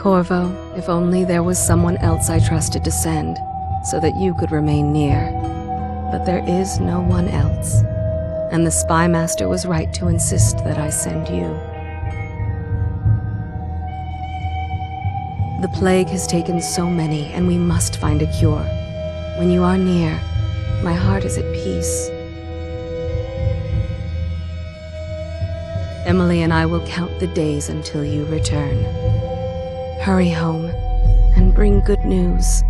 Corvo, if only there was someone else I trusted to send, so that you could remain near. But there is no one else, and the Spy Master was right to insist that I send you. The plague has taken so many, and we must find a cure. When you are near, my heart is at peace. Emily and I will count the days until you return. Hurry home, and bring good news.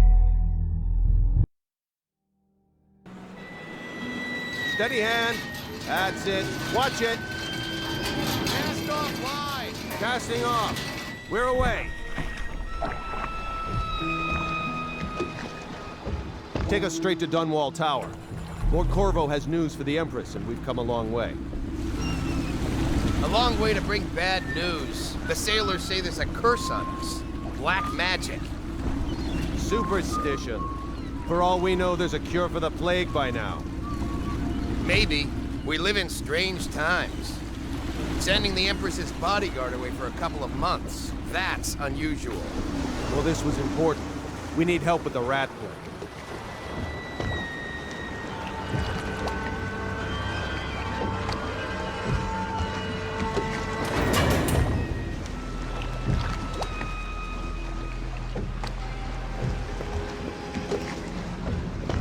Steady hand. That's it. Watch it. Cast off wide. Casting off. We're away. Take us straight to Dunwall Tower. Lord Corvo has news for the Empress, and we've come a long way. A long way to bring bad news. The sailors say there's a curse on us. Black magic. Superstition. For all we know, there's a cure for the plague by now. Maybe. We live in strange times. Sending the Empress's bodyguard away for a couple of months. That's unusual. Well, this was important. We need help with the rat plague.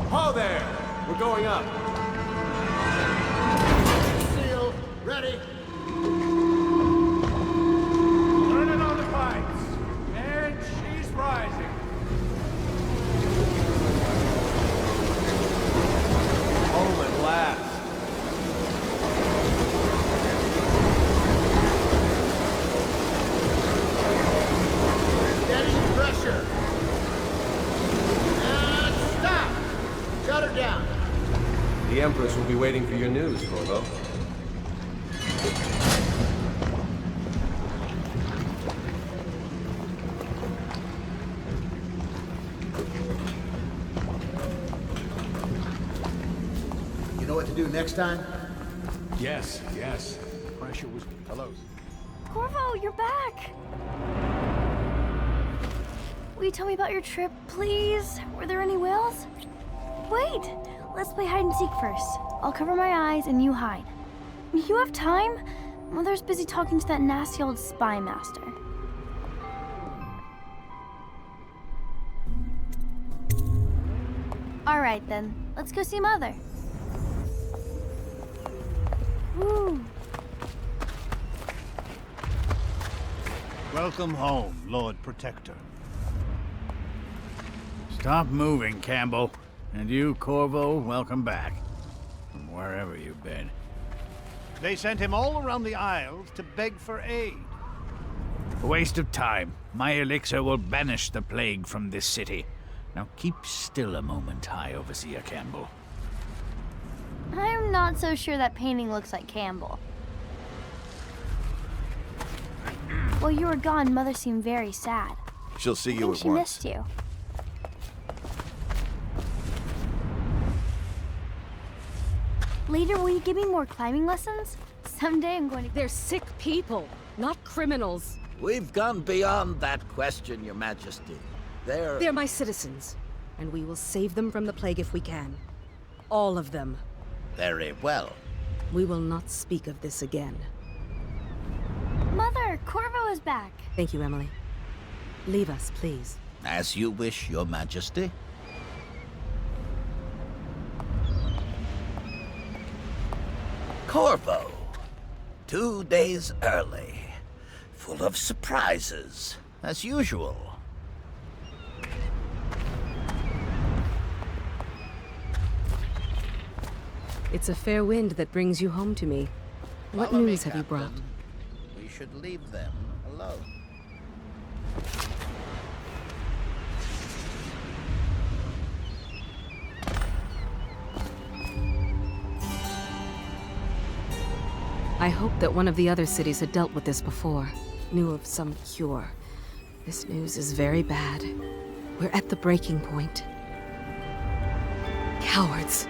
Ho there! We're going up. Seal, ready. Turning on the pipes. And she's rising. Home at last. Steady pressure. And stop. Shut her down. The Empress will be waiting for your news, Corvo. You know what to do next time? Yes, yes. Pressure was... Hello. Corvo, you're back! Will you tell me about your trip, please? Were there any whales? Wait! Let's play hide and seek first. I'll cover my eyes and you hide. You have time? Mother's busy talking to that nasty old spy master. Alright then, let's go see Mother. Woo! Welcome home, Lord Protector. Stop moving, Campbell. And you, Corvo, welcome back. From wherever you've been. They sent him all around the Isles to beg for aid. A waste of time. My elixir will banish the plague from this city. Now keep still a moment, High Overseer Campbell. I'm not so sure that painting looks like Campbell. While you were gone, Mother seemed very sad. She'll see you I think at she once. missed you. Later, will you give me more climbing lessons? Someday I'm going to... They're sick people, not criminals. We've gone beyond that question, Your Majesty. They're my citizens, and we will save them from the plague if we can. All of them. Very well. We will not speak of this again. Mother, Corvo is back. Thank you, Emily. Leave us, please. As you wish, Your Majesty. Corvo. 2 days early. Full of surprises, as usual. It's a fair wind that brings you home to me. What Follow me, news have you brought? Captain. We should leave them alone. I hoped that one of the other cities had dealt with this before, knew of some cure. This news is very bad. We're at the breaking point. Cowards!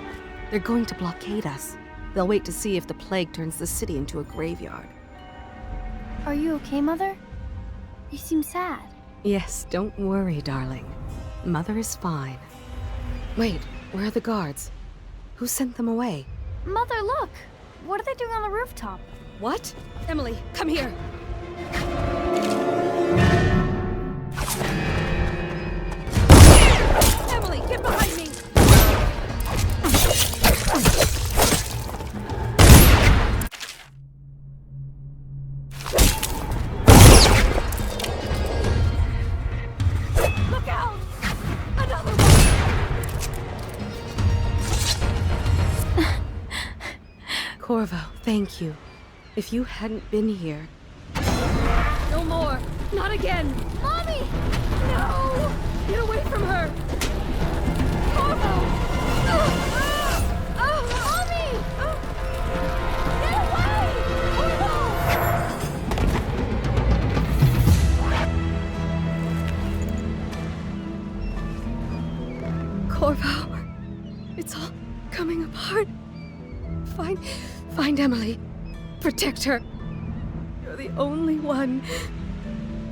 They're going to blockade us. They'll wait to see if the plague turns the city into a graveyard. Are you okay, Mother? You seem sad. Yes, don't worry, darling. Mother is fine. Wait, where are the guards? Who sent them away? Mother, look! What are they doing on the rooftop? What? Emily, come here! Emily, get behind me! Look out! Another one! Corvo, thank you. If you hadn't been here... No more! Not again! Mommy! No! Get away from her! Corvo! Mommy! Get away! Corvo, it's all coming apart. Find Emily. Protect her. You're the only one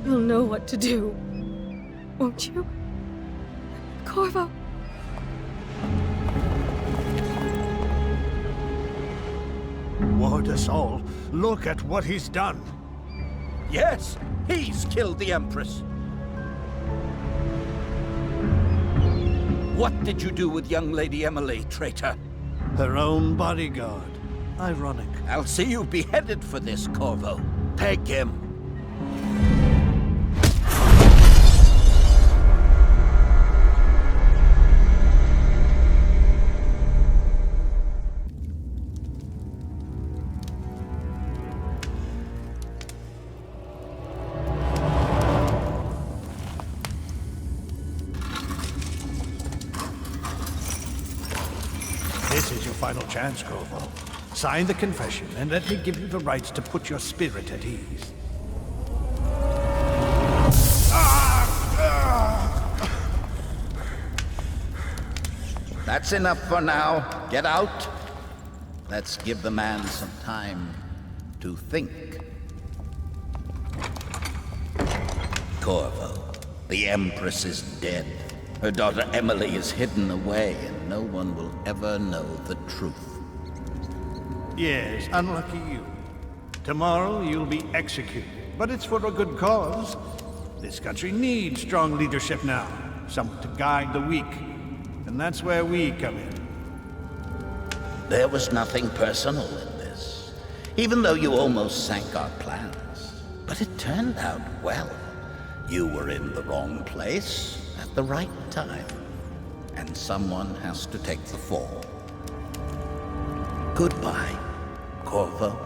who'll know what to do. Won't you? Corvo. Ward us all. Look at what he's done. Yes, he's killed the Empress. What did you do with young Lady Emily, traitor? Her own bodyguard. Ironic. I'll see you beheaded for this, Corvo. Peg him. This is your final chance, Corvo. Sign the confession, and let me give you the rights to put your spirit at ease. That's enough for now. Get out. Let's give the man some time to think. Corvo, the Empress is dead. Her daughter Emily is hidden away, and no one will ever know the truth. Yes, unlucky you. Tomorrow you'll be executed, but it's for a good cause. This country needs strong leadership now, someone to guide the weak. And that's where we come in. There was nothing personal in this, even though you almost sank our plans. But it turned out well. You were in the wrong place at the right time, and someone has to take the fall. Goodbye, Corvo.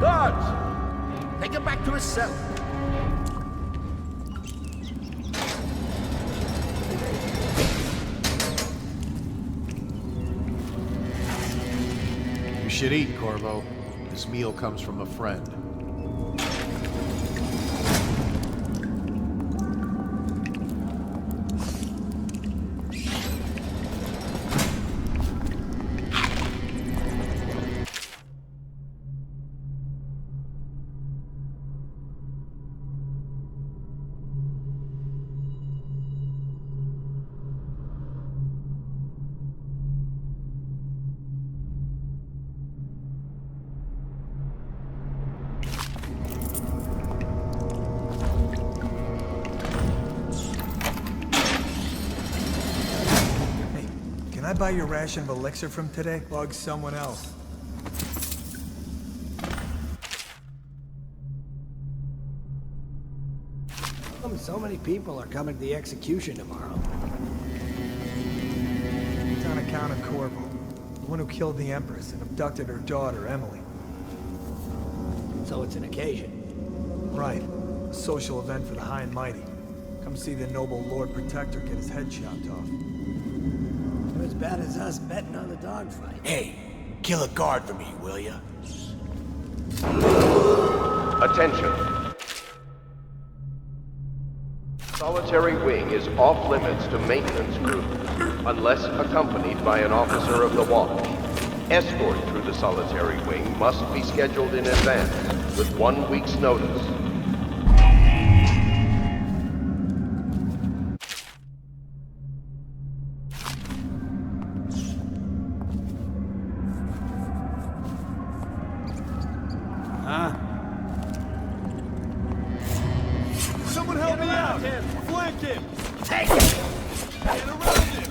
Guards! Take him back to his cell. You should eat, Corvo. This meal comes from a friend. Can I buy your ration of elixir from today? Bug someone else. So many people are coming to the execution tomorrow. It's on account of Corvo, the one who killed the Empress and abducted her daughter, Emily. So it's an occasion. Right. A social event for the high and mighty. Come see the noble Lord Protector get his head chopped off. As bad as us betting on the dogfight. Hey, kill a guard for me, will ya? Attention. Solitary wing is off limits to maintenance crew, unless accompanied by an officer of the watch. Escort through the solitary wing must be scheduled in advance, with 1 week's notice. Someone help me out! Flank him! Take it! Get around him!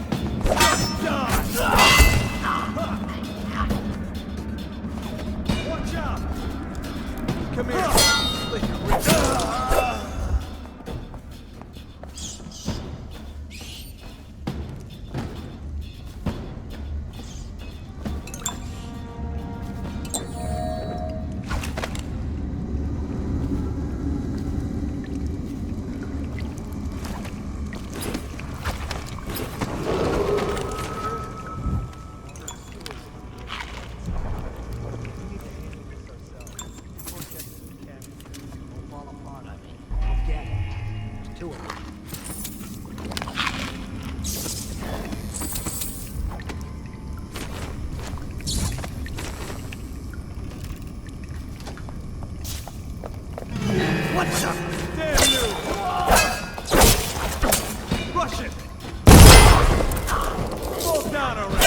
Watch out! Come here! Slit your wrist. What's up? Damn you! Rush it! Fall down already!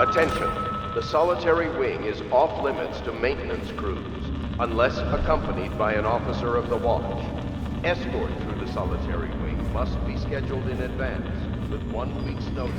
Attention, the solitary wing is off limits to maintenance crews, unless accompanied by an officer of the watch. Escort through the solitary wing must be scheduled in advance, with 1 week's notice.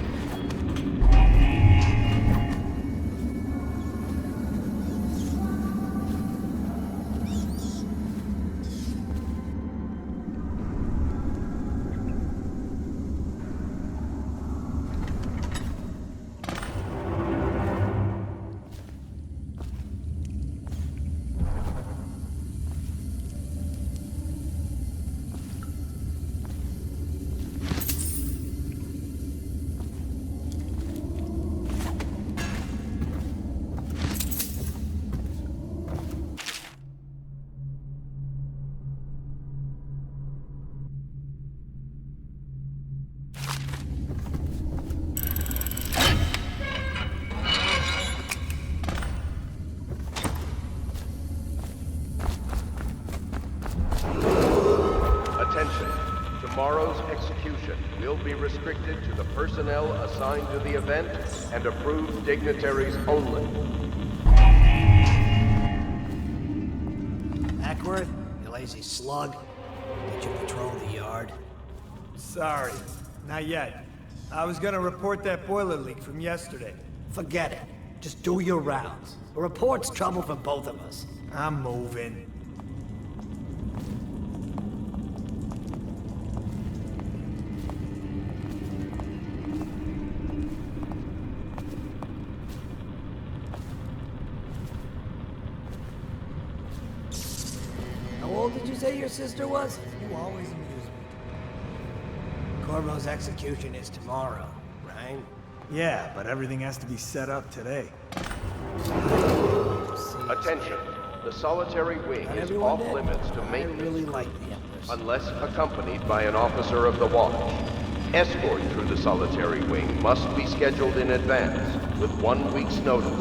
Attention, tomorrow's execution will be restricted to the personnel assigned to the event and approved dignitaries only. Ackworth, you lazy slug. Did you patrol the yard? Sorry, not yet. I was gonna report that boiler leak from yesterday. Forget it. Just do your rounds. A report's trouble for both of us. I'm moving. How old did you say your sister was? You always amuse me. Corvo's execution is tomorrow, right? Yeah, but everything has to be set up today. Attention, the solitary wing is off limits to maintenance unless accompanied by an officer of the watch. Escort through the solitary wing must be scheduled in advance with 1 week's notice.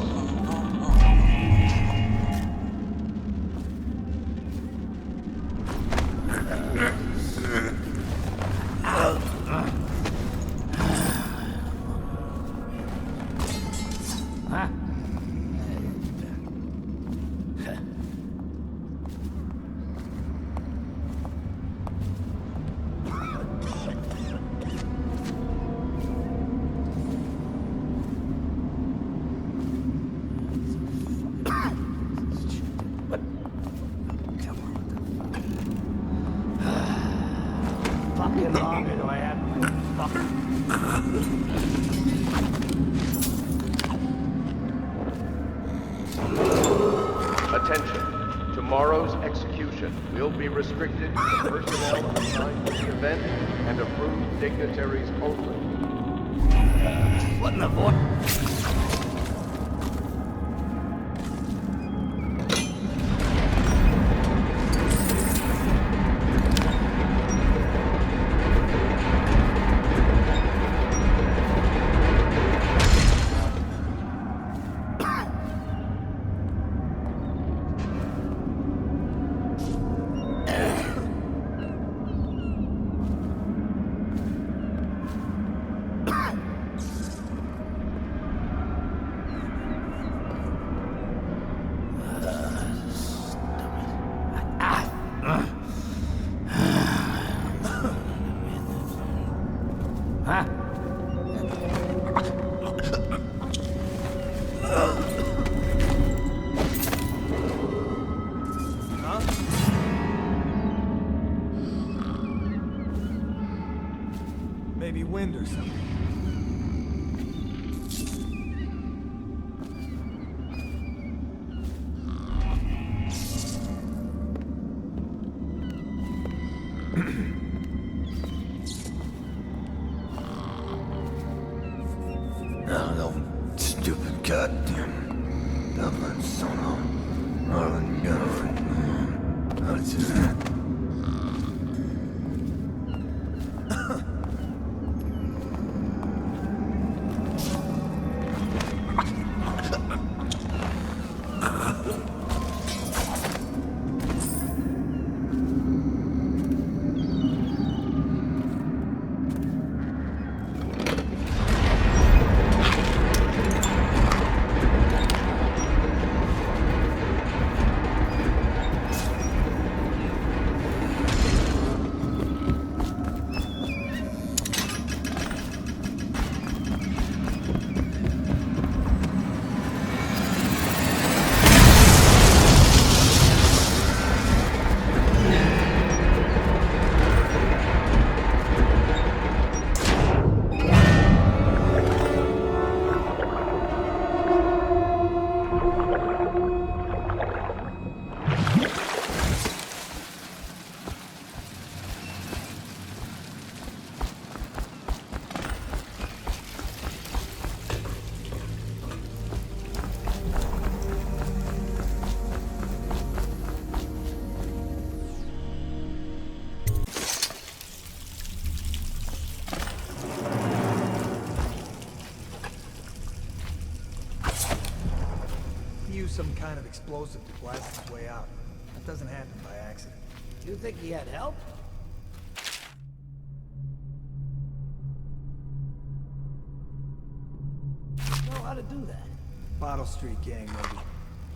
Attention, tomorrow's execution will be restricted to the personnel assigned to the event and approved dignitaries only. What in the void? Maybe wind or something. No, stupid goddamn Dublin solo. Marlon Gunniford. How did you do that? Some kind of explosive to blast its way out. That doesn't happen by accident. You think he had help? Know how to do that? Bottle Street gang, maybe.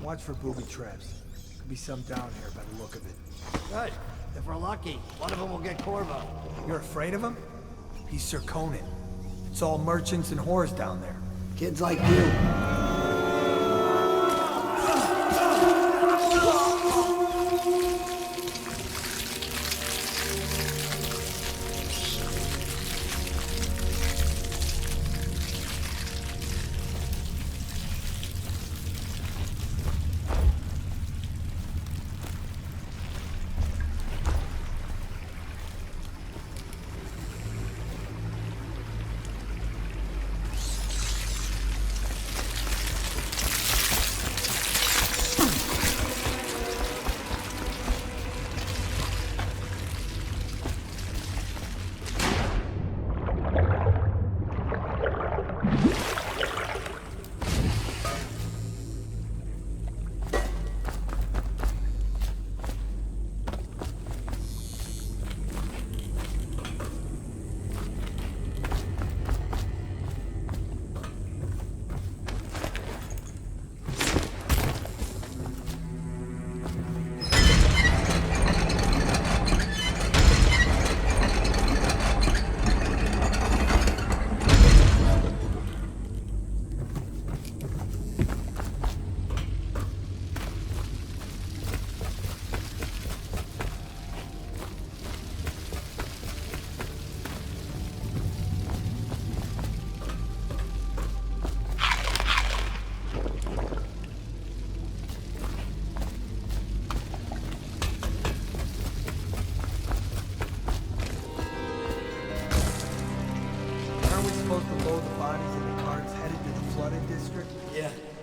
Watch for booby traps. Could be some down here by the look of it. Good. If we're lucky, one of them will get Corvo. You're afraid of him? He's Sir Conan. It's all merchants and whores down there. Kids like you.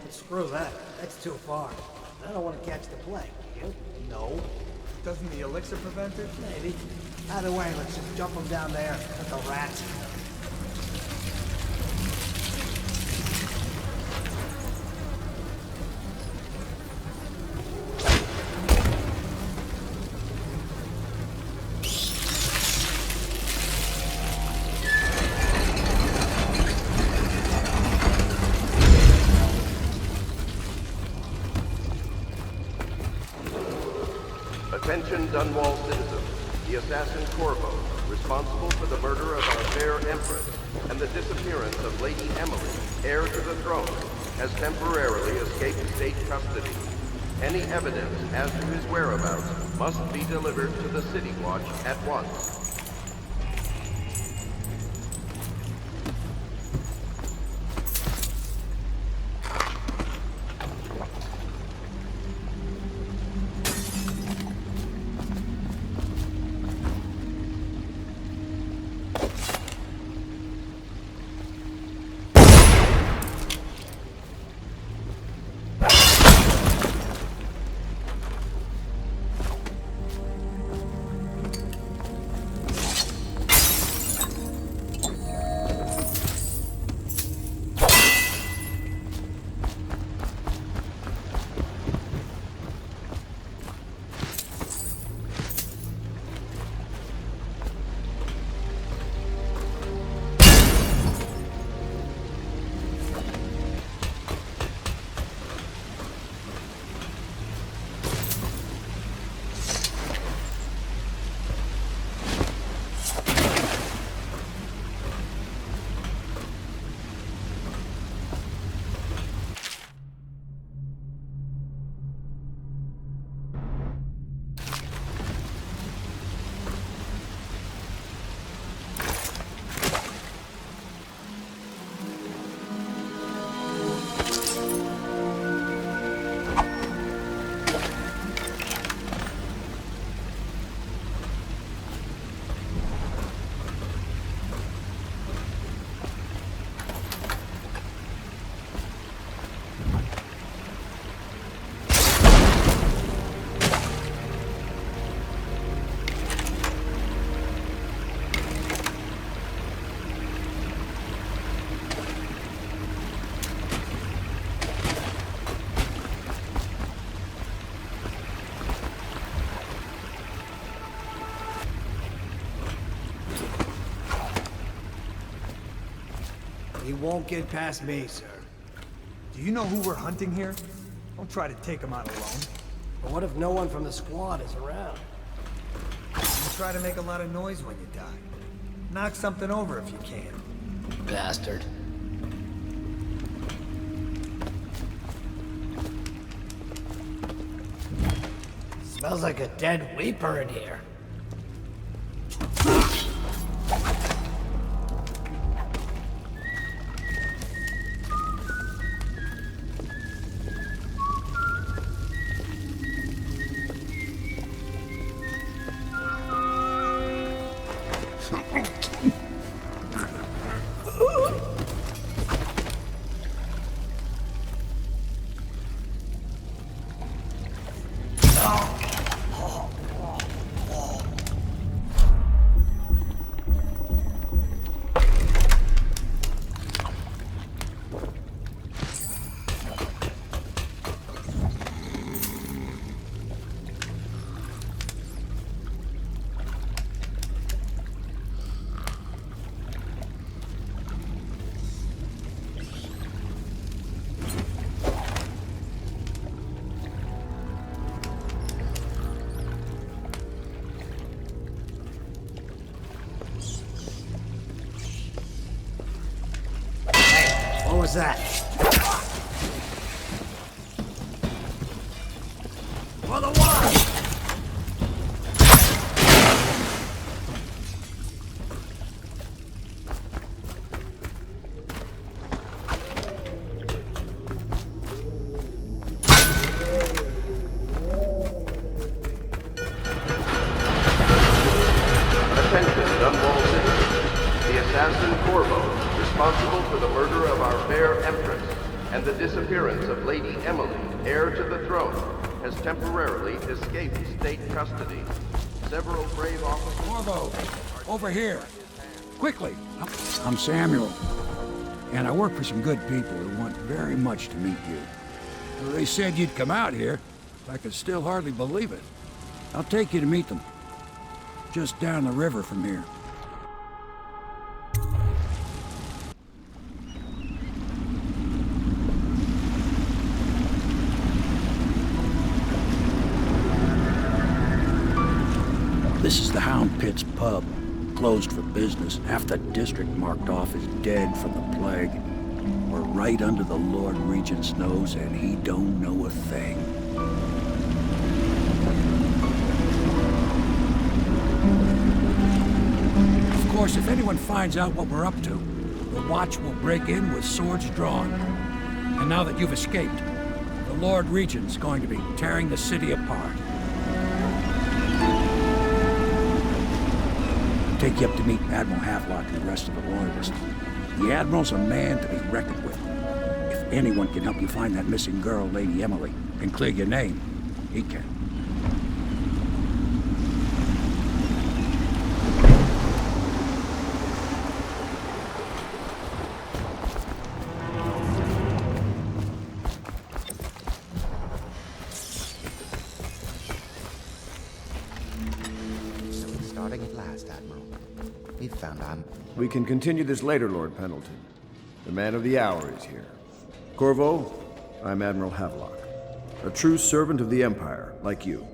Screw that. That's too far. I don't want to catch the plague. You? No. Doesn't the elixir prevent it? Maybe. Either way, let's just jump them down there at the rats. Attention Dunwall citizens. The assassin Corvo, responsible for the murder of our fair Empress and the disappearance of Lady Emily, heir to the throne, has temporarily escaped state custody. Any evidence as to his whereabouts must be delivered to the City Watch at once. He won't get past me, sir. Do you know who we're hunting here? Don't try to take him out alone. But what if no one from the squad is around? You try to make a lot of noise when you die. Knock something over if you can. Bastard. Smells like a dead Weeper in here. What was that? For the wall! Attention, Dunwall citizens. The assassin Corvo, responsible for the murder of our fair Empress and the disappearance of Lady Emily, heir to the throne, has temporarily escaped state custody. Several brave officers... Corvo, over here. Quickly. I'm Samuel, and I work for some good people who want very much to meet you. Well, they said you'd come out here. I can still hardly believe it. I'll take you to meet them. Just down the river from here. This is the Hound Pit's pub, closed for business. Half the district marked off as dead from the plague. We're right under the Lord Regent's nose, and he don't know a thing. Of course, if anyone finds out what we're up to, the Watch will break in with swords drawn. And now that you've escaped, the Lord Regent's going to be tearing the city apart. Take you up to meet Admiral Havelock and the rest of the Loyalists. The Admiral's a man to be reckoned with. If anyone can help you find that missing girl, Lady Emily, and clear your name, he can. We can continue this later, Lord Pendleton. The man of the hour is here. Corvo, I'm Admiral Havelock. A true servant of the Empire, like you.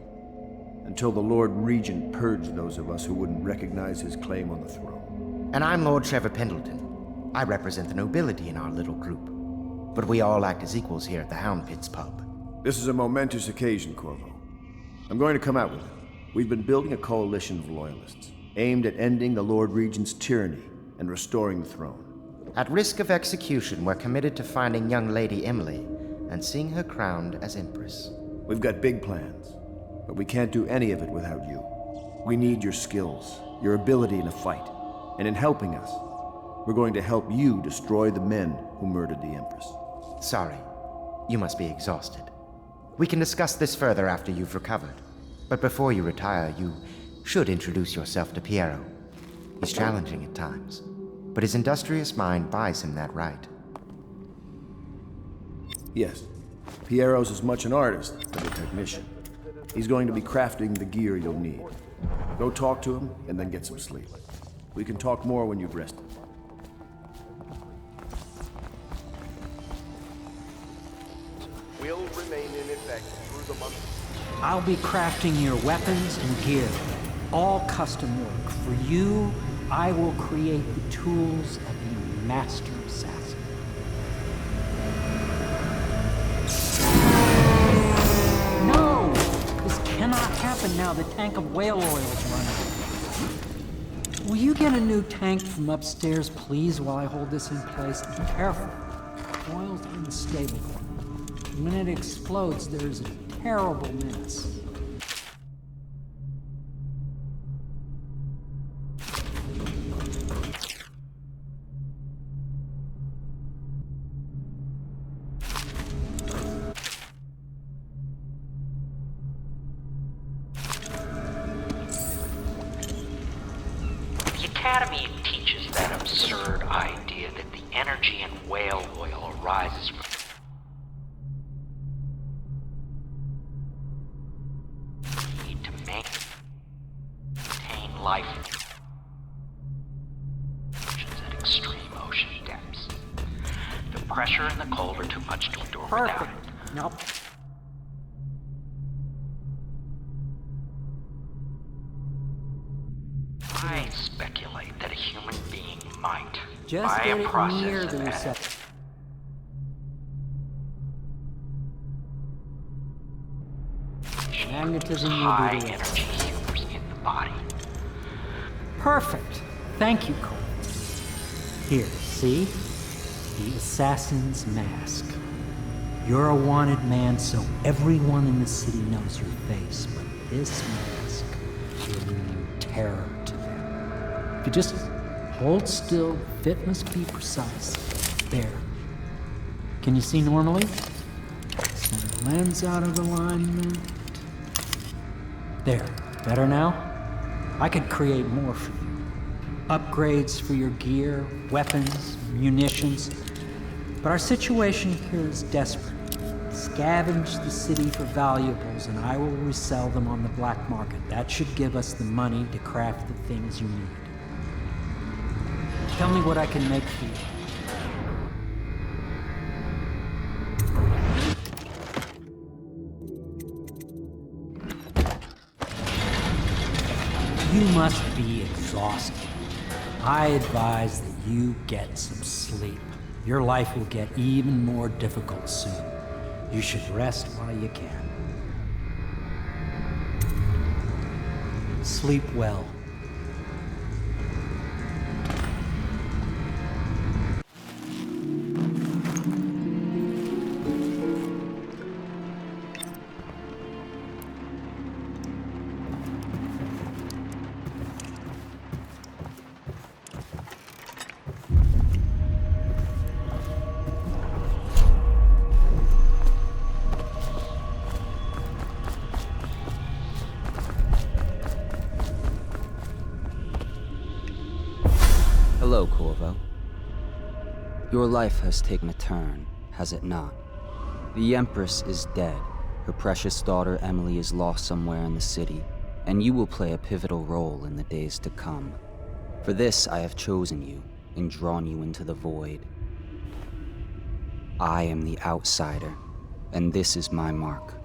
Until the Lord Regent purged those of us who wouldn't recognize his claim on the throne. And I'm Lord Trevor Pendleton. I represent the nobility in our little group. But we all act as equals here at the Hound Pit's pub. This is a momentous occasion, Corvo. I'm going to come out with it. We've been building a coalition of Loyalists, aimed at ending the Lord Regent's tyranny and restoring the throne. At risk of execution, we're committed to finding young Lady Emily and seeing her crowned as Empress. We've got big plans, but we can't do any of it without you. We need your skills, your ability in a fight, and in helping us, we're going to help you destroy the men who murdered the Empress. Sorry, you must be exhausted. We can discuss this further after you've recovered. But before you retire, you should introduce yourself to Piero. He's challenging at times, but his industrious mind buys him that right. Yes, Piero's as much an artist as a technician. He's going to be crafting the gear you'll need. Go talk to him, and then get some sleep. We can talk more when you've rested. I'll be crafting your weapons and gear. All custom work. For you, I will create the tools of the master assassin. No! This cannot happen now. The tank of whale oil is running. Will you get a new tank from upstairs, please, while I hold this in place? Be careful. The oil's unstable. When it explodes, there's a terrible mess. The Academy teaches that absurd idea that the energy in whale oil arises from need to maintain life at extreme ocean depths. The pressure and the cold are too much to endure without it. Nope. I speculate that a human being might, Just by get a it process near of the receptor. Magnetism will high be the energy humors in the body. Perfect. Thank you, Cole. Here, see? The assassin's mask. You're a wanted man, so everyone in the city knows your face, but this mask will bring terror to them. If you just hold still, fit must be precise. There. Can you see normally? Center lens out of alignment. There. Better now? I could create more for you. Upgrades for your gear, weapons, munitions. But our situation here is desperate. Scavenge the city for valuables and I will resell them on the black market. That should give us the money to craft the things you need. Tell me what I can make for you. You must be exhausted. I advise that you get some sleep. Your life will get even more difficult soon. You should rest while you can. Sleep well. Hello, Corvo. Your life has taken a turn, has it not? The Empress is dead. Her precious daughter Emily is lost somewhere in the city, and you will play a pivotal role in the days to come. For this, I have chosen you and drawn you into the void. I am the outsider, and this is my mark.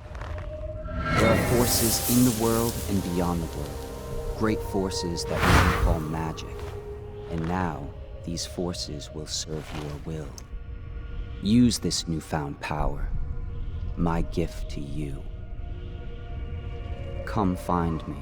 There are forces in the world and beyond the world, great forces that we can call magic. And now, these forces will serve your will. Use this newfound power, my gift to you. Come find me.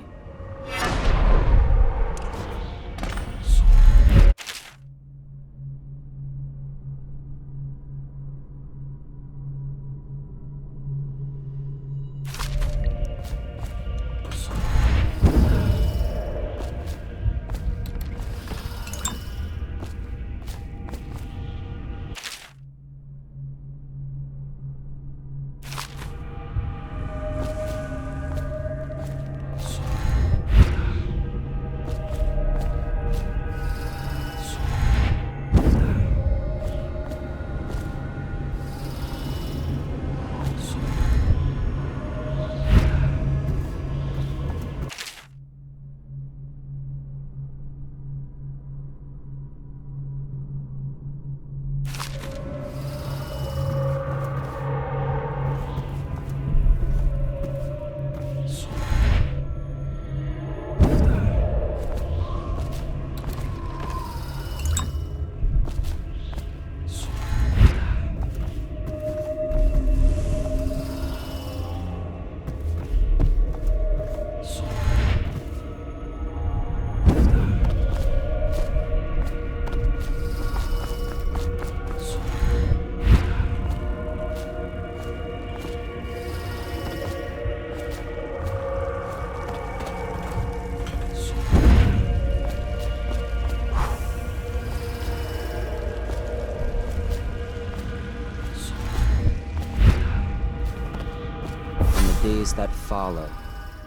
days that follow,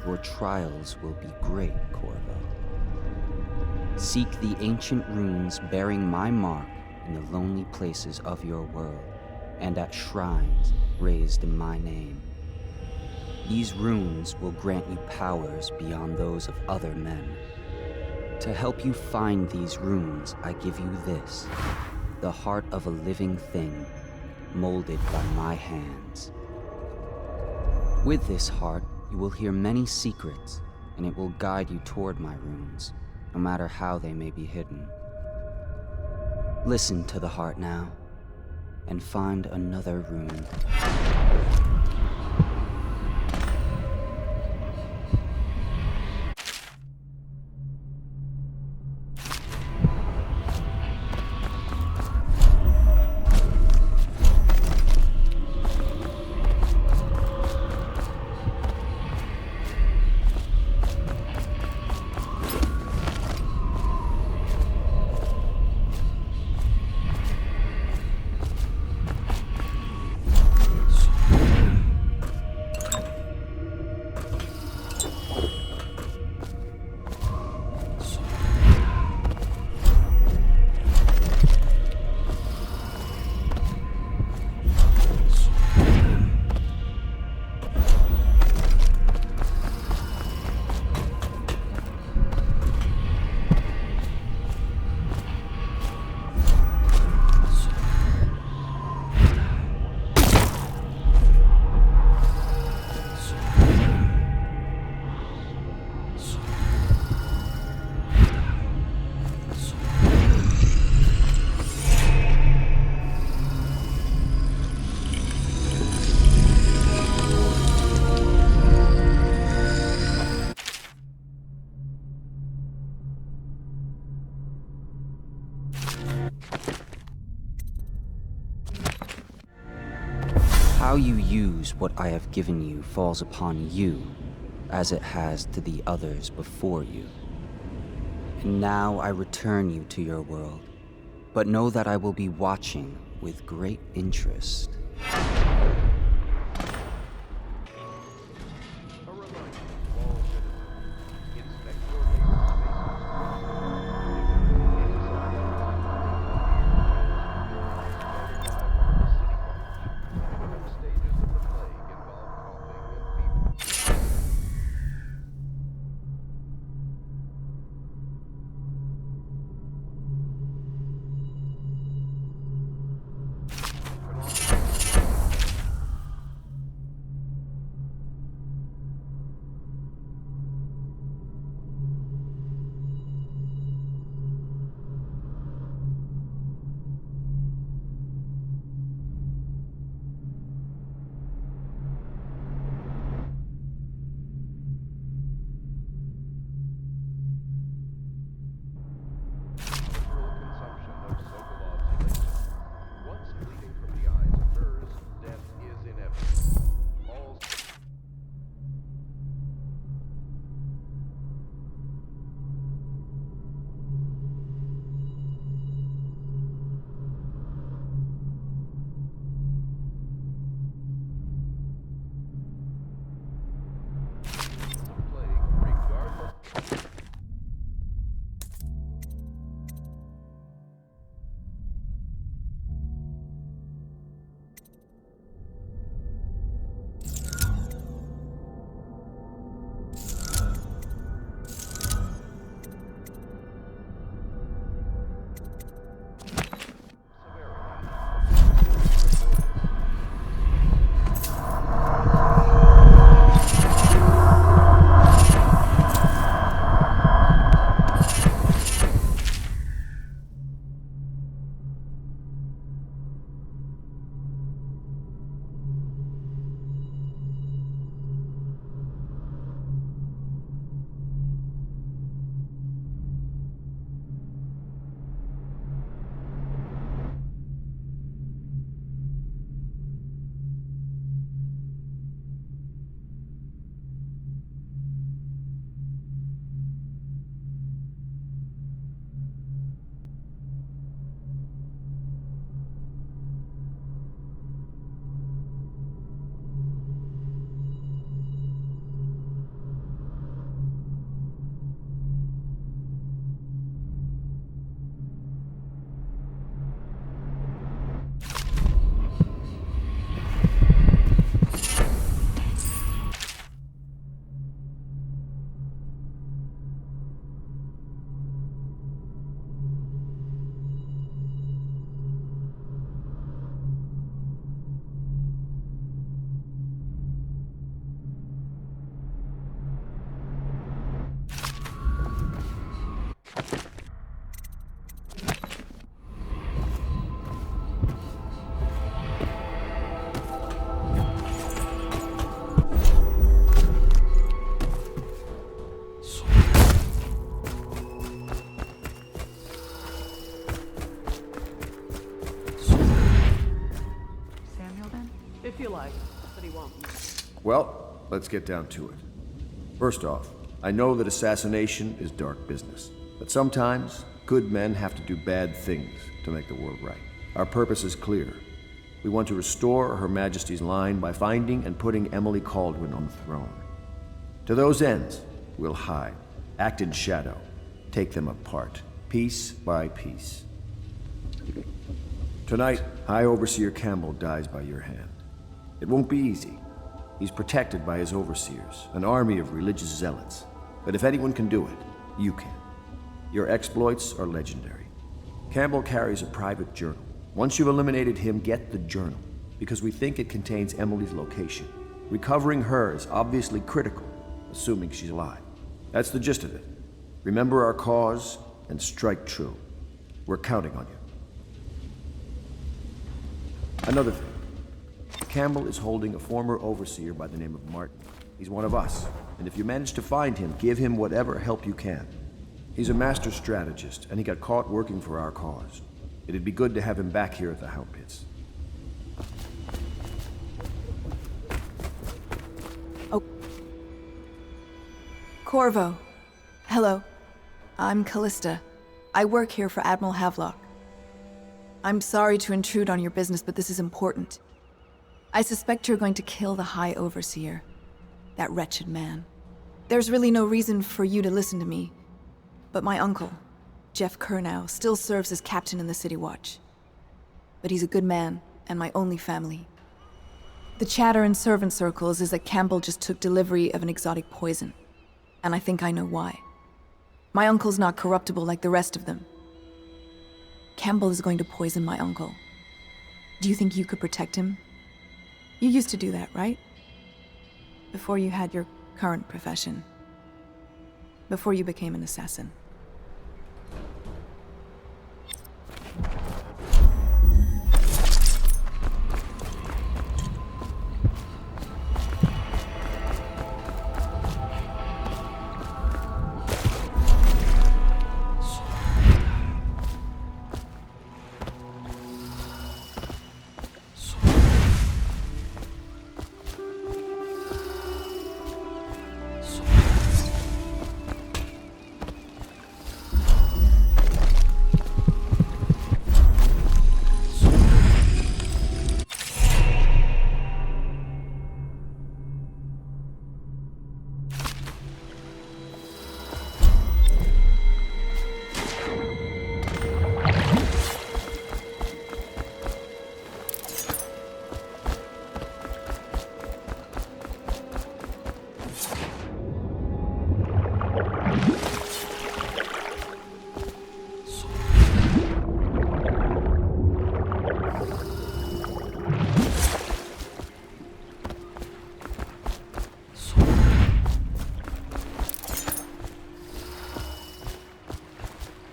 your trials will be great, Corvo. Seek the ancient runes bearing my mark in the lonely places of your world, and at shrines raised in my name. These runes will grant you powers beyond those of other men. To help you find these runes, I give you this, the heart of a living thing, molded by my hands. With this heart, you will hear many secrets, and it will guide you toward my runes, no matter how they may be hidden. Listen to the heart now, and find another rune. How you use what I have given you falls upon you, as it has to the others before you. And now I return you to your world, but know that I will be watching with great interest. Well, let's get down to it. First off, I know that assassination is dark business, but sometimes good men have to do bad things to make the world right. Our purpose is clear. We want to restore Her Majesty's line by finding and putting Emily Kaldwin on the throne. To those ends, we'll hide, act in shadow, take them apart, piece by piece. Tonight, High Overseer Campbell dies by your hand. It won't be easy. He's protected by his overseers, an army of religious zealots. But if anyone can do it, you can. Your exploits are legendary. Campbell carries a private journal. Once you've eliminated him, get the journal, because we think it contains Emily's location. Recovering her is obviously critical, assuming she's alive. That's the gist of it. Remember our cause and strike true. We're counting on you. Another thing. Campbell is holding a former overseer by the name of Martin. He's one of us, and if you manage to find him, give him whatever help you can. He's a master strategist, and he got caught working for our cause. It'd be good to have him back here at the Hound Pits. Oh. Corvo. Hello. I'm Callista. I work here for Admiral Havelock. I'm sorry to intrude on your business, but this is important. I suspect you're going to kill the High Overseer. That wretched man. There's really no reason for you to listen to me, but my uncle, Jeff Kernow, still serves as captain in the City Watch. But he's a good man, and my only family. The chatter in servant circles is that Campbell just took delivery of an exotic poison, and I think I know why. My uncle's not corruptible like the rest of them. Campbell is going to poison my uncle. Do you think you could protect him? You used to do that, right? Before you had your current profession. Before you became an assassin.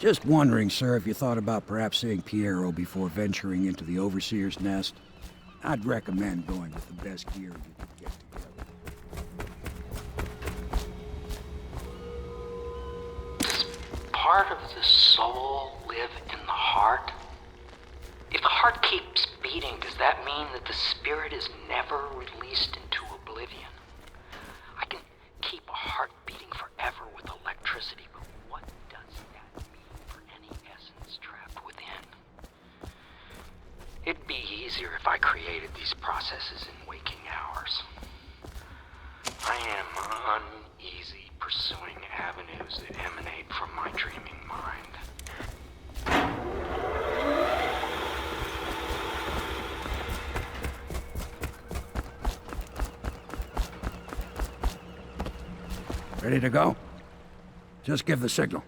Just wondering, sir, if you thought about perhaps seeing Piero before venturing into the Overseer's nest. I'd recommend going with the best gear you could get together. Does part of the soul live in the heart? If the heart keeps beating, does that mean that the spirit is never released into oblivion? I can keep a heart beating forever with electricity, but what does that mean for any essence trapped within? It'd be easier if I created these processes in waking hours. I am uneasy pursuing avenues that emanate from my dreaming mind. Ready to go? Just give the signal.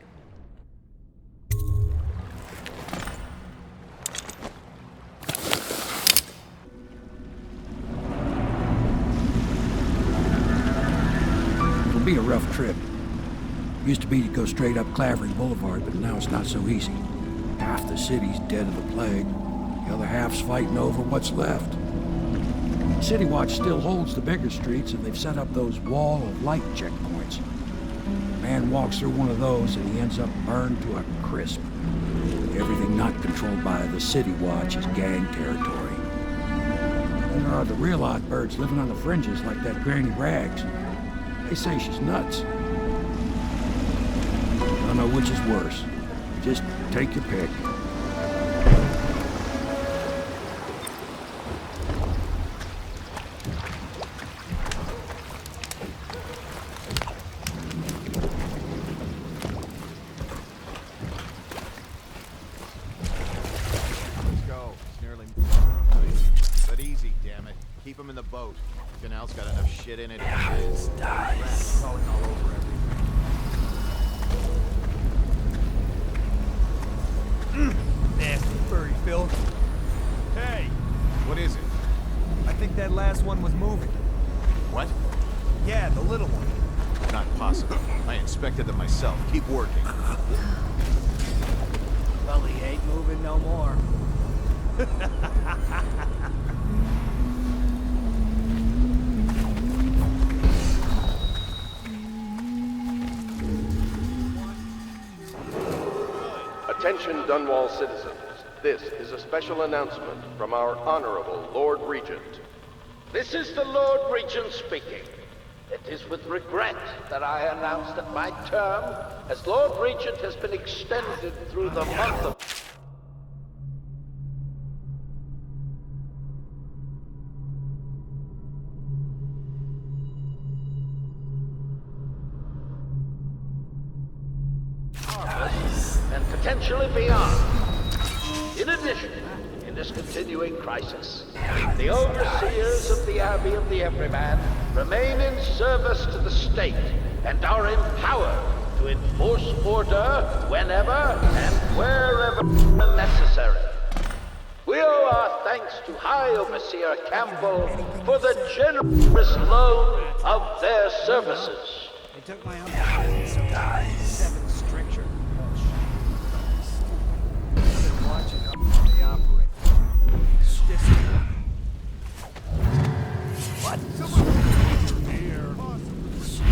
It'll be a rough trip. Used to be to go straight up Clavering Boulevard, but now it's not so easy. Half the city's dead of the plague. The other half's fighting over what's left. City Watch still holds the bigger streets, and they've set up those wall of light checkpoints. A man walks through one of those, and he ends up burned to a crisp. Everything not controlled by the City Watch is gang territory. There are the real odd birds living on the fringes like that Granny Rags. They say she's nuts. I don't know which is worse. Just take your pick. Keep him in the boat. Canal's got enough shit in it. Dies. Falling all over everything. Nasty furry filth. Hey! What is it? I think that last one was moving. What? Yeah, the little one. Not possible. I inspected them myself. Keep working. Well, he ain't moving no more. Attention Dunwall citizens. This is a special announcement from our Honorable Lord Regent. This is the Lord Regent speaking. It is with regret that I announce that my term as Lord Regent has been extended through the month of... and potentially beyond. In addition, in this continuing crisis, the overseers of the Abbey of the Everyman remain in service to the state and are empowered to enforce order whenever and wherever necessary. We owe our thanks to High Overseer Campbell for the generous loan of their services. They took my uncle. Seven stricture. I've been watching how they operate. What? Someone here.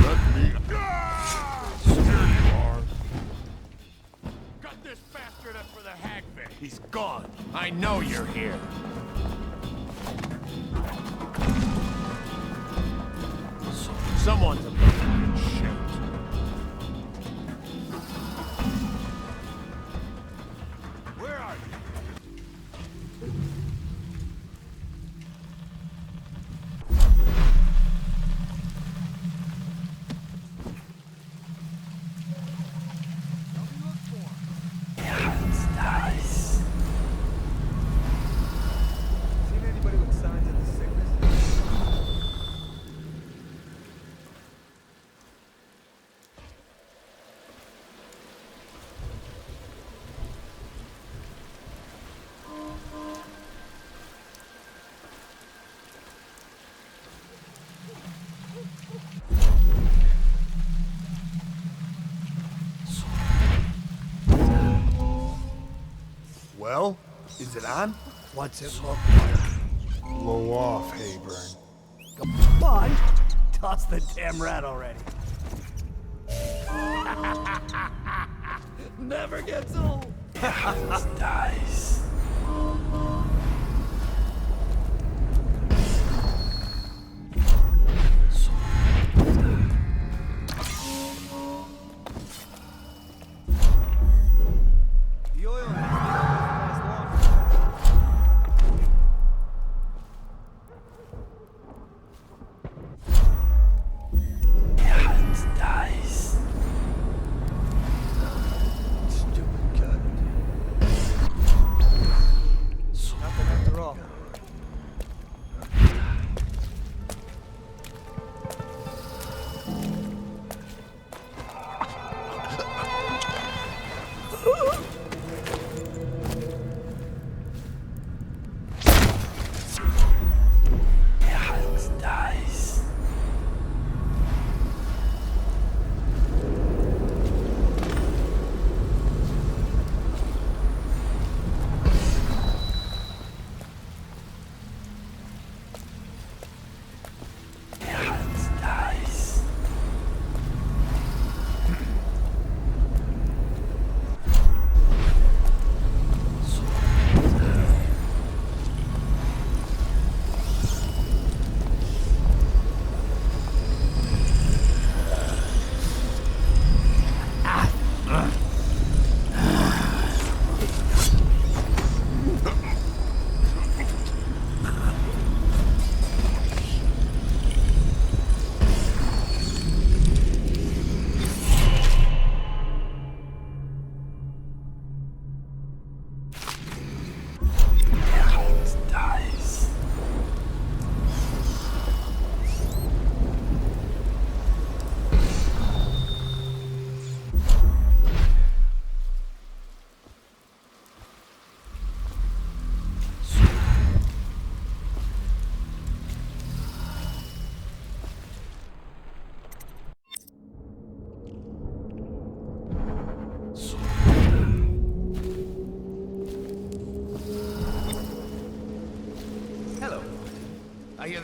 Let me. Here you are. Got this bastard up for the hagman. He's gone. I know you're here. Someone's a fucking shit. Where are you? Nice. Seen anybody with signs of the sickness? Well, is it on? What's it look like? Blow off, Hayburn. Come on! Toss the damn rat already. Never gets old. Dies. The oil in this thing doesn't last long. Dies. Stupid gun.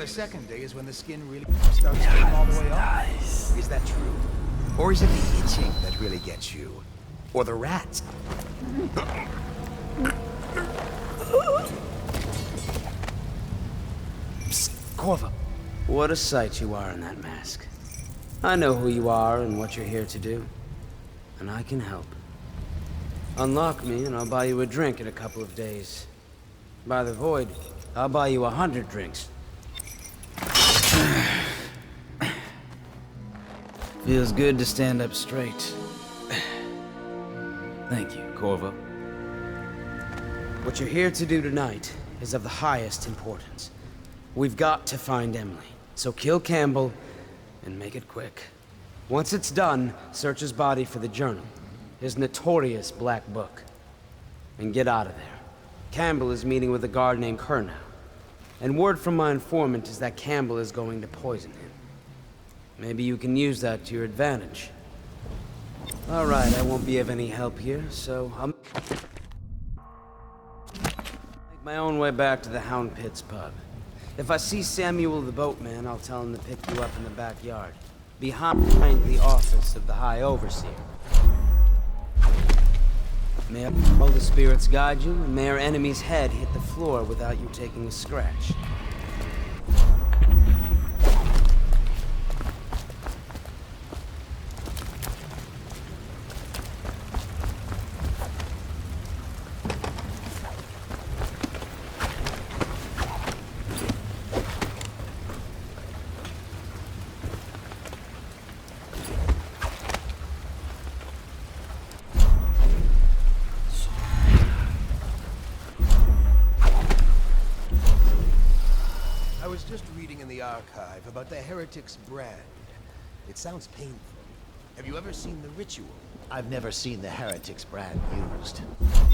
the second day is when the skin really starts getting all the way off. Is that true? Or is it the itching that really gets you? Or the rats? Psst, Corvo. What a sight you are in that mask. I know who you are and what you're here to do. And I can help. Unlock me and I'll buy you a drink in a couple of days. By the void, I'll buy you 100 drinks. Feels good to stand up straight. Thank you, Corvo. What you're here to do tonight is of the highest importance. We've got to find Emily, so kill Campbell and make it quick. Once it's done, search his body for the journal, his notorious black book, and get out of there. Campbell is meeting with a guard named Kernow, and word from my informant is that Campbell is going to poison him. Maybe you can use that to your advantage. All right, I won't be of any help here, so I'll make my own way back to the Hound Pits pub. If I see Samuel the boatman, I'll tell him to pick you up in the backyard, behind the office of the High Overseer. May all the spirits guide you, and may our enemy's head hit the floor without you taking a scratch. I was just reading in the archive about the heretic's brand. It sounds painful. Have you ever seen the ritual? I've never seen the heretic's brand used.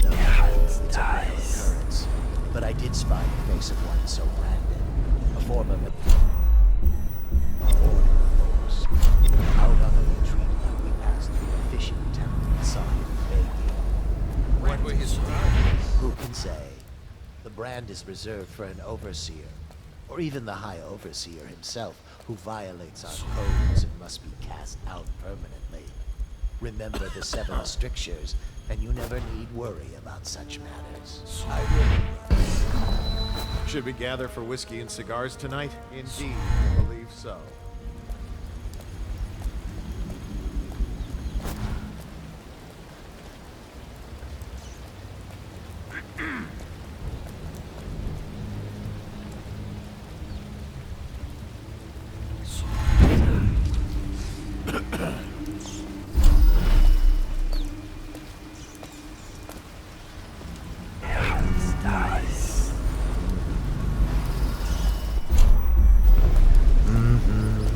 No, it's a rare occurrence. But I did spy the face of one so branded. A form of out on a retreat, we passed through a fishing town and saw him begging. What were his crimes? Who can say? The brand is reserved for an overseer, or even the High Overseer himself, who violates our codes and must be cast out permanently. Remember the 7 strictures, and you never need worry about such matters. I will. Should we gather for whiskey and cigars tonight? Indeed, I believe so. Mm-hmm.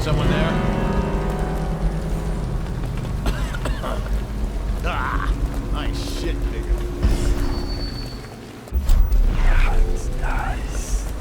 someone there? Ah, nice shit, nigga. Yeah, it's nice.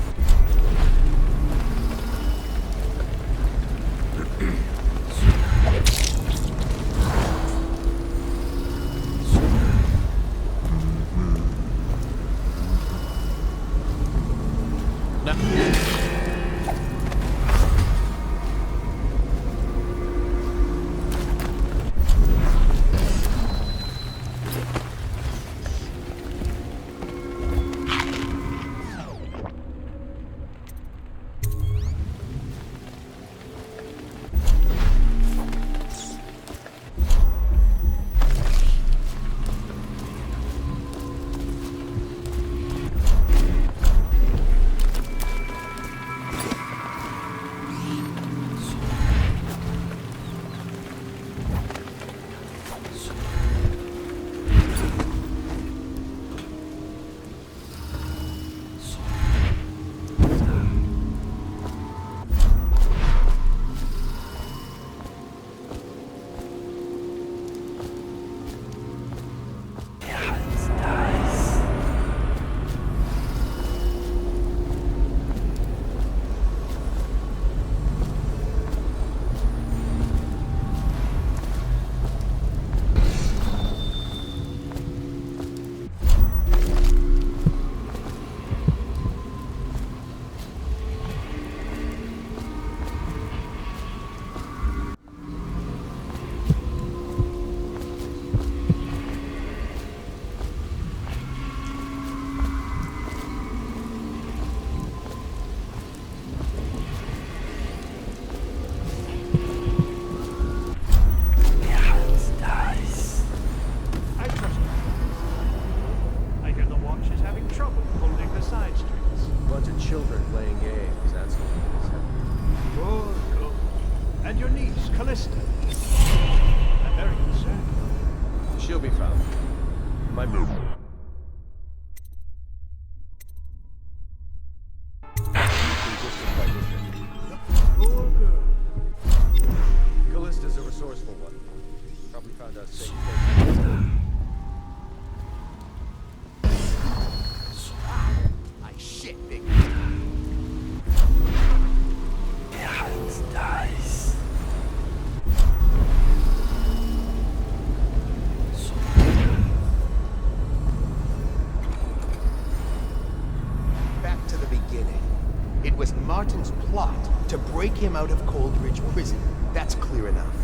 It was Martin's plot to break him out of Coldridge Prison. That's clear enough.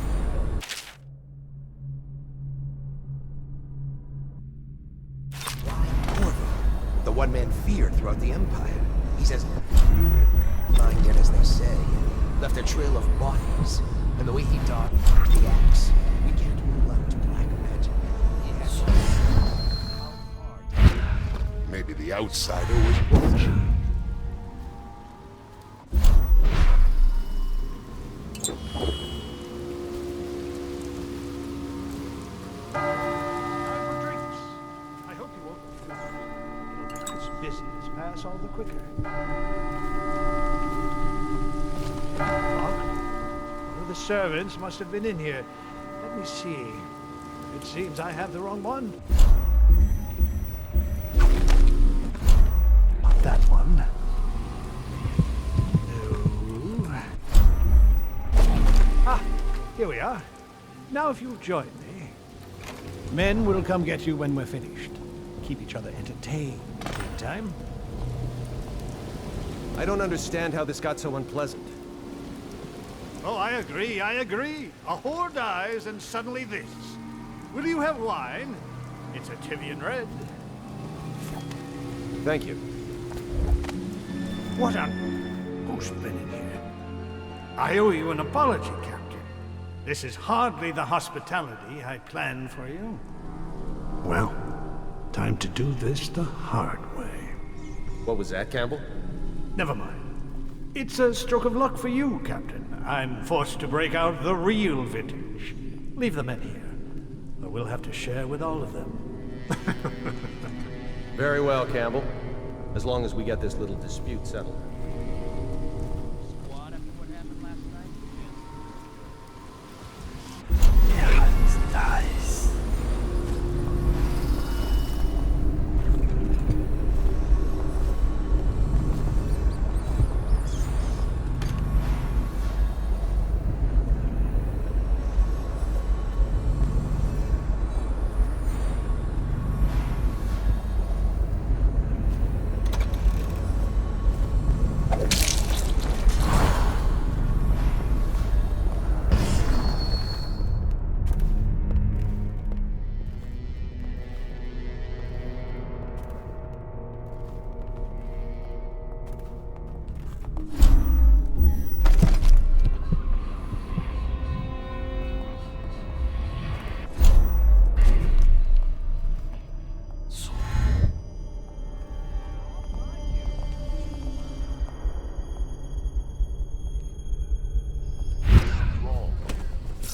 Corvo, the one man feared throughout the Empire. He says, minded as they say, left a trail of bodies. And the way he dodged the axe, we can't rule out black magic. Yes. Maybe the outsider was watching. All the quicker. One of the servants must have been in here. Let me see. It seems I have the wrong one. Not that one. No. Ah, here we are. Now if you'll join me. Men will come get you when we're finished. Keep each other entertained meantime. I don't understand how this got so unpleasant. Oh, I agree. A whore dies and suddenly this. Will you have wine? It's a Tivian red. Thank you. What on... Who's been in here? I owe you an apology, Captain. This is hardly the hospitality I planned for you. Well, time to do this the hard way. What was that, Campbell? Never mind. It's a stroke of luck for you, Captain. I'm forced to break out the real vintage. Leave the men here, or we'll have to share with all of them. Very well, Campbell. As long as we get this little dispute settled.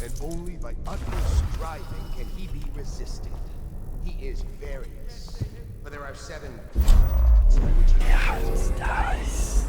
and only by utmost striving can he be resisted. He is various, but there are 7 Yatharth dies.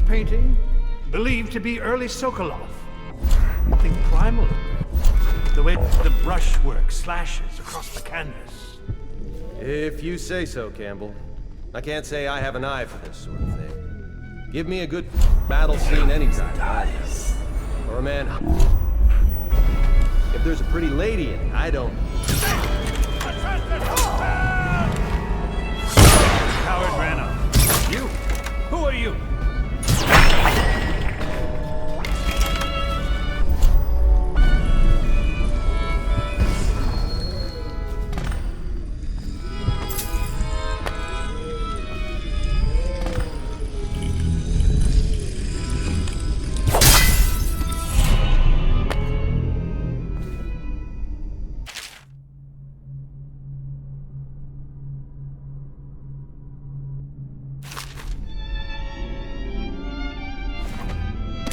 Painting, believed to be early Sokolov. Something primal. The way the brushwork slashes across the canvas. If you say so, Campbell. I can't say I have an eye for this sort of thing. Give me a good battle scene anytime. Or a man. If there's a pretty lady in it, I don't. Coward ran off. You? Who are you?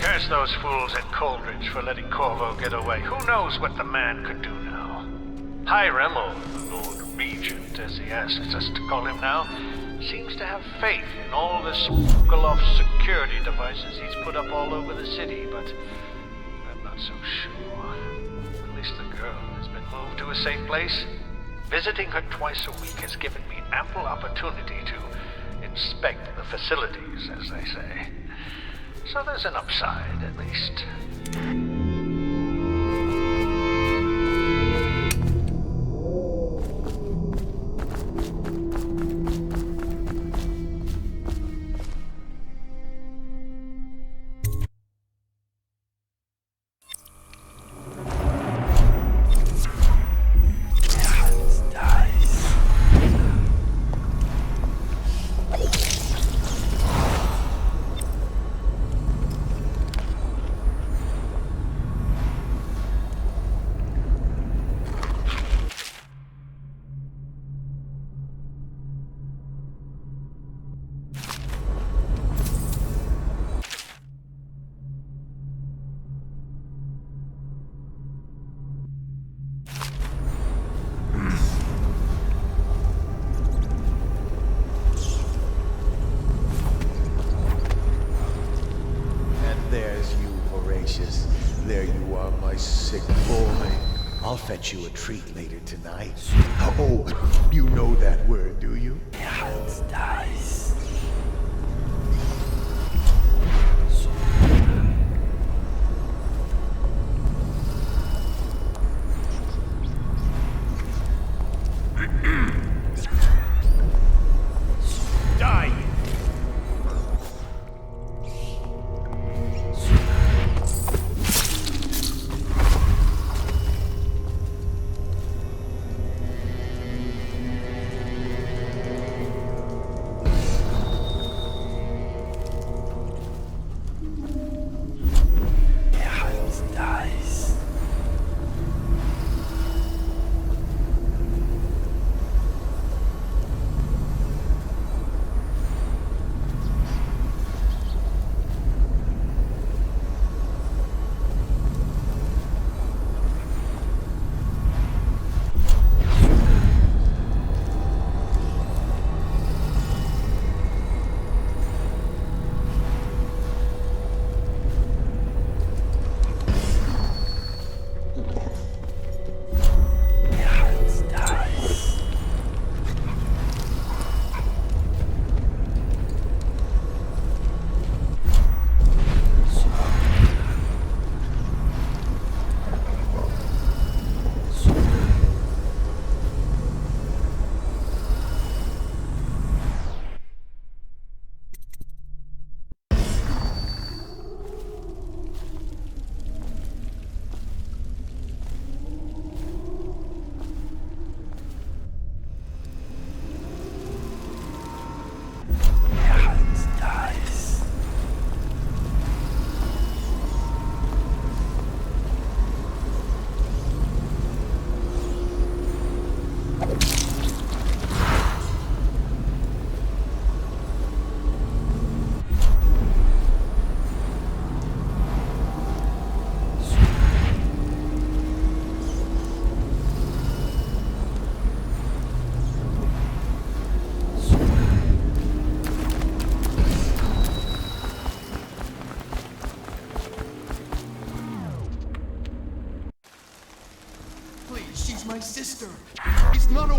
Curse those fools at Coldridge for letting Corvo get away. Who knows what the man could do now? Hiram, or Lord Regent, as he asks us to call him now, seems to have faith in all the Sokolov security devices he's put up all over the city, but I'm not so sure. At least the girl has been moved to a safe place. Visiting her twice a week has given me ample opportunity to inspect the facilities, as they say. So there's an upside, at least. There you are, my sick boy. I'll fetch you a treat later tonight. Oh, you know that word, do you? Yatharth dies. Die!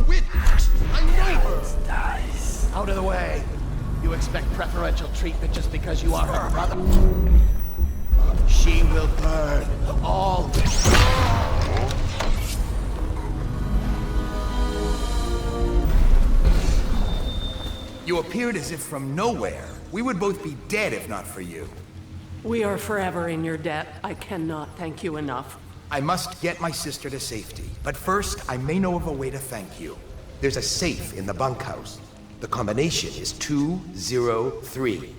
witch! I know her! Dies. Out of the way! You expect preferential treatment just because you are her brother? She will burn. All. You appeared as if from nowhere. We would both be dead if not for you. We are forever in your debt. I cannot thank you enough. I must get my sister to safety. But first, I may know of a way to thank you. There's a safe in the bunkhouse. The combination is 203.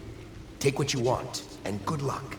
Take what you want, and good luck.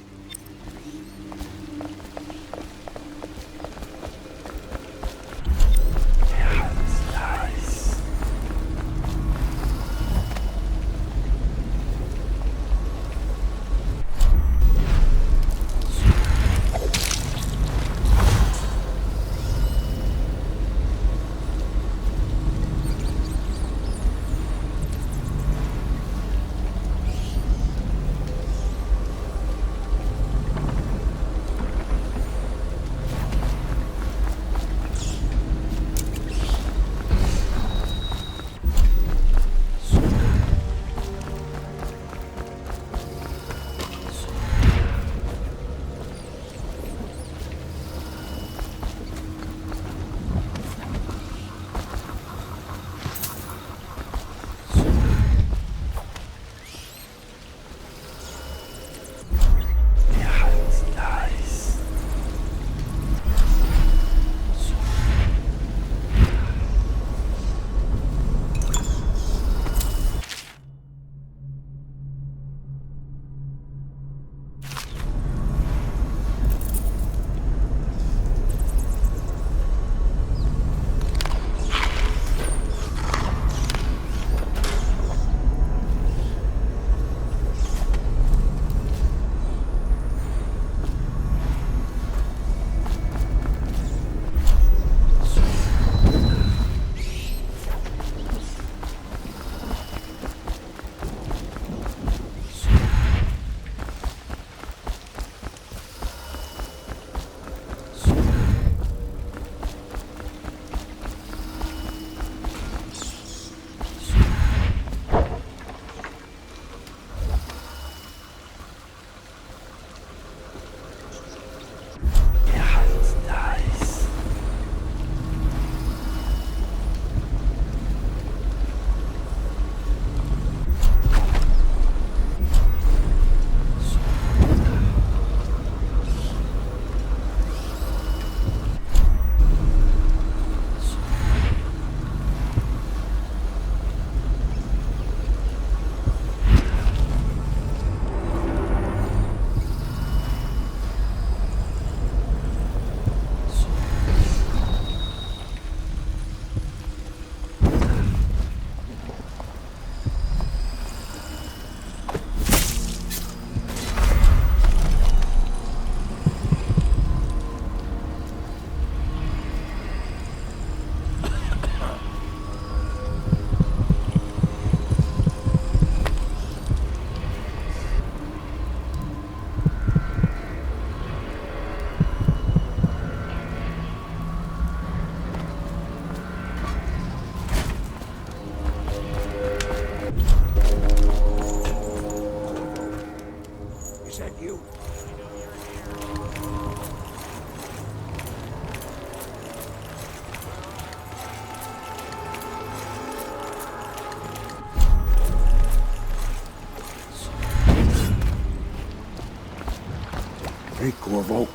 Hey, Corvo.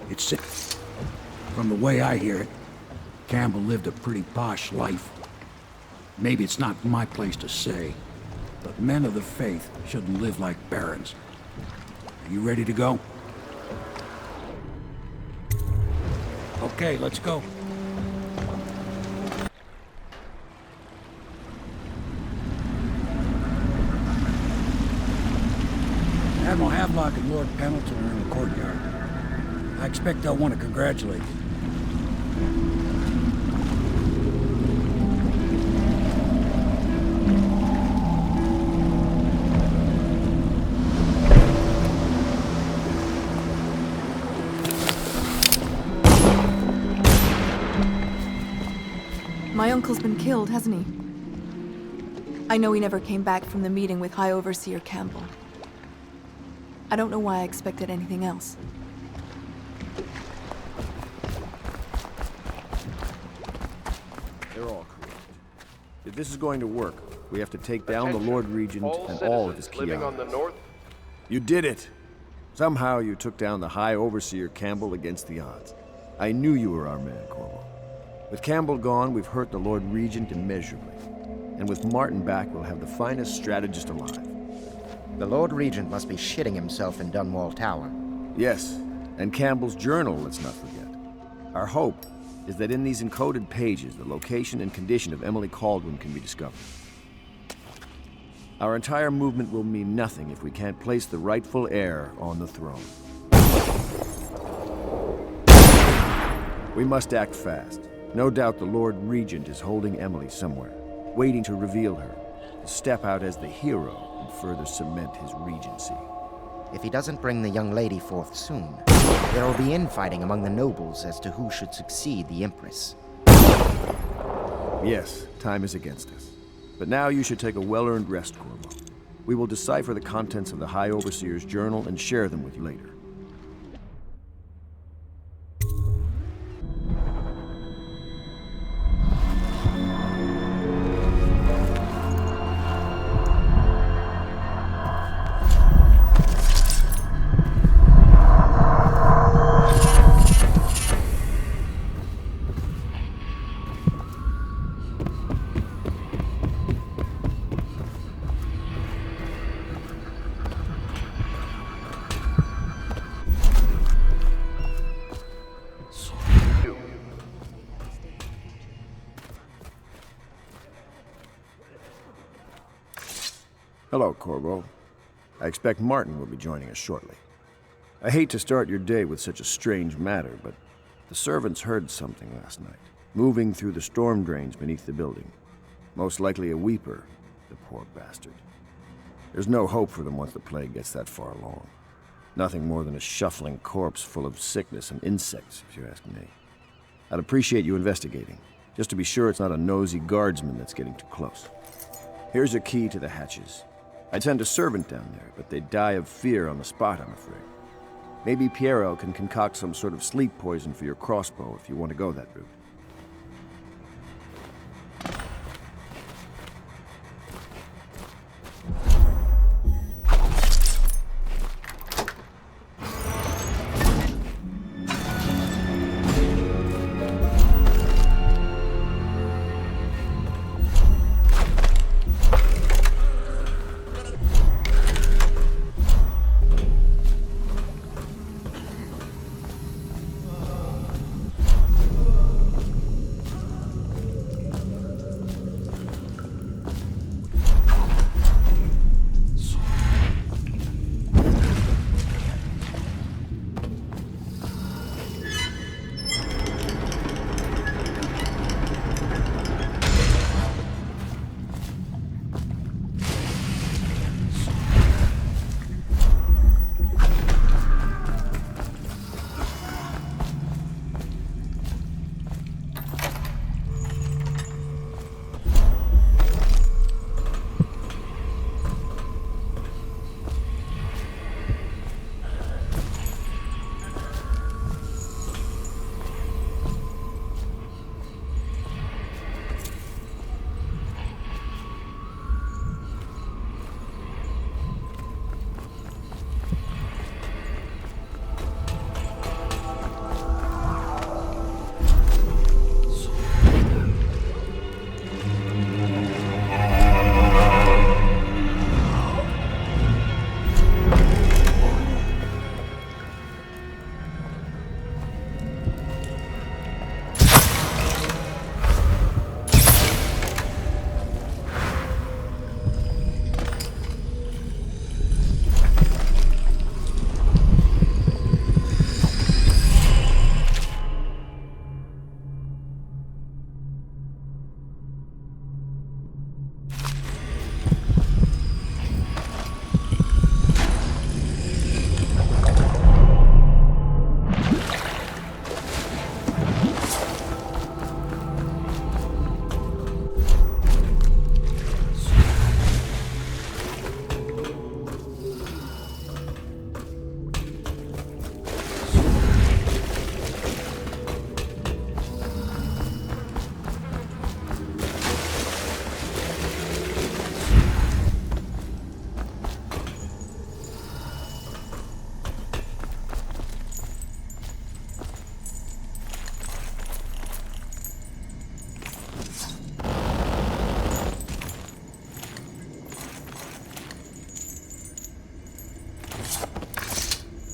It's... From the way I hear it, Campbell lived a pretty posh life. Maybe it's not my place to say, but men of the faith shouldn't live like barons. Are you ready to go? Okay, let's go. Admiral Havelock and Lord Pendleton are in the courtyard. I expect they'll want to congratulate you. My uncle's been killed, hasn't he? I know he never came back from the meeting with High Overseer Campbell. I don't know why I expected anything else. They're all correct. If this is going to work, we have to take down the Lord Regent and all of his key living on the allies. north. You did it! Somehow you took down the High Overseer Campbell against the odds. I knew you were our man, Corvo. With Campbell gone, we've hurt the Lord Regent immeasurably. And with Martin back, we'll have the finest strategist alive. The Lord Regent must be shitting himself in Dunwall Tower. Yes, and Campbell's journal, let's not forget. Our hope is that in these encoded pages, the location and condition of Emily Kaldwin can be discovered. Our entire movement will mean nothing if we can't place the rightful heir on the throne. We must act fast. No doubt the Lord Regent is holding Emily somewhere, waiting to reveal her, to step out as the hero and further cement his regency. If he doesn't bring the young lady forth soon, there will be infighting among the nobles as to who should succeed the Empress. Yes, time is against us. But now you should take a well-earned rest, Corvo. We will decipher the contents of the High Overseer's journal and share them with you later. Hello, Corvo. I expect Martin will be joining us shortly. I hate to start your day with such a strange matter, but the servants heard something last night, moving through the storm drains beneath the building. Most likely a weeper, the poor bastard. There's no hope for them once the plague gets that far along. Nothing more than a shuffling corpse full of sickness and insects, if you ask me. I'd appreciate you investigating, just to be sure it's not a nosy guardsman that's getting too close. Here's a key to the hatches. I'd send a servant down there, but they'd die of fear on the spot, I'm afraid. Maybe Piero can concoct some sort of sleep poison for your crossbow if you want to go that route.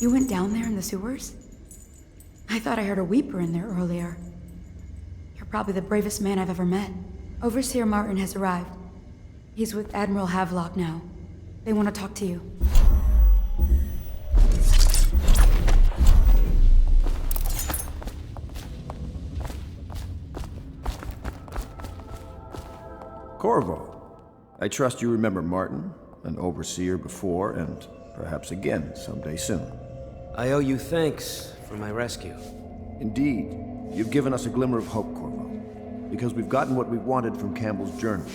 You went down there in the sewers? I thought I heard a weeper in there earlier. You're probably the bravest man I've ever met. Overseer Martin has arrived. He's with Admiral Havelock now. They want to talk to you. Corvo, I trust you remember Martin, an overseer before, and perhaps again someday soon. I owe you thanks for my rescue. Indeed. You've given us a glimmer of hope, Corvo. Because we've gotten what we wanted from Campbell's journal.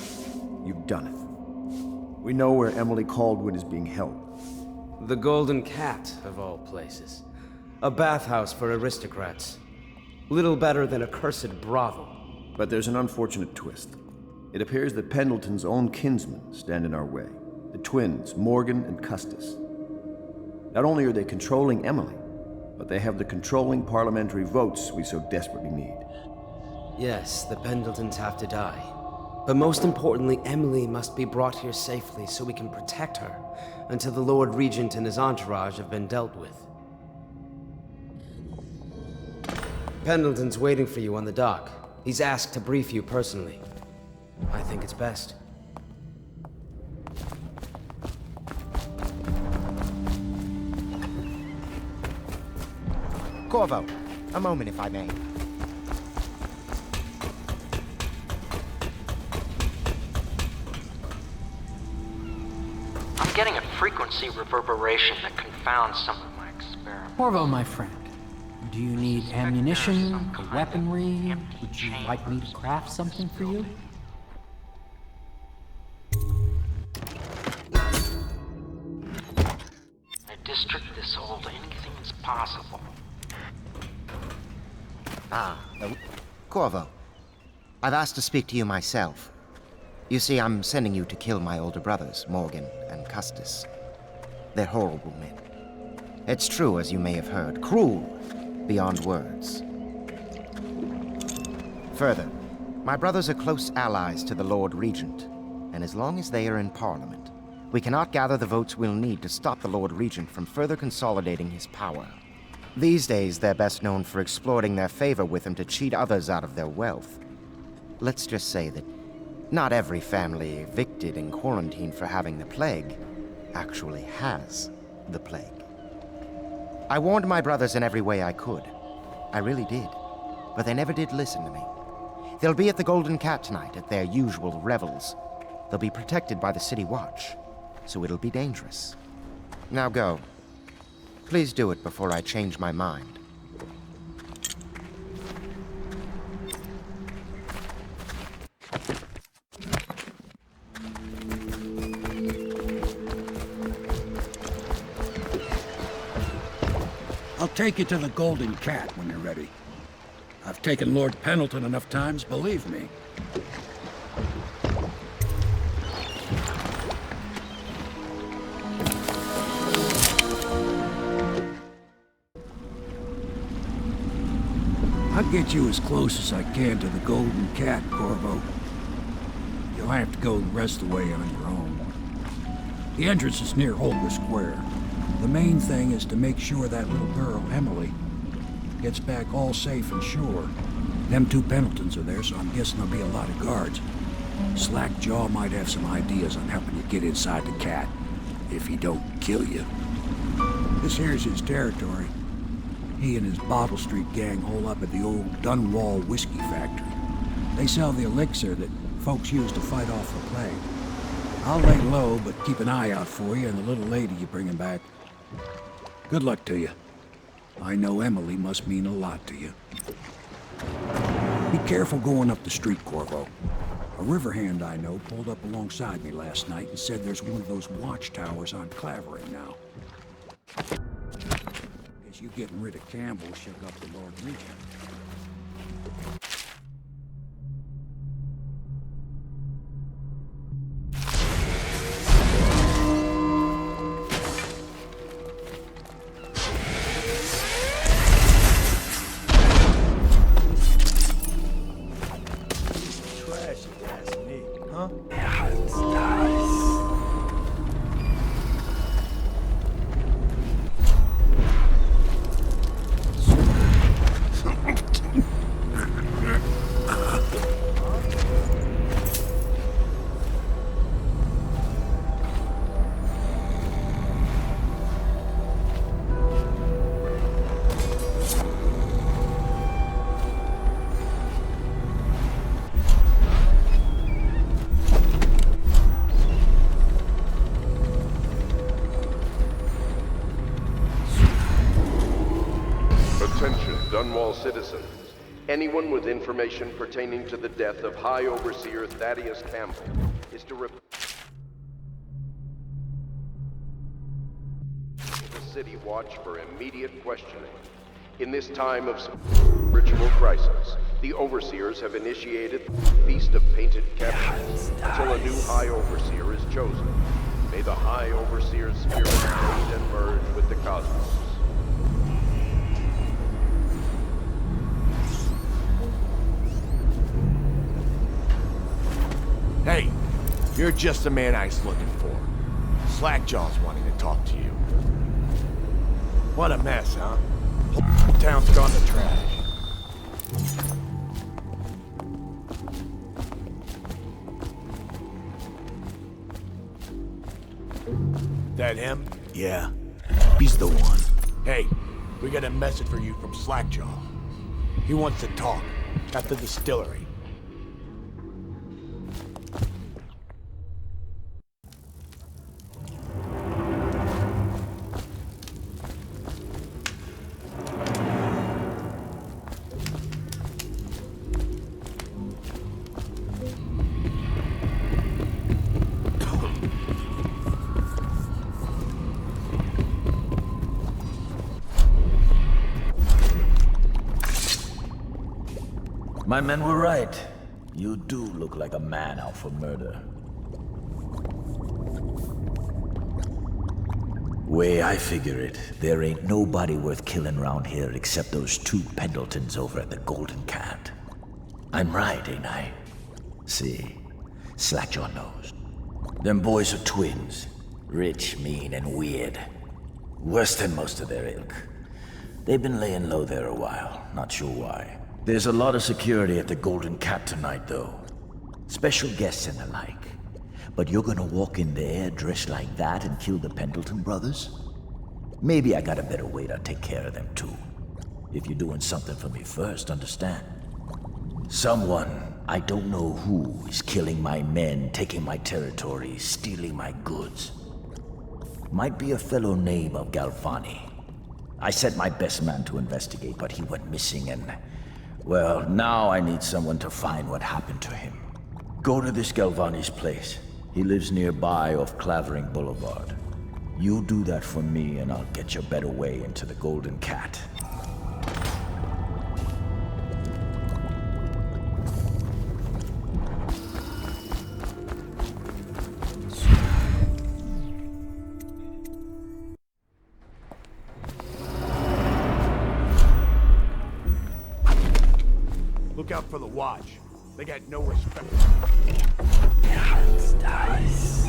You've done it. We know where Emily Kaldwin is being held. The Golden Cat, of all places. A bathhouse for aristocrats. Little better than a cursed brothel. But there's an unfortunate twist. It appears that Pendleton's own kinsmen stand in our way. The twins, Morgan and Custis. Not only are they controlling Emily, but they have the controlling parliamentary votes we so desperately need. Yes, the Pendletons have to die. But most importantly, Emily must be brought here safely so we can protect her until the Lord Regent and his entourage have been dealt with. Pendleton's waiting for you on the dock. He's asked to brief you personally. I think it's best. Corvo, a moment if I may. I'm getting a frequency reverberation that confounds some of my experiments. Corvo, my friend, do you need ammunition, weaponry? Would you like me to craft something for you? In a district this old, anything is possible. Corvo. I've asked to speak to you myself. You see, I'm sending you to kill my older brothers, Morgan and Custis. They're horrible men. It's true, as you may have heard, cruel beyond words. Further, my brothers are close allies to the Lord Regent, and as long as they are in Parliament, we cannot gather the votes we'll need to stop the Lord Regent from further consolidating his power. These days, they're best known for exploiting their favor with him to cheat others out of their wealth. Let's just say that not every family evicted and quarantined for having the plague actually has the plague. I warned my brothers in every way I could. I really did. But they never did listen to me. They'll be at the Golden Cat tonight at their usual revels. They'll be protected by the City Watch, so it'll be dangerous. Now go. Please do it before I change my mind. I'll take you to the Golden Cat when you're ready. I've taken Lord Pendleton enough times, believe me. I'll get you as close as I can to the Golden Cat, Corvo. You'll have to go the rest of the way on your own. The entrance is near Holger Square. The main thing is to make sure that little girl, Emily, gets back all safe and sure. Them two Pendletons are there, so I'm guessing there'll be a lot of guards. Slackjaw might have some ideas on helping you get inside the cat, if he don't kill you. This here's his territory. He and his Bottle Street gang hole up at the old Dunwall whiskey factory. They sell the elixir that folks use to fight off the plague. I'll lay low, but keep an eye out for you and the little lady you're bringing back. Good luck to you. I know Emily must mean a lot to you. Be careful going up the street, Corvo. A river hand I know pulled up alongside me last night and said there's one of those watchtowers on Clavering now. Guess you getting rid of Campbell shook up the Lord Regent. citizens. Anyone with information pertaining to the death of High Overseer Thaddeus Campbell is to report the City Watch for immediate questioning. In this time of ritual crisis, the Overseers have initiated the Feast of Painted Captives until a new High Overseer is chosen. May the High Overseer's spirit fade and merge with the cosmos. Hey, you're just the man I was looking for. Slackjaw's wanting to talk to you. What a mess, huh? Whole town's gone to trash. That him? Yeah, he's the one. Hey, we got a message for you from Slackjaw. He wants to talk at the distillery. My men were right. You do look like a man out for murder. Way I figure it, there ain't nobody worth killing around here except those two Pendletons over at the Golden Cat. I'm right, ain't I? See, Slackjaw knows. Them boys are twins. Rich, mean, and weird. Worse than most of their ilk. They've been laying low there a while, not sure why. There's a lot of security at the Golden Cat tonight, though. Special guests and the like. But you're gonna walk in there dressed like that and kill the Pendleton brothers? Maybe I got a better way to take care of them, too. If you're doing something for me first, understand? Someone, I don't know who, is killing my men, taking my territory, stealing my goods. Might be a fellow named of Galvani. I sent my best man to investigate, but he went missing and... well, now I need someone to find what happened to him. Go to this Galvani's place. He lives nearby off Clavering Boulevard. You do that for me and I'll get you a better way into the Golden Cat. Look out for the Watch. They got no respect. Dice.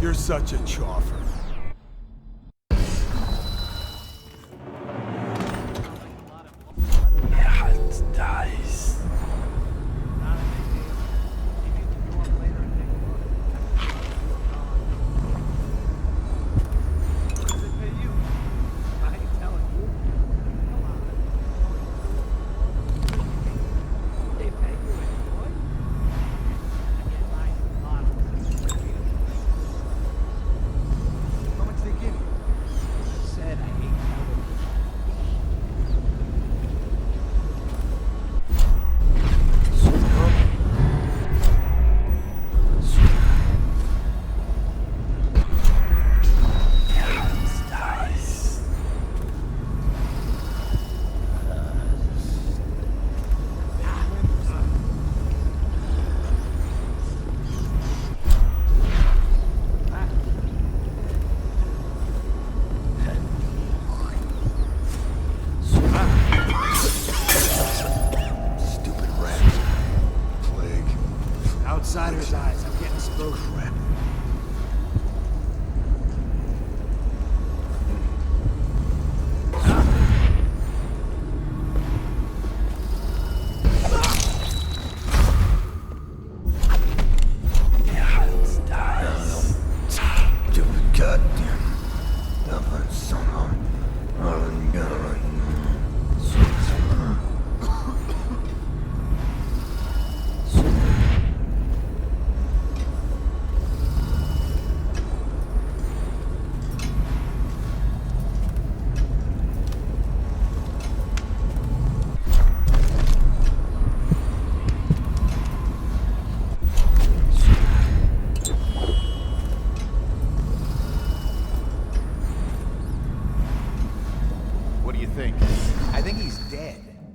You're such a choffer. Yatharth dies. Outsider's eyes, I'm getting spoken. Crap.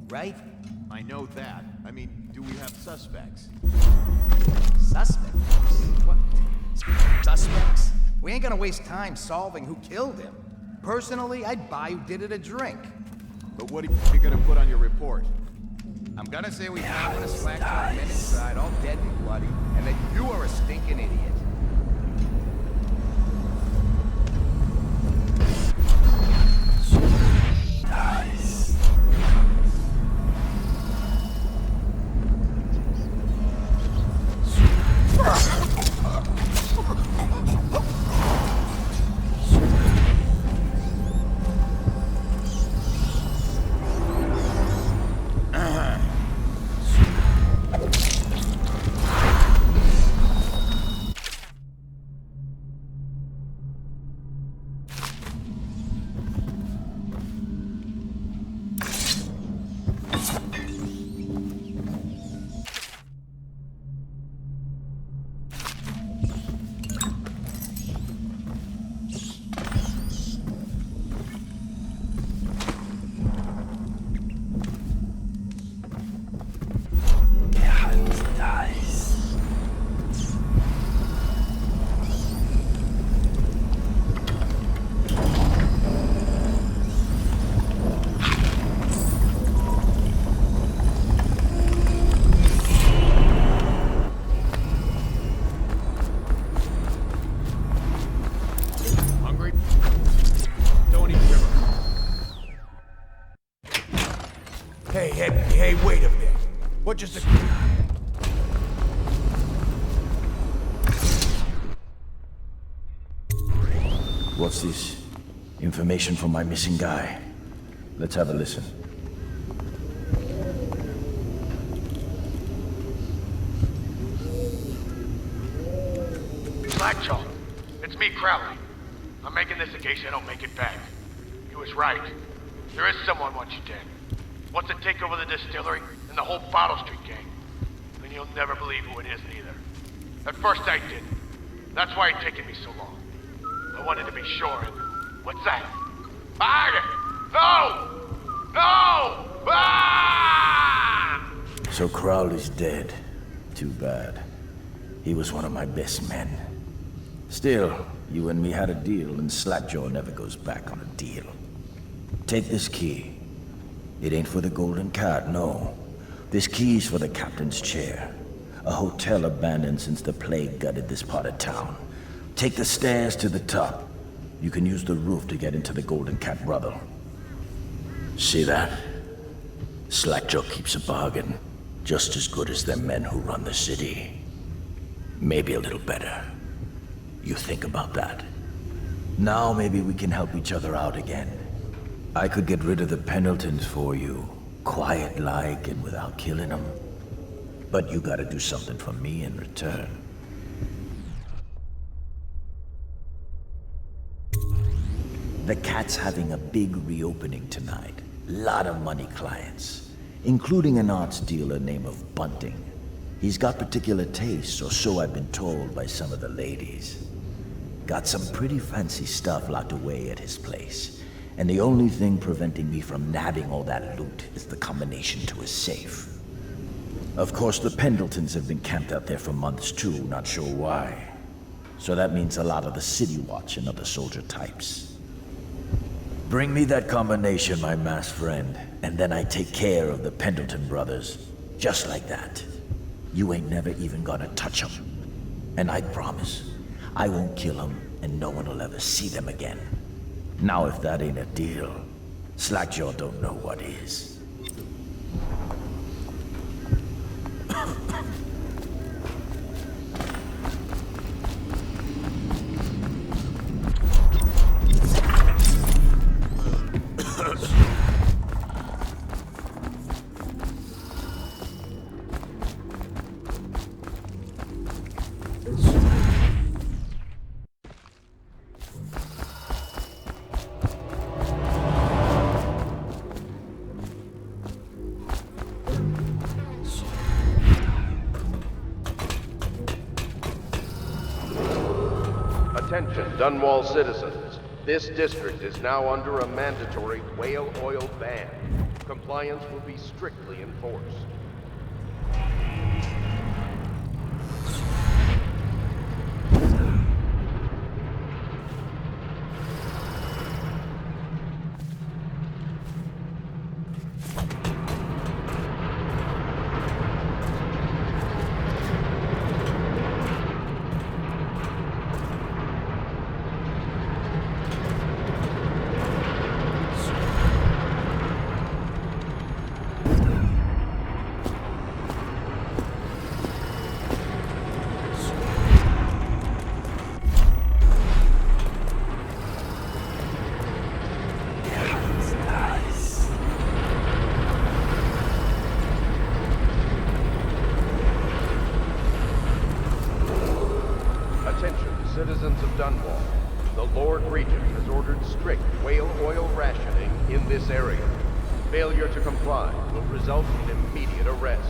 Right? I know that. I mean, do we have suspects? Suspects? What? Suspects? We ain't gonna waste time solving who killed him. Personally, I'd buy who did it a drink. But what are you gonna put on your report? I'm gonna say we found one of Slackjaw's men inside, all dead and bloody, and that you are a stinking idiot. Hey, wait a minute. What just occurred? What's this? Information from my missing guy. Let's have a listen. Slackjaw, it's me, Crowley. I'm making this in case I don't make it back. He was right. There is someone wants you dead. Wants to take over the distillery and the whole Bottle Street gang. And you'll never believe who it is neither. At first I didn't. That's why it's taken me so long. I wanted to be sure. What's that? Hide it! No! No! Ah! So Crowley's dead. Too bad. He was one of my best men. Still, you and me had a deal, and Slackjaw never goes back on a deal. Take this key. It ain't for the Golden Cat, no. This key's for the captain's chair. A hotel abandoned since the plague gutted this part of town. Take the stairs to the top. You can use the roof to get into the Golden Cat Brothel. See that? Slackjaw keeps a bargain. Just as good as the men who run the city. Maybe a little better. You think about that. Now maybe we can help each other out again. I could get rid of the Pendletons for you. Quiet-like and without killing them. But you gotta do something for me in return. The Cat's having a big reopening tonight. Lot of money clients, including an arts dealer named of Bunting. He's got particular tastes, or so I've been told by some of the ladies. Got some pretty fancy stuff locked away at his place, and the only thing preventing me from nabbing all that loot is the combination to his safe. Of course, the Pendletons have been camped out there for months too, not sure why. So that means a lot of the City Watch and other soldier types. Bring me that combination, my masked friend, and then I take care of the Pendleton brothers. Just like that. You ain't never even gonna touch them. And I promise, I won't kill them, and no one will ever see them again. Now if that ain't a deal, Slackjaw don't know what is. Attention, Dunwall citizens. This district is now under a mandatory whale oil ban. Compliance will be strictly enforced. Citizens of Dunwall, the Lord Regent has ordered strict whale oil rationing in this area. Failure to comply will result in immediate arrest.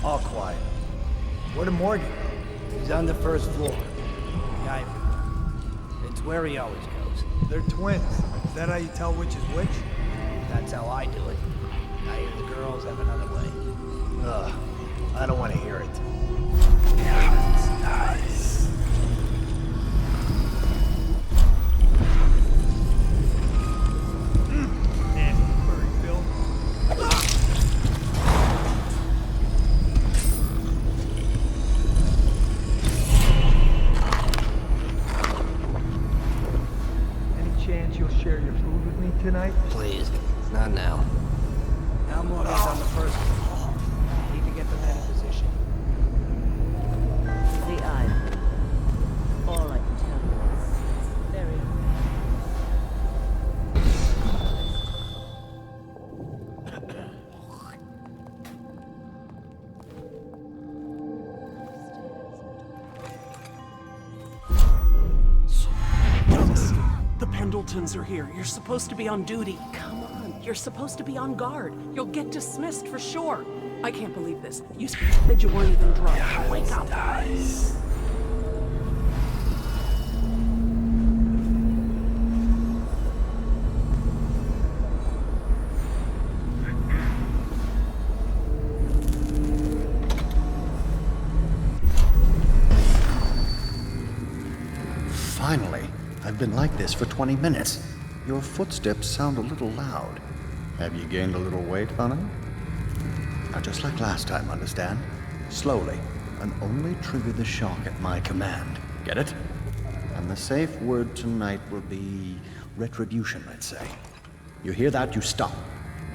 All quiet. Where to Morgan? He's on the first floor. The Ivy. It's where he always goes. They're twins. Is that how you tell which is which? That's how I do it. I hear the girls have another way. Ugh. I don't want to hear it. Yeah, it's nice. Tonight? Please, not now. Now Morgan's on the first floor. Need to get the men in position. The Ivy. All I can tell you is it's very... The Pendletons are here. You're supposed to be on duty. Come on. You're supposed to be on guard. You'll get dismissed for sure. I can't believe this. You said you weren't even drunk. Yeah, Wake up. Nice. Finally. I've been like this for 20 minutes. Your footsteps sound a little loud. Have you gained a little weight, honey? Now, just like last time, understand? Slowly, and only trigger the shock at my command. Get it? And the safe word tonight will be retribution, let's say. You hear that, you stop.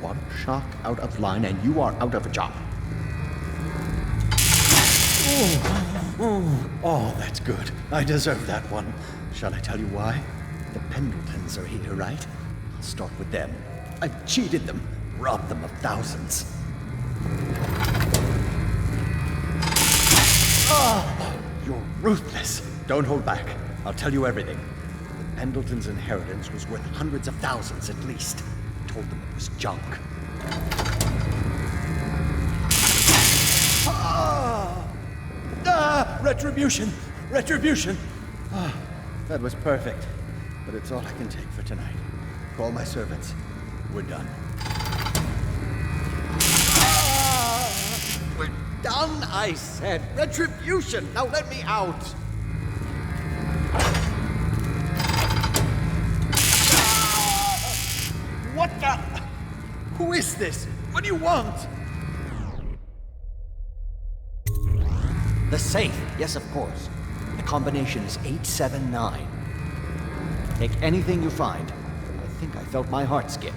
One shock out of line, and you are out of a job. Oh, that's good. I deserve that one. Shall I tell you why? The Pendletons are here, right? I'll start with them. I've cheated them, robbed them of thousands. Oh, you're ruthless. Don't hold back. I'll tell you everything. The Pendletons' inheritance was worth hundreds of thousands at least. I told them it was junk. Retribution! Retribution! That was perfect, but it's all I can take for tonight. Call my servants. We're done. We're done, I said. Retribution! Now let me out! What the? Who is this? What do you want? The safe. Yes, of course. The combination is 879. Take anything you find. I think I felt my heart skip.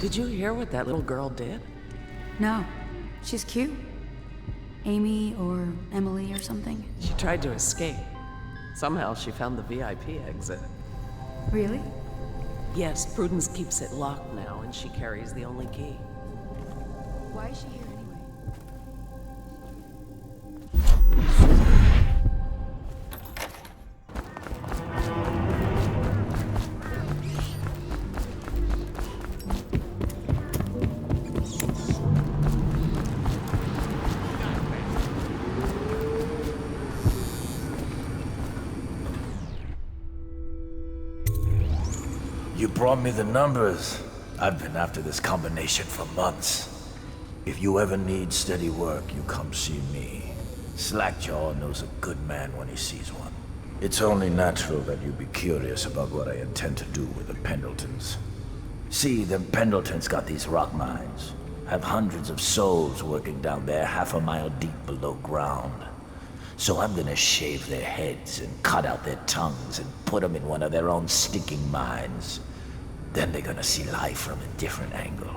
Did you hear what that little girl did? No. She's cute. Amy or Emily or something. She tried to escape. Somehow she found the VIP exit. Really? Yes, Prudence keeps it locked now, and she carries the only key. Why is she here anyway? You brought me the numbers. I've been after this combination for months. If you ever need steady work, you come see me. Slackjaw knows a good man when he sees one. It's only natural that you be curious about what I intend to do with the Pendletons. See, the Pendletons got these rock mines. Have hundreds of souls working down there 1/2 mile deep below ground. So I'm gonna shave their heads and cut out their tongues and put them in one of their own stinking mines. Then they're gonna see life from a different angle.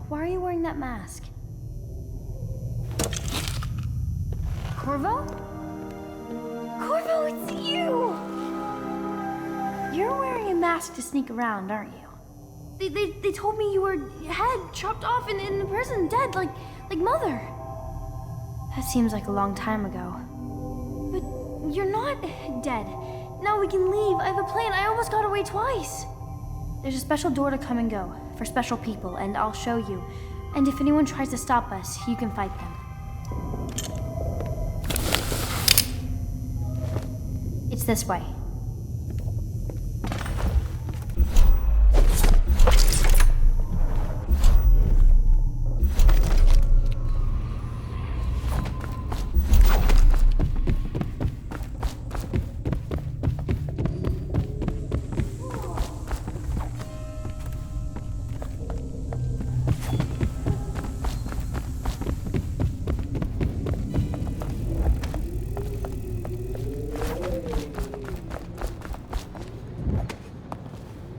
Why are you wearing that mask? Corvo? Corvo, it's you! You're wearing a mask to sneak around, aren't you? They told me you were head chopped off in the prison, dead, like Mother. That seems like a long time ago. But you're not dead. Now we can leave. I have a plan. I almost got away twice. There's a special door to come and go for special people, and I'll show you. And if anyone tries to stop us, you can fight them. It's this way.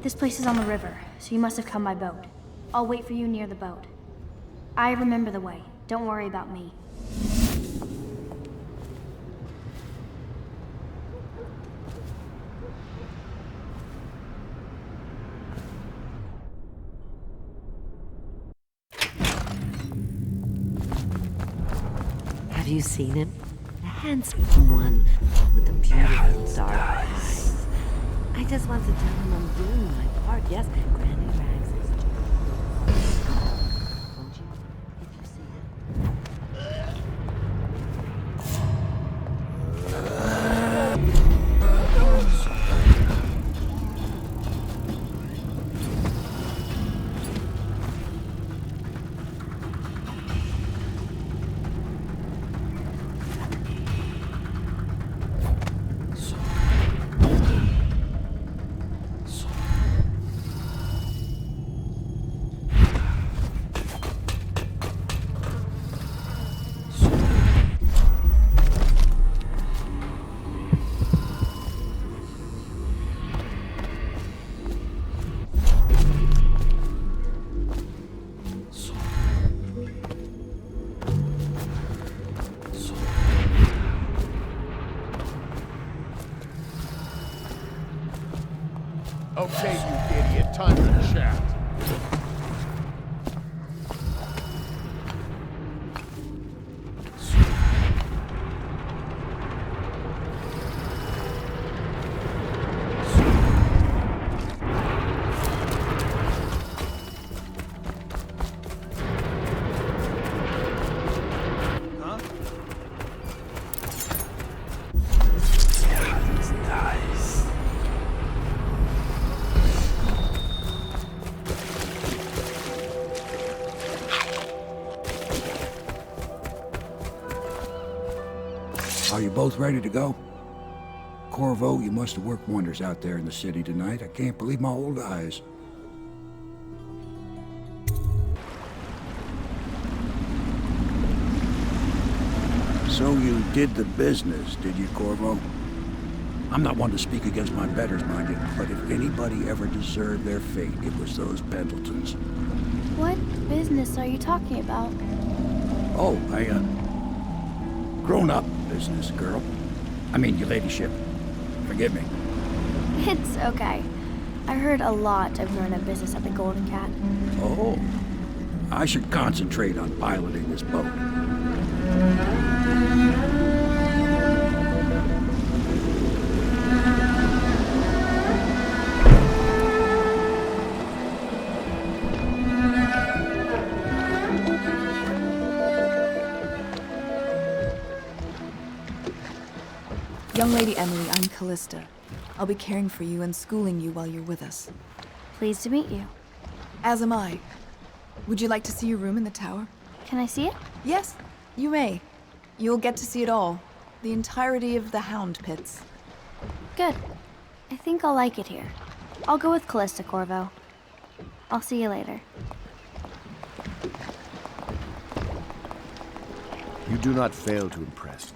This place is on the river, so you must have come by boat. I'll wait for you near the boat. I remember the way. Don't worry about me. Have you seen him? handsome one with the beautiful dark eyes. I just want to tell him I'm doing my part. Yes, Granny Rags is just... Won't you? If you see him. Okay, you idiot, time to chat. Are you both ready to go? Corvo, you must have worked wonders out there in the city tonight. I can't believe my old eyes. So you did the business, did you, Corvo? I'm not one to speak against my betters, mind you, but if anybody ever deserved their fate, it was those Pendletons. What business are you talking about? Oh, grown-up business, girl. I mean, your ladyship. Forgive me. It's okay. I heard a lot of grown-up business at the Golden Cat. Oh, I should concentrate on piloting this boat. Young Lady Emily, I'm Callista. I'll be caring for you and schooling you while you're with us. Pleased to meet you. As am I. Would you like to see your room in the tower? Can I see it? Yes, you may. You'll get to see it all. The entirety of the Hound Pits. Good. I think I'll like it here. I'll go with Callista, Corvo. I'll see you later. You do not fail to impress.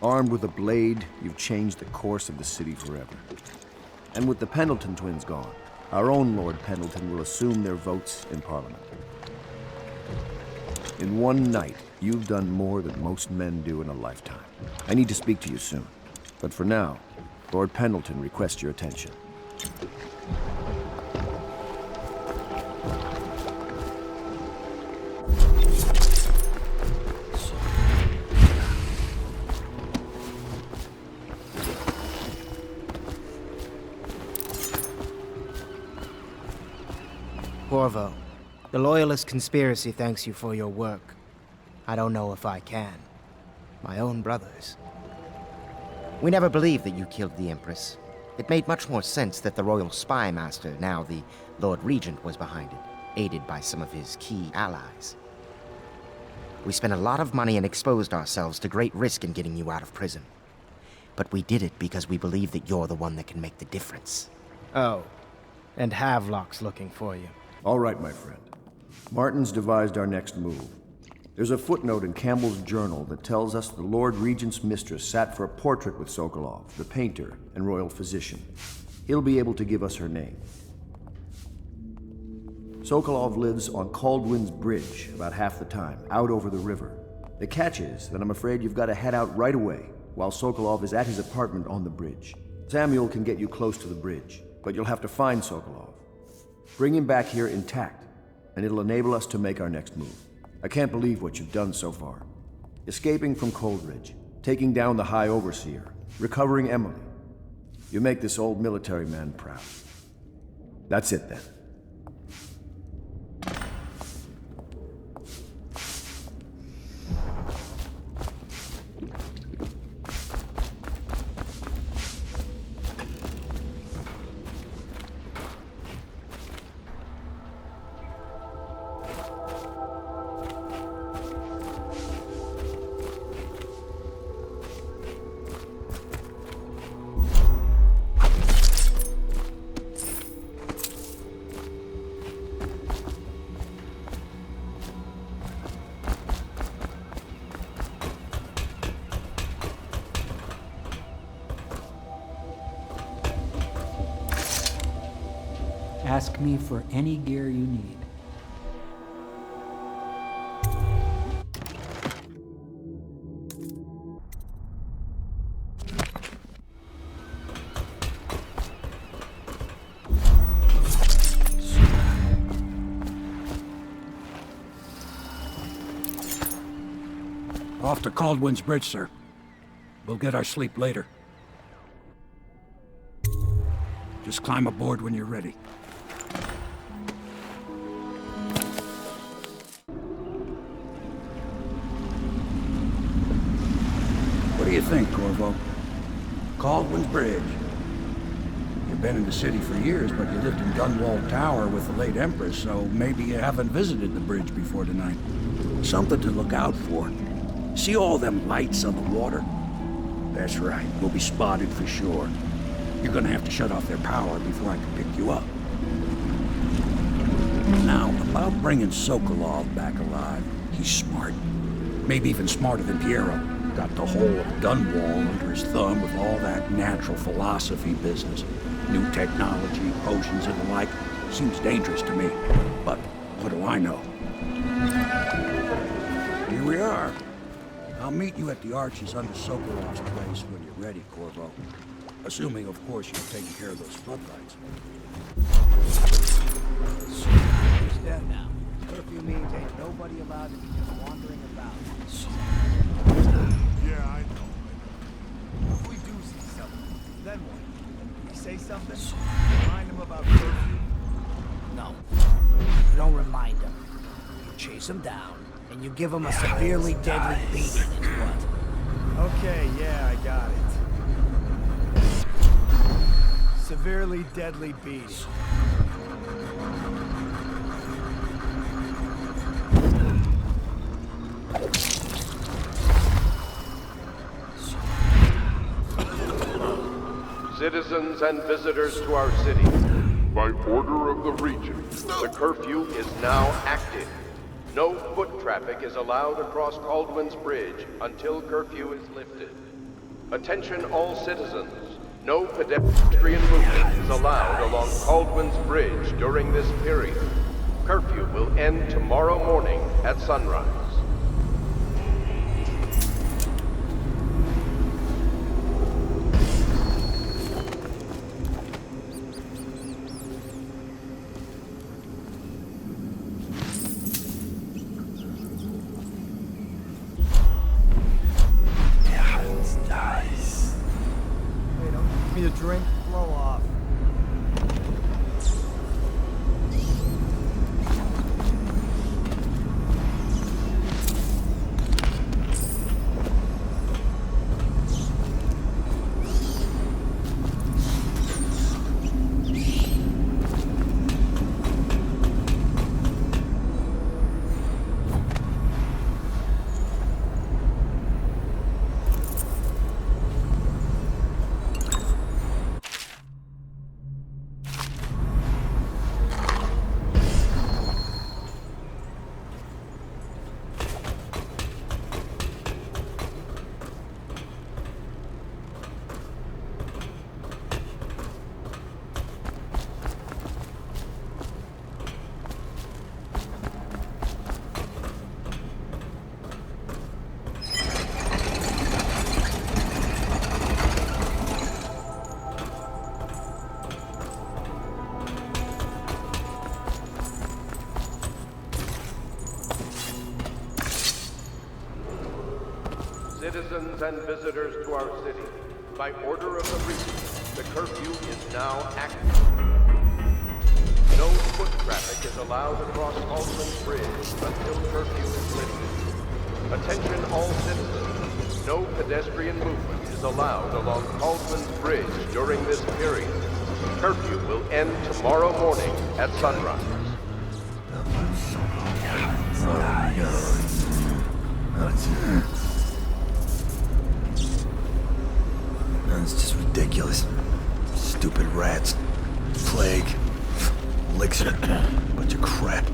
Armed with a blade, you've changed the course of the city forever. And with the Pendleton twins gone, our own Lord Pendleton will assume their votes in Parliament. In one night, you've done more than most men do in a lifetime. I need to speak to you soon. But for now, Lord Pendleton requests your attention. Corvo, the Loyalist conspiracy thanks you for your work. I don't know if I can. My own brothers. We never believed that you killed the Empress. It made much more sense that the Royal Spy Master, now the Lord Regent, was behind it, aided by some of his key allies. We spent a lot of money and exposed ourselves to great risk in getting you out of prison. But we did it because we believe that you're the one that can make the difference. Oh, and Havelock's looking for you. All right, my friend. Martin's devised our next move. There's a footnote in Campbell's journal that tells us the Lord Regent's mistress sat for a portrait with Sokolov, the painter and royal physician. He'll be able to give us her name. Sokolov lives on Kaldwin's Bridge about half the time, out over the river. The catch is that I'm afraid you've got to head out right away, while Sokolov is at his apartment on the bridge. Samuel can get you close to the bridge, but you'll have to find Sokolov. Bring him back here intact, and it'll enable us to make our next move. I can't believe what you've done so far. Escaping from Coldridge, taking down the High Overseer, recovering Emily. You make this old military man proud. That's it then. Ask me for any gear you need. Off to Kaldwin's Bridge, sir. We'll get our sleep later. Just climb aboard when you're ready. What do you think, Corvo? Kaldwin's Bridge. You've been in the city for years, but you lived in Dunwall Tower with the late Empress, so maybe you haven't visited the bridge before tonight. Something to look out for. See all them lights on the water? That's right, we'll be spotted for sure. You're gonna have to shut off their power before I can pick you up. Now, about bringing Sokolov back alive, he's smart. Maybe even smarter than Piero. Got the whole of Dunwall under his thumb with all that natural philosophy business. New technology, potions and the like. Seems dangerous to me, but what do I know? Here we are. I'll meet you at the arches under Sokolov's place when you're ready, Corvo. Assuming, of course, you're taking care of those floodlights. Who's dead now? Curfew means ain't nobody allowed to be just wandering about. Yeah, I know. If we do see something, then what? We say something? Remind him about curfew? No. You don't remind him. You chase him down, and you give him a severely deadly beating is what? Okay, yeah, I got it. Severely deadly beating. Citizens and visitors to our city, by order of the Regent, the curfew is now active. No foot traffic is allowed across Kaldwin's Bridge until curfew is lifted. Attention all citizens. No pedestrian movement is allowed along Kaldwin's Bridge during this period. Curfew will end tomorrow morning at sunrise. A drink, blow off. Citizens and visitors to our city, by order of the Regent, the curfew is now active. No foot traffic is allowed across Altman's Bridge until curfew is lifted. Attention all citizens, no pedestrian movement is allowed along Altman's Bridge during this period. Curfew will end tomorrow morning at sunrise. It's just ridiculous. Stupid rats. Plague. Elixir. Bunch of crap.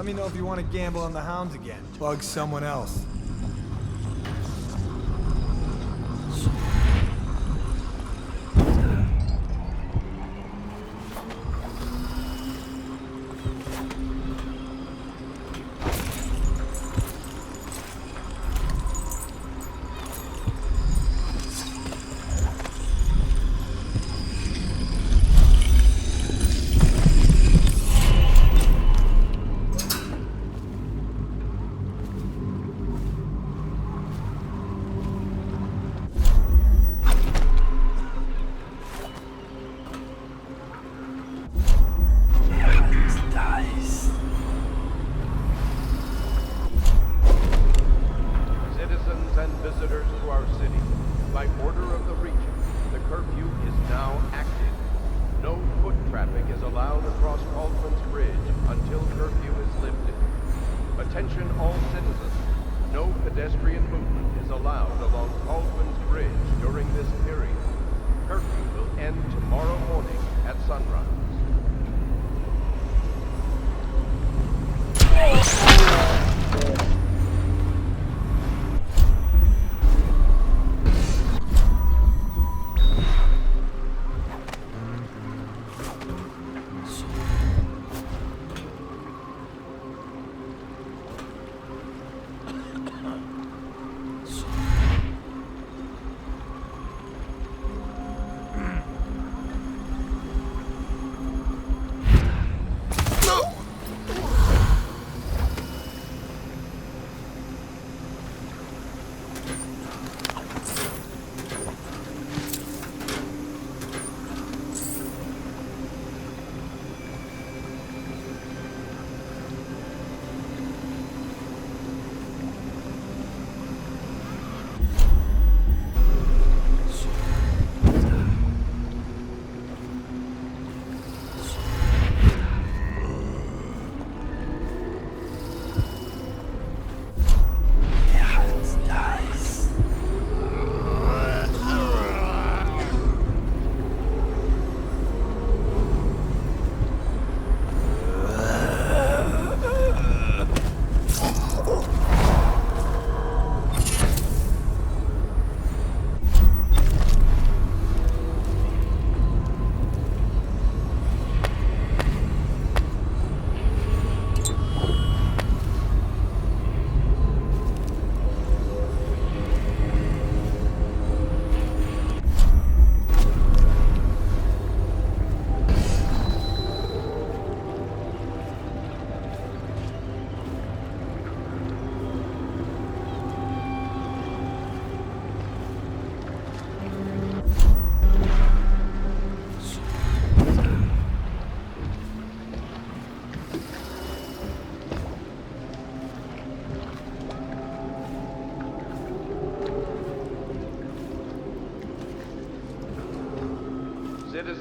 Let me know if you want to gamble on the hounds again. Bug someone else.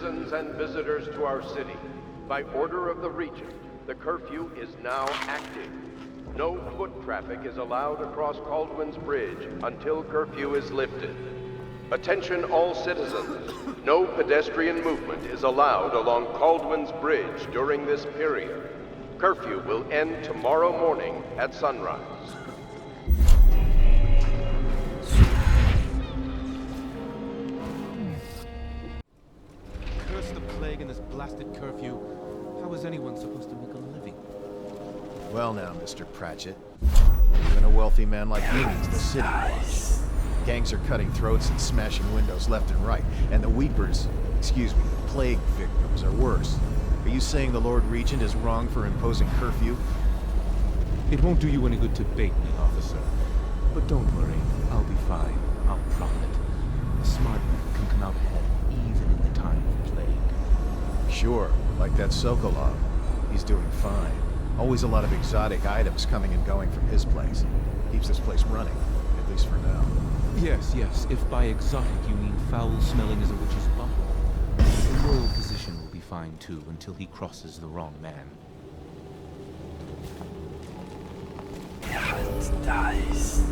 Citizens and visitors to our city, by order of the Regent, the curfew is now active. No foot traffic is allowed across Kaldwin's Bridge until curfew is lifted. Attention all citizens. No pedestrian movement is allowed along Kaldwin's Bridge during this period. Curfew will end tomorrow morning at sunrise. Curse the plague and this blasted curfew. How is anyone supposed to make a living? Well now, Mr. Pratchett. Even a wealthy man like me needs the city watch. Gangs are cutting throats and smashing windows left and right. And the Weepers, excuse me, the plague victims are worse. Are you saying the Lord Regent is wrong for imposing curfew? It won't do you any good to bait me, officer. But don't worry, I'll be fine. I'll profit. A smart man can come out ahead, even in the time of plague. Sure, like that Sokolov. He's doing fine. Always a lot of exotic items coming and going from his place. Keeps this place running, at least for now. Yes, if by exotic you mean foul-smelling as a witch's bumble. The royal position will be fine too, until he crosses the wrong man. Dice.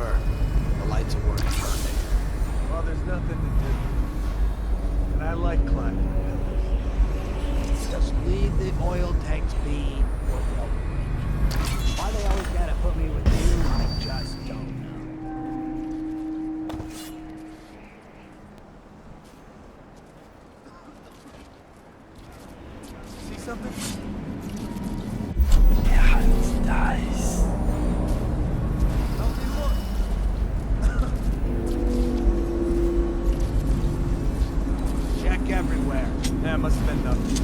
sir. The lights are working perfect. Well, there's nothing to do. And I like climbing hills. Just leave the oil tanks be, or they'll break. Why they always gotta put me with you, I just don't know. See something? Dice. Help me look. Check everywhere. That must have been nothing.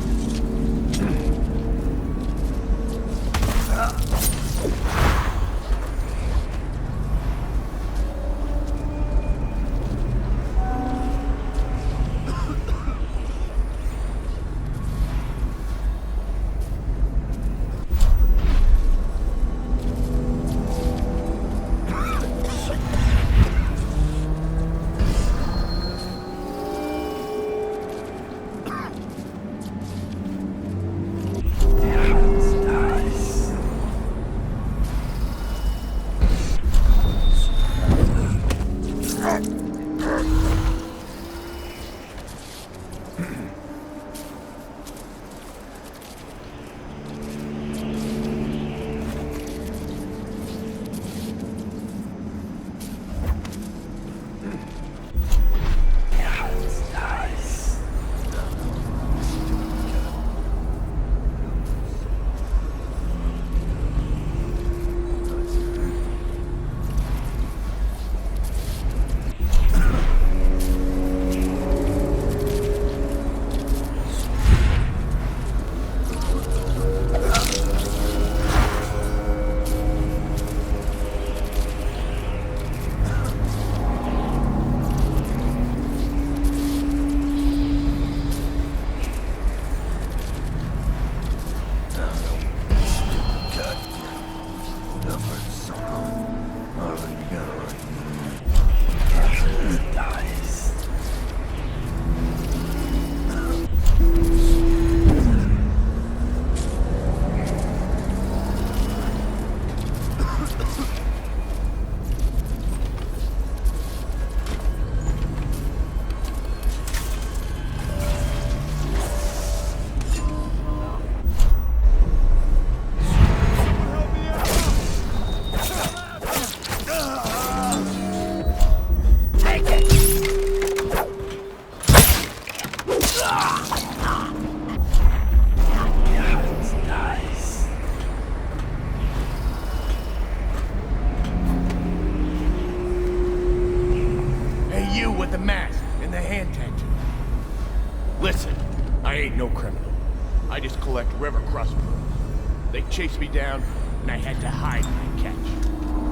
Chased me down, and I had to hide my catch.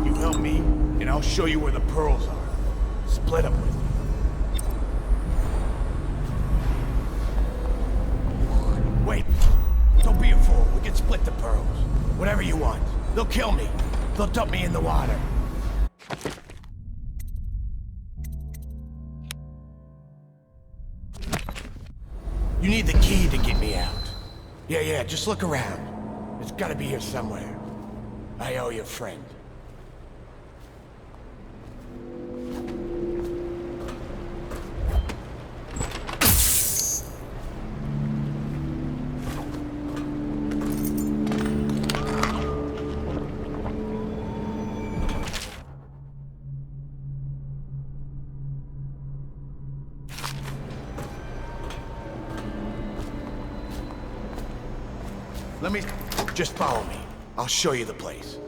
You help me, and I'll show you where the pearls are. Split them with me. Wait, don't be a fool. We can split the pearls. Whatever you want. They'll kill me. They'll dump me in the water. You need the key to get me out. Yeah, just look around. It's gotta be here somewhere. I owe you a friend. Just follow me. I'll show you the place.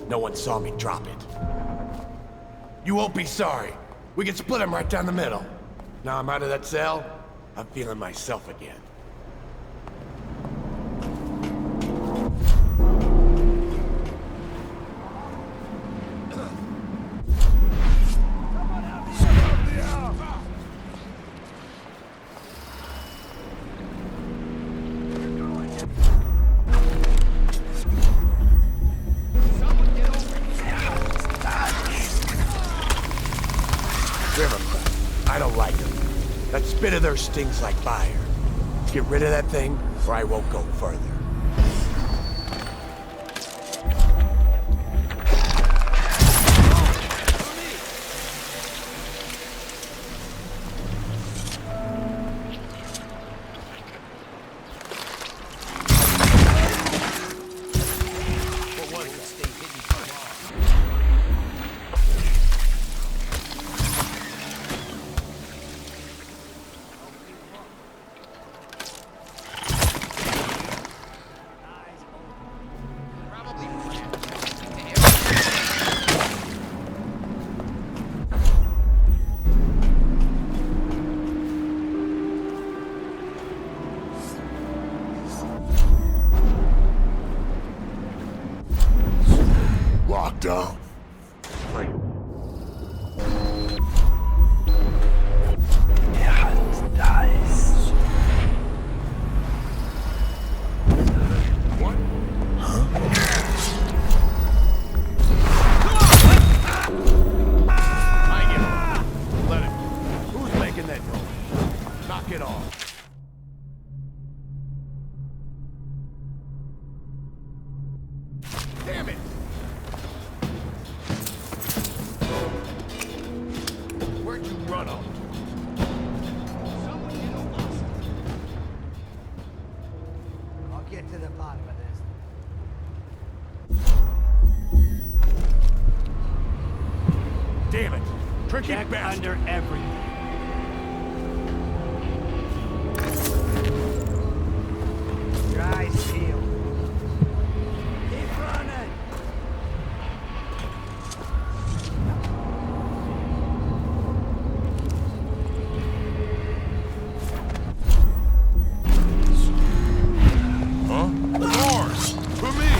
No one saw me drop it. You won't be sorry. We can split them right down the middle. Now I'm out of that cell, I'm feeling myself again. Bit of theirs stings like fire. Get rid of that thing, or I won't go further. strong. Geralt dies. Let him. Who's making that noise? Knock it off. Damn it! Where'd you run off to? I'll get to the bottom of this. Damn it! Tricky Check bastard! under everything. Your eyes peeled. Keep running. Huh? Doors! For me!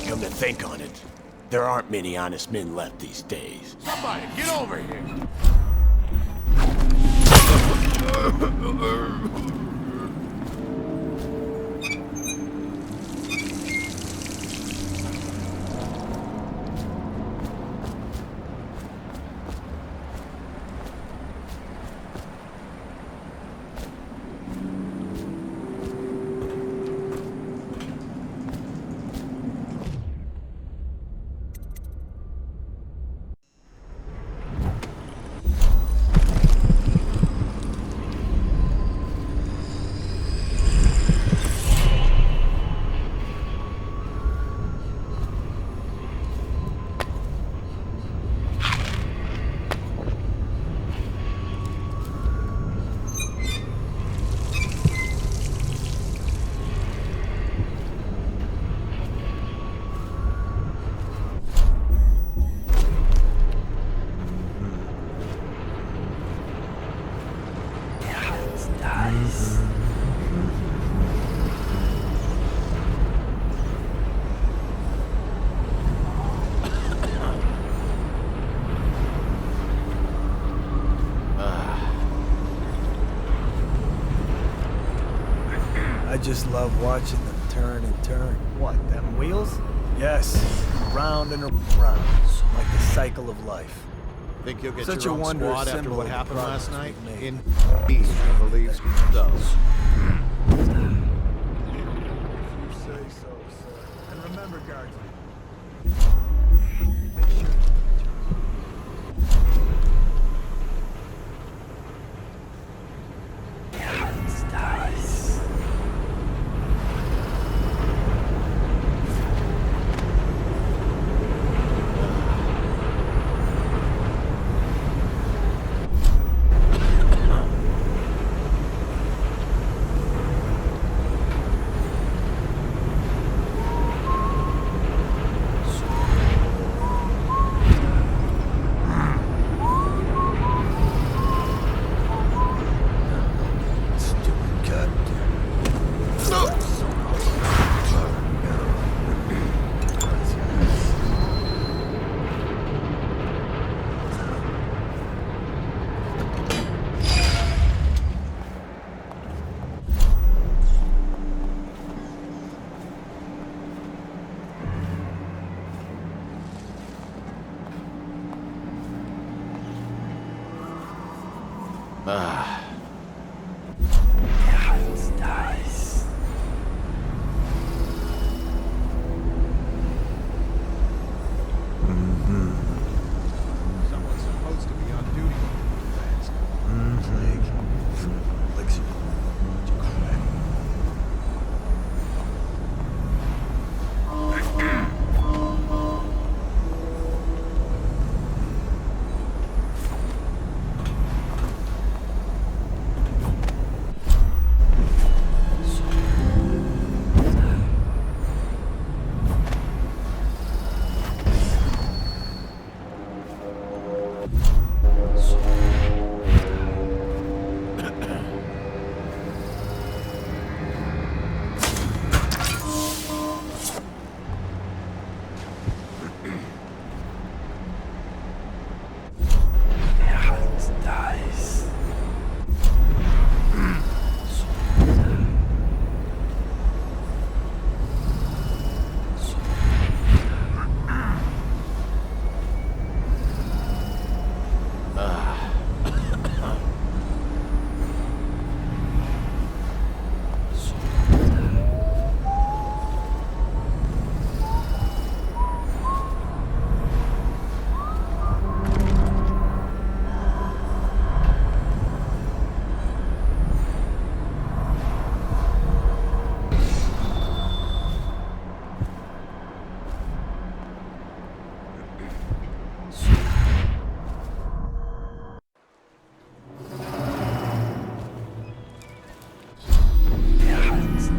Come to think on it, there aren't many honest men left these days. Somebody, get over here! I just love watching them turn and turn. What, them wheels? Yes, round and around, like the cycle of life. Think you'll get Such your a own wondrous squad after symbol what of the happened last progress night? we've made. In peace, he believes he does. You say so, sir. And remember, guardsmen, Dies. Dies. Someone's supposed to be on duty when the plans go. Elixir. What'd you call that?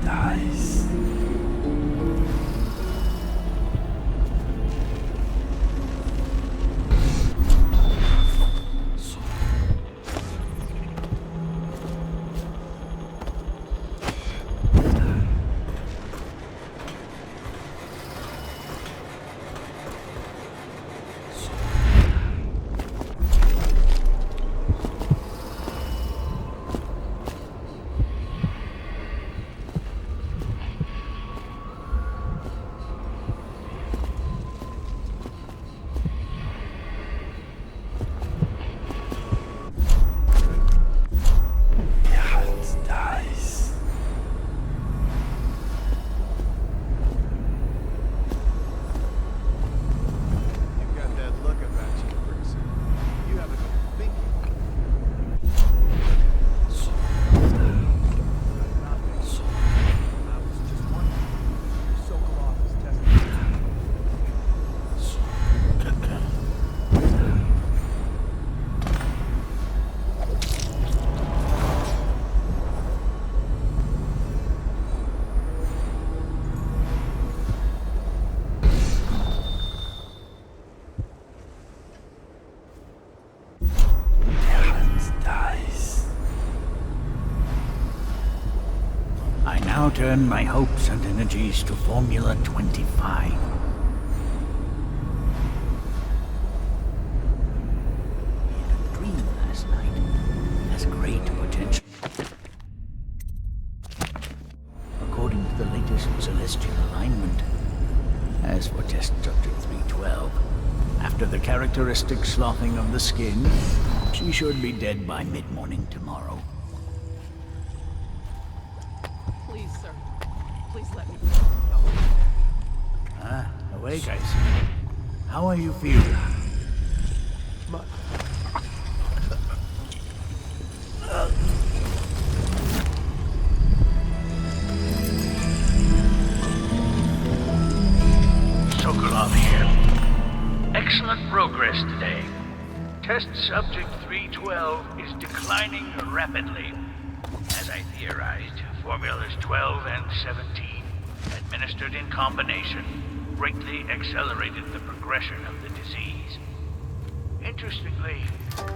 Dies. Dies. Dies. You've got that look about you, Bruce. You haven't been thinking. I was just wondering. Sokolov is testing. Dies. I now turn my hopes and energies to Formula 25. In a dream last night has great potential. According to the latest celestial alignment. As for test subject 312, after the characteristic sloughing of the skin, she should be dead by mid-morning tomorrow. Please, sir. Please let me. Ah, awake, I see. How are you feeling? Sokolov here. Excellent progress today. Test subject 312 is declining rapidly. As I theorized, formulas 12 and 17, administered in combination, greatly accelerated the progression of the disease. Interestingly,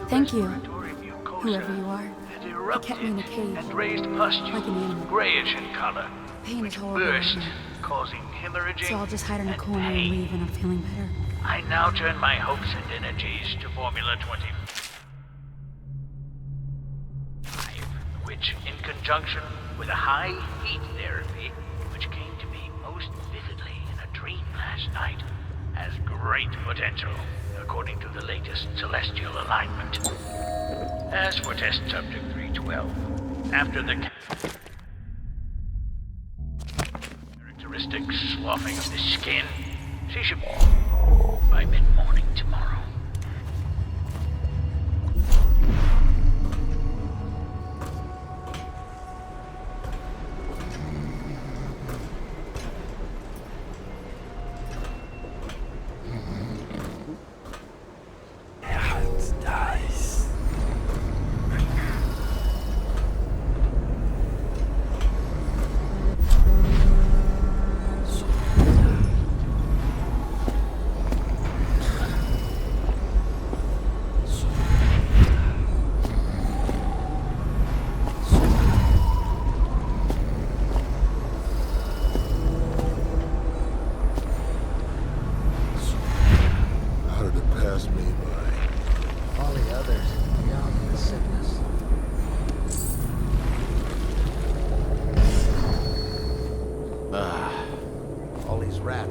Thank you, respiratory mucosa whoever you are. had You erupted kept me in a cage, and raised pustules, like an animal. grayish in color, Pain is horrible. burst, right now. causing hemorrhaging So I'll just hide in a and corner and pain. leave when I'm feeling better. I now turn my hopes and energies to Formula 25, which, in conjunction with a high heat therapy, which came to me most vividly in a dream last night, has great potential. according to the latest celestial alignment. As for test subject 312, after the characteristic sloughing of the skin, she should by mid-morning tomorrow.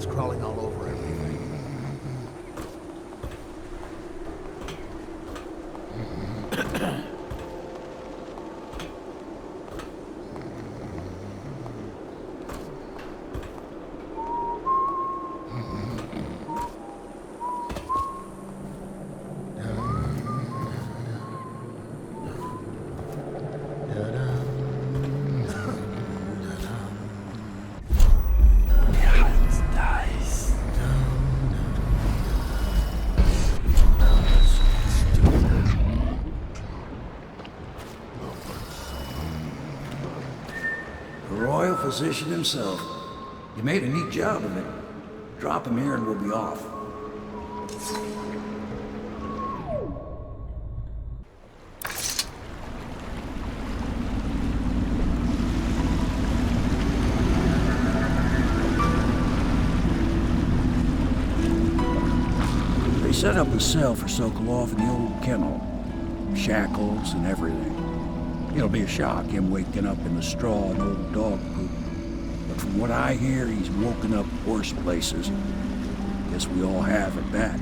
Crawling all over everything. Physician himself. You made a neat job of it. Drop him here and we'll be off. They set up a cell for Sokolov in the old kennel. Shackles and everything. It'll be a shock, him waking up in the straw and old dog poop. But from what I hear, he's woken up worse places. Guess we all have at that.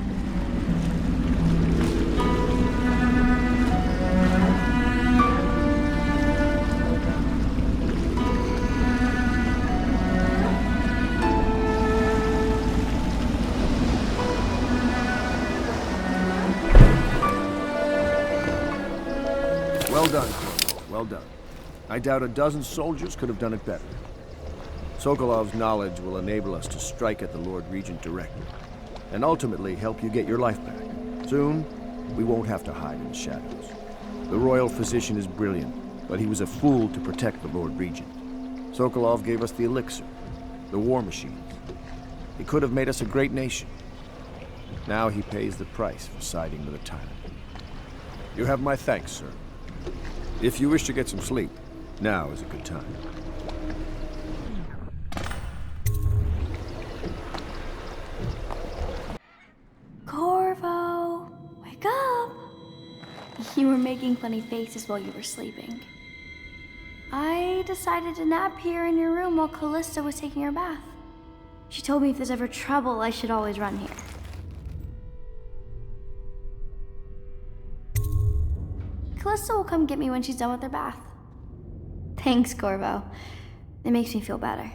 Well done, Corvo. Well done. I doubt a dozen soldiers could have done it better. Sokolov's knowledge will enable us to strike at the Lord Regent directly, and ultimately help you get your life back. Soon, we won't have to hide in the shadows. The royal physician is brilliant, but he was a fool to protect the Lord Regent. Sokolov gave us the elixir, the war machines. He could have made us a great nation. Now he pays the price for siding with a tyrant. You have my thanks, sir. If you wish to get some sleep, now is a good time. Corvo, wake up! You were making funny faces while you were sleeping. I decided to nap here in your room while Callista was taking her bath. She told me if there's ever trouble, I should always run here. Callista will come get me when she's done with her bath. Thanks, Corvo. It makes me feel better.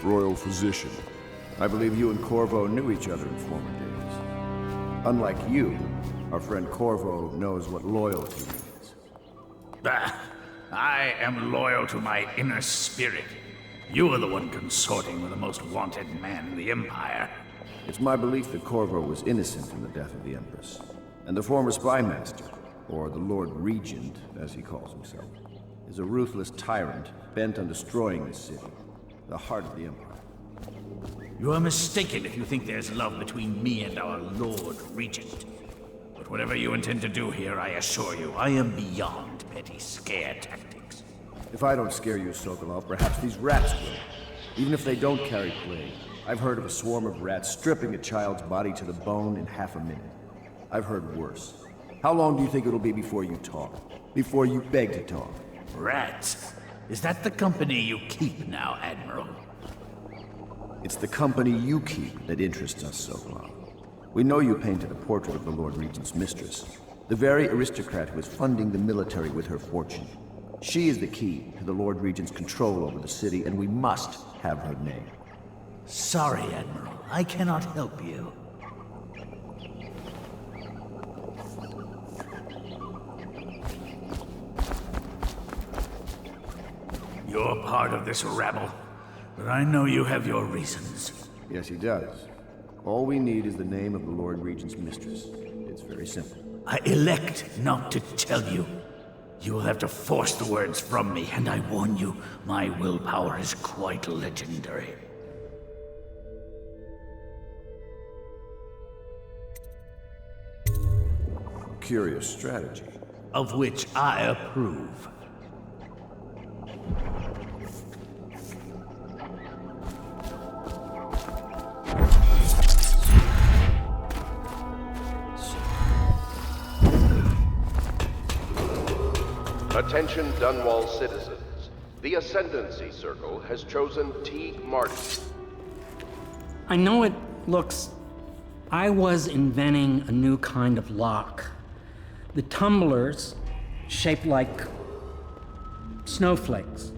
Royal physician. I believe you and Corvo knew each other in former days. Unlike you, our friend Corvo knows what loyalty means. Bah! I am loyal to my inner spirit. You are the one consorting with the most wanted man in the Empire. It's my belief that Corvo was innocent in the death of the Empress. And the former spy master, or the Lord Regent, as he calls himself, is a ruthless tyrant bent on destroying this city, the heart of the Empire. You are mistaken if you think there's love between me and our Lord Regent. But whatever you intend to do here, I assure you, I am beyond petty scare tactics. If I don't scare you, Sokolov, perhaps these rats will. Even if they don't carry plague. I've heard of a swarm of rats stripping a child's body to the bone in half a minute. I've heard worse. How long do you think it'll be before you talk? Before you beg to talk? Rats? Is that the company you keep now, Admiral? It's the company you keep that interests us, Sokolov. We know you painted a portrait of the Lord Regent's mistress, the very aristocrat who is funding the military with her fortune. She is the key to the Lord Regent's control over the city, and we must have her name. Sorry, Admiral. I cannot help you. You're part of this rabble, but I know you have your reasons. Yes, he does. All we need is the name of the Lord Regent's mistress. It's very simple. I elect not to tell you. You will have to force the words from me, and I warn you, my willpower is quite legendary. Curious strategy. Of which I approve. Attention Dunwall citizens. The Ascendancy Circle has chosen T. Martin. I know it looks... I was inventing a new kind of lock. The tumblers, shaped like snowflakes.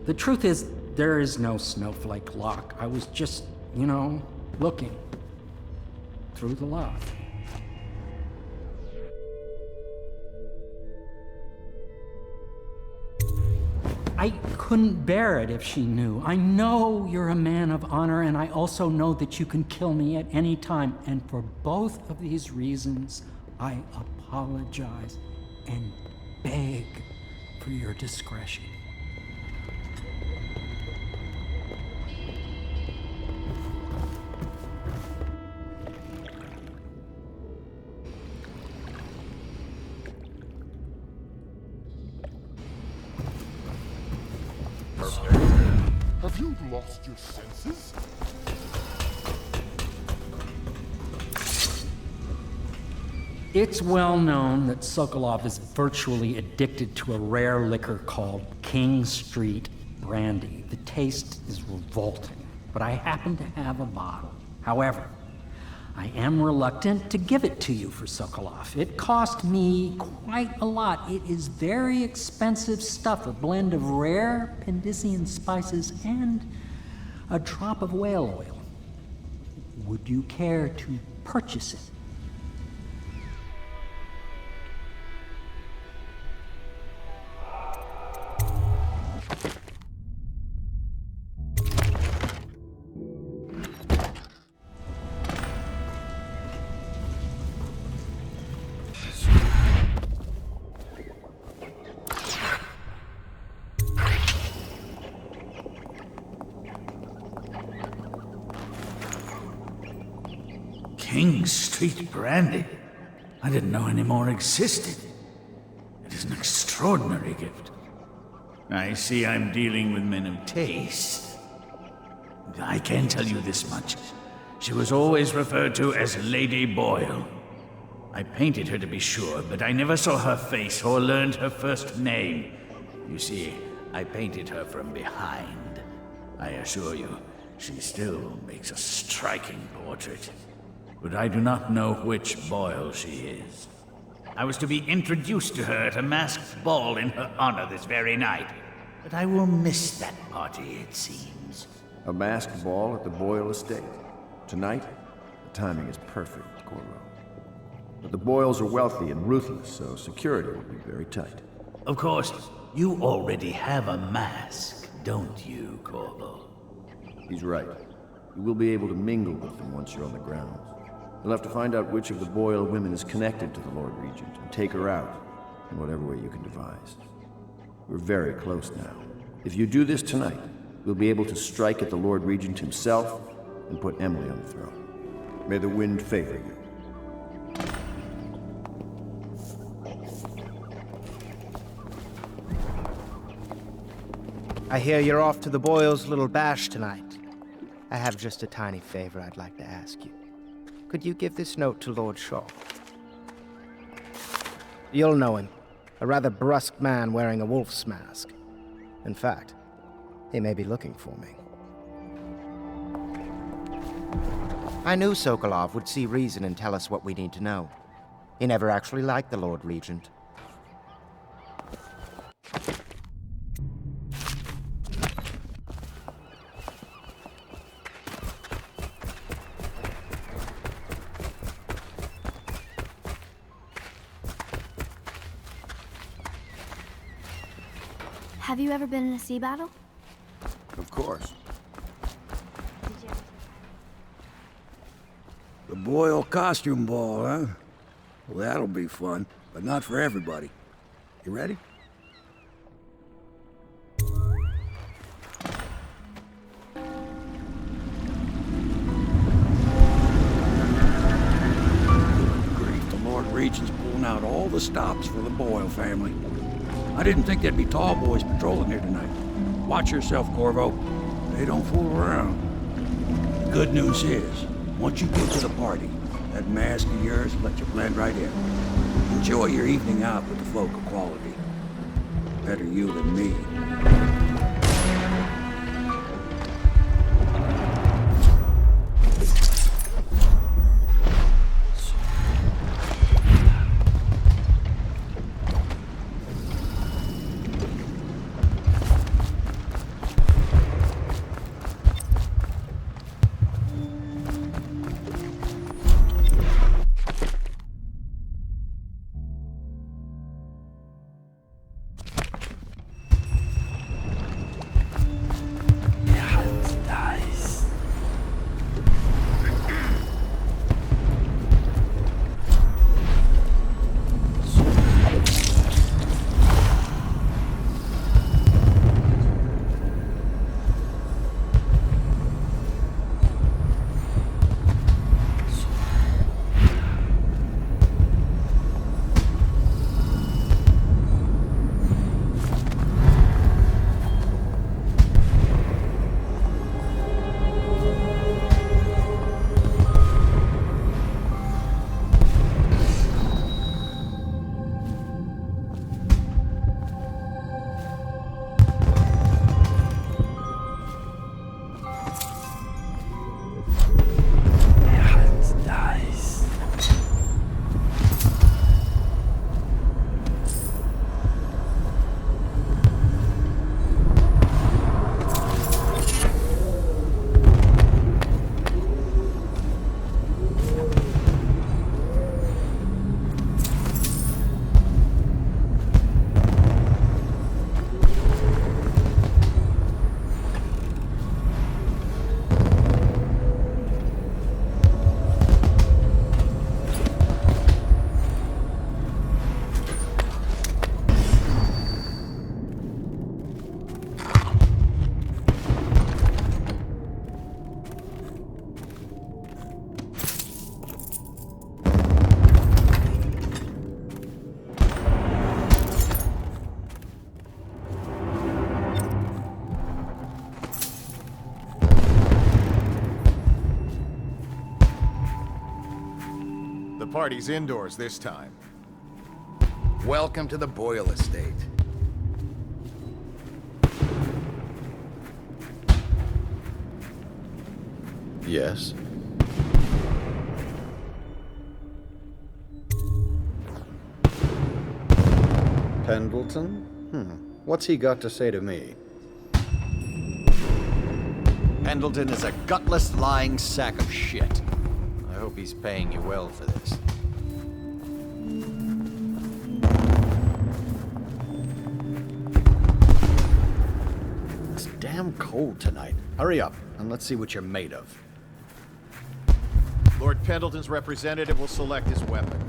The truth is, there is no snowflake lock. I was just, looking through the lock. I couldn't bear it if she knew. I know you're a man of honor, and I also know that you can kill me at any time. And for both of these reasons, I apologize and beg for your discretion. Have you lost your senses? It's well known that Sokolov is virtually addicted to a rare liquor called King Street Brandy. The taste is revolting, but I happen to have a bottle. However, I am reluctant to give it to you for Sokolov. It cost me quite a lot. It is very expensive stuff, a blend of rare Pendician spices and a drop of whale oil. Would you care to purchase it? King Street Brandy? I didn't know any more existed. It is an extraordinary gift. I see I'm dealing with men of taste. I can tell you this much. She was always referred to as Lady Boyle. I painted her to be sure, but I never saw her face or learned her first name. You see, I painted her from behind. I assure you, she still makes a striking portrait. But I do not know which Boyle she is. I was to be introduced to her at a masked ball in her honor this very night. But I will miss that party, it seems. A masked ball at the Boyle estate. Tonight? The timing is perfect, Corvo. But the Boyles are wealthy and ruthless, so security will be very tight. Of course, you already have a mask, don't you, Corvo? He's right. You will be able to mingle with them once you're on the grounds. You'll have to find out which of the Boyle women is connected to the Lord Regent and take her out in whatever way you can devise. We're very close now. If you do this tonight, we'll be able to strike at the Lord Regent himself and put Emily on the throne. May the wind favor you. I hear you're off to the Boyles' little bash tonight. I have just a tiny favor I'd like to ask you. Could you give this note to Lord Shaw? You'll know him. A rather brusque man wearing a wolf's mask. In fact, he may be looking for me. I knew Sokolov would see reason and tell us what we need to know. He never actually liked the Lord Regent. Have you ever been in a sea battle? Of course. The Boyle costume ball, huh? Well, that'll be fun, but not for everybody. You ready? Grief, the Lord Regent's pulling out all the stops for the Boyle family. I didn't think there'd be tall boys patrolling here tonight. Watch yourself, Corvo. They don't fool around. Good news is, once you get to the party, that mask of yours will let you blend right in. Enjoy your evening out with the folk of quality. Better you than me. The party's indoors this time. Welcome to the Boyle estate. Yes? Pendleton? What's he got to say to me? Pendleton is a gutless, lying sack of shit. I hope he's paying you well for this. damn cold tonight. Hurry up, and let's see what you're made of. Lord Pendleton's representative will select his weapon.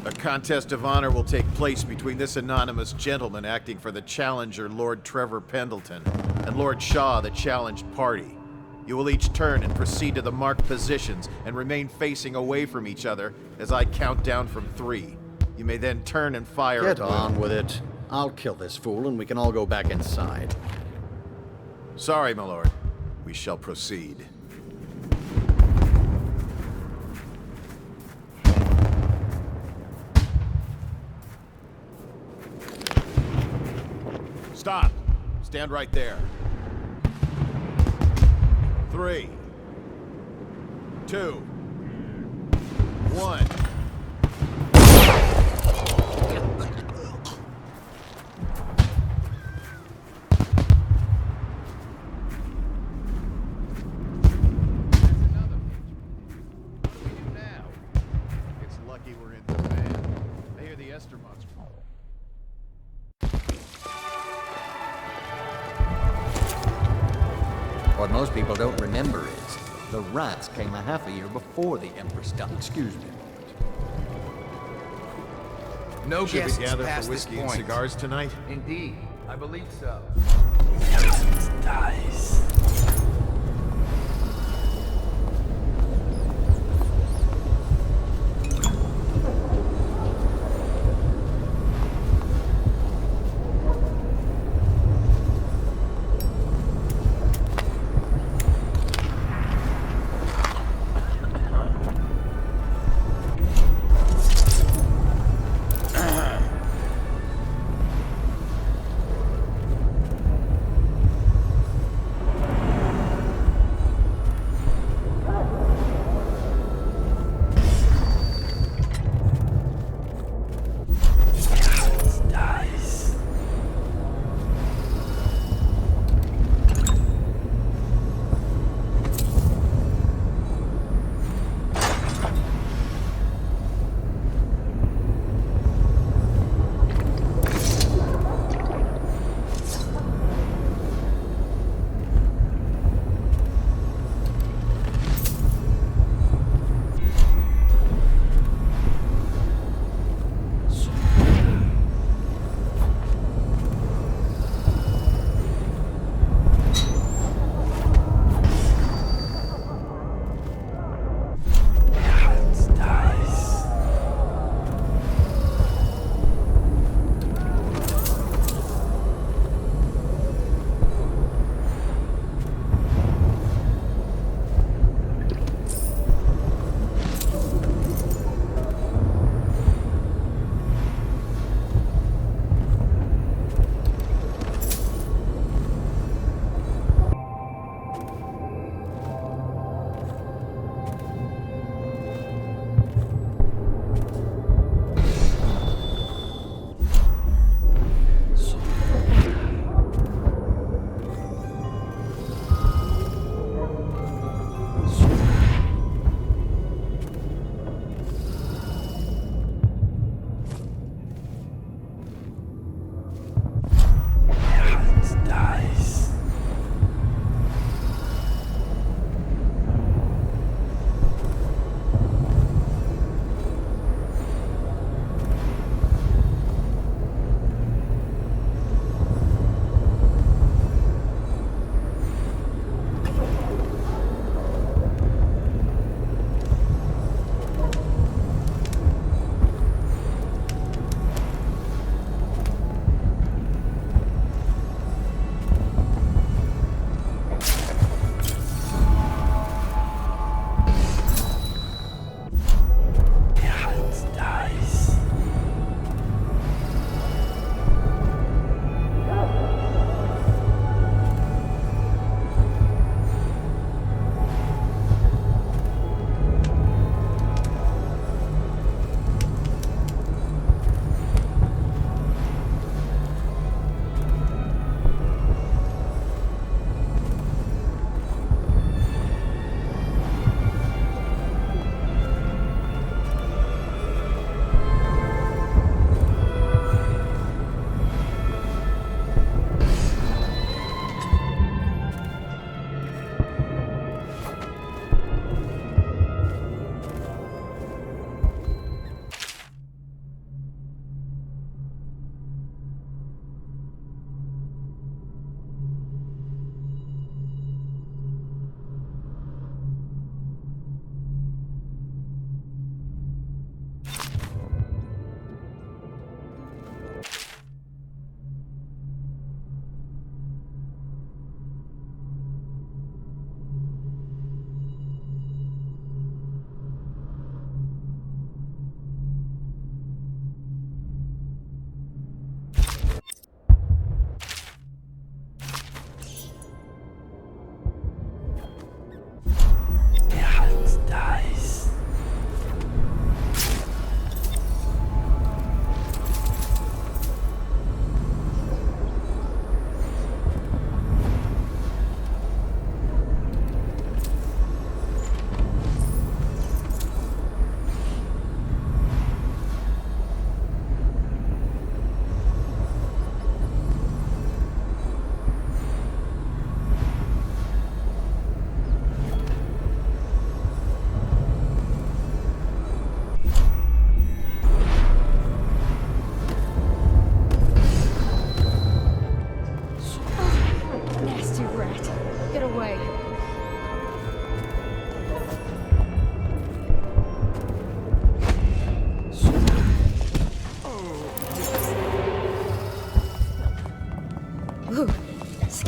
A contest of honor will take place between this anonymous gentleman acting for the challenger, Lord Trevor Pendleton, and Lord Shaw, the challenged party. You will each turn and proceed to the marked positions and remain facing away from each other as I count down from 3. You may then turn and fire Get at on with it. I'll kill this fool and we can all go back inside. Sorry, my lord. We shall proceed. Stop. Stand right there. 3, 2, 1. It's lucky we're in the van. I hear the Esther monster. What most people don't remember is the rats came a half a year before the Empress died. Excuse me. No Should we guests gather past for this whiskey and point. cigars tonight? Indeed, I believe so. Dice.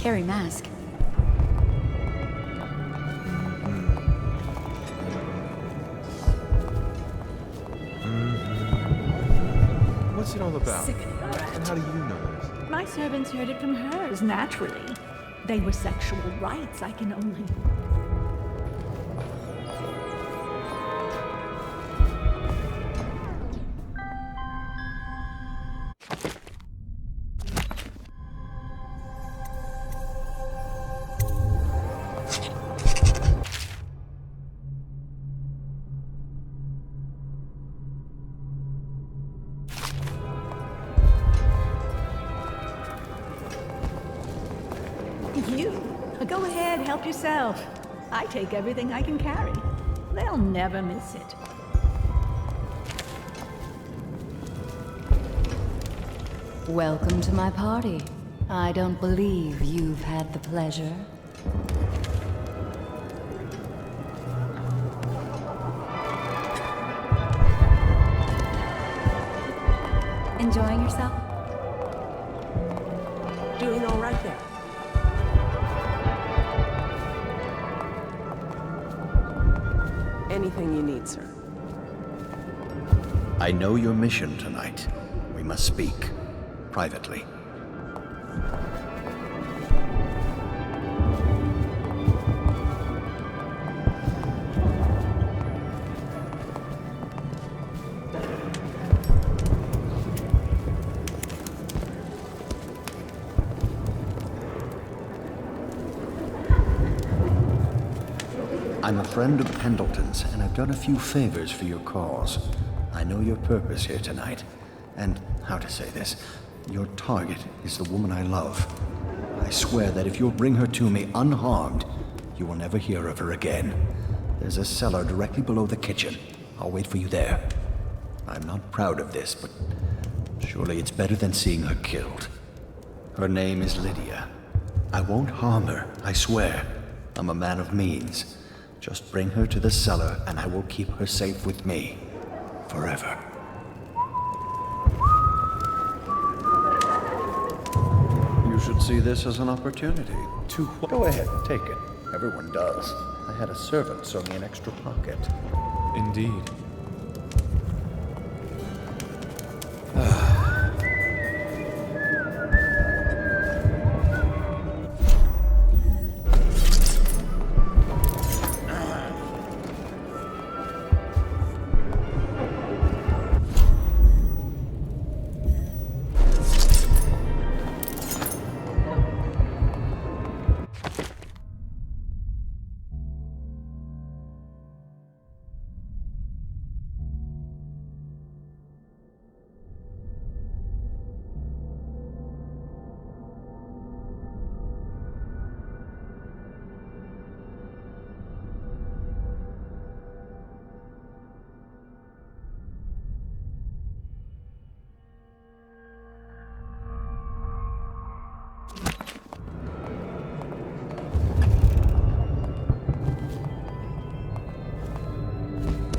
scary mask. What's it all about? And how do you know this? My servants heard it from hers, naturally. They were sexual rights, I can only... Go ahead, help yourself. I take everything I can carry. They'll never miss it. Welcome to my party. I don't believe you've had the pleasure. Enjoying yourself? Doing all right there. Anything you need, sir. I know your mission tonight. We must speak. Privately. I'm a friend of Pendleton's, and I've done a few favors for your cause. I know your purpose here tonight, and how to say this, your target is the woman I love. I swear that if you'll bring her to me unharmed, you will never hear of her again. There's a cellar directly below the kitchen. I'll wait for you there. I'm not proud of this, but surely it's better than seeing her killed. Her name is Lydia. I won't harm her, I swear. I'm a man of means. Just bring her to the cellar, and I will keep her safe with me. Forever. You should see this as an opportunity. To go ahead, take it. Everyone does. I had a servant sew me an extra pocket. Indeed.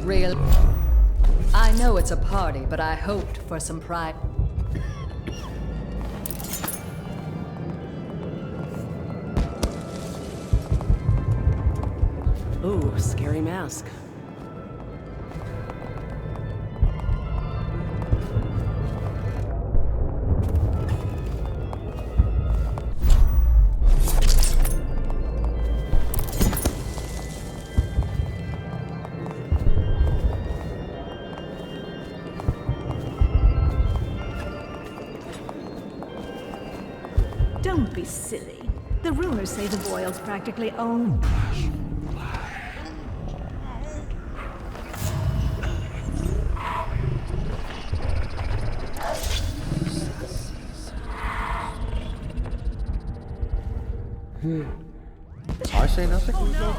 Real. I know it's a party, but I hoped for some pride. Ooh, scary mask. Don't be silly. The rumors say the Boyles practically own... I say nothing? Oh, no.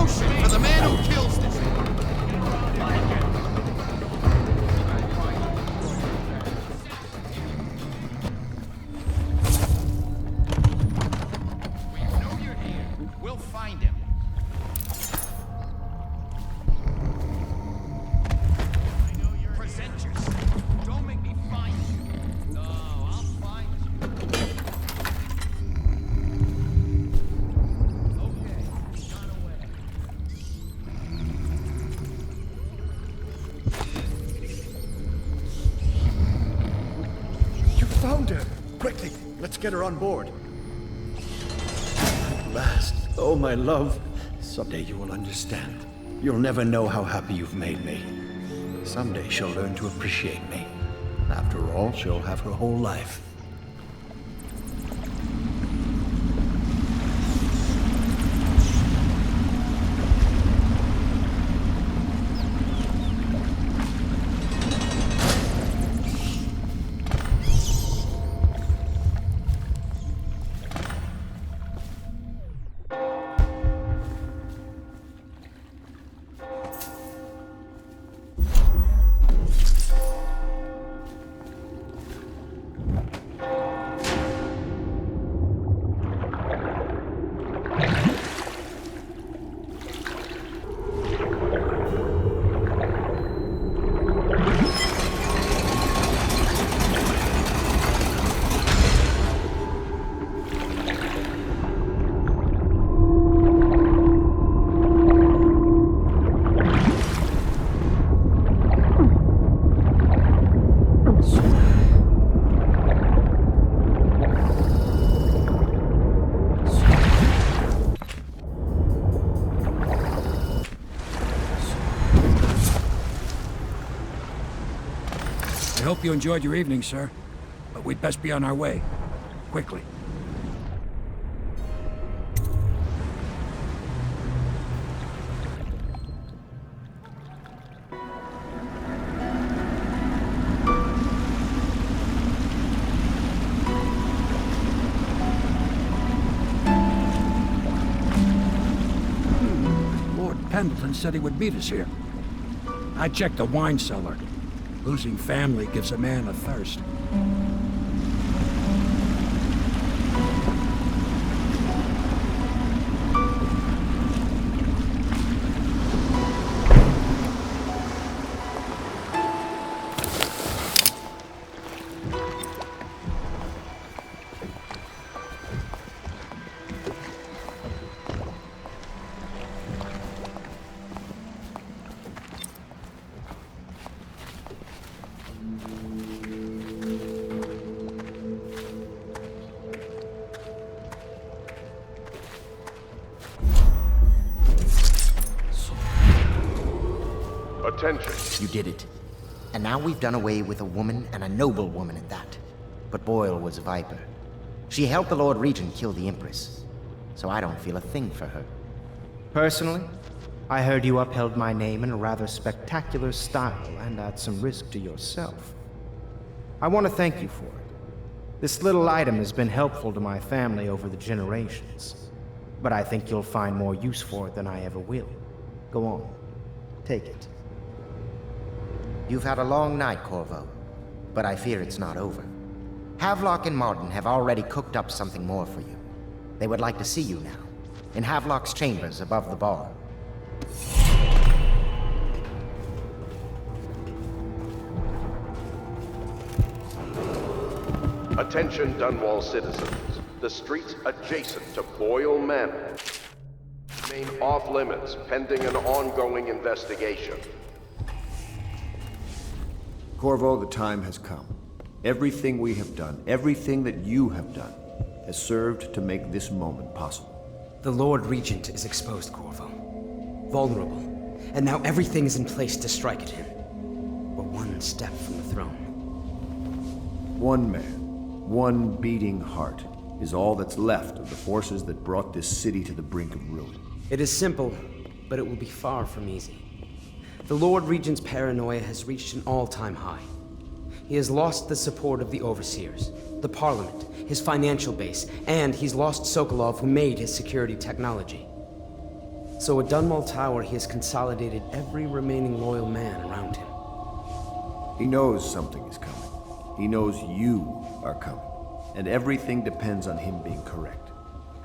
For the man who kills this. We know you're here. We'll find him. found her! Quickly, let's get her on board. At last. Oh, my love. Someday you will understand. You'll never know how happy you've made me. Someday she'll learn to appreciate me. After all, she'll have her whole life. I hope you enjoyed your evening, sir. But we'd best be on our way. Quickly. Lord Pendleton said he would meet us here. I checked the wine cellar. Losing family gives a man a thirst. Attention. You did it. And now we've done away with a woman, and a noble woman at that. But Boyle was a viper. She helped the Lord Regent kill the Empress, so I don't feel a thing for her. Personally, I heard you upheld my name in a rather spectacular style and at some risk to yourself. I want to thank you for it. This little item has been helpful to my family over the generations, but I think you'll find more use for it than I ever will. Go on. Take it. You've had a long night, Corvo, but I fear it's not over. Havelock and Martin have already cooked up something more for you. They would like to see you now, in Havelock's chambers above the bar. Attention Dunwall citizens. The streets adjacent to Boyle Manor remain off limits pending an ongoing investigation. Corvo, the time has come. Everything we have done, everything that you have done, has served to make this moment possible. The Lord Regent is exposed, Corvo. Vulnerable. And now everything is in place to strike at him. We're one step from the throne. One man, one beating heart, is all that's left of the forces that brought this city to the brink of ruin. It is simple, but it will be far from easy. The Lord Regent's paranoia has reached an all-time high. He has lost the support of the Overseers, the Parliament, his financial base, and he's lost Sokolov, who made his security technology. So at Dunwall Tower, he has consolidated every remaining loyal man around him. He knows something is coming. He knows you are coming. And everything depends on him being correct.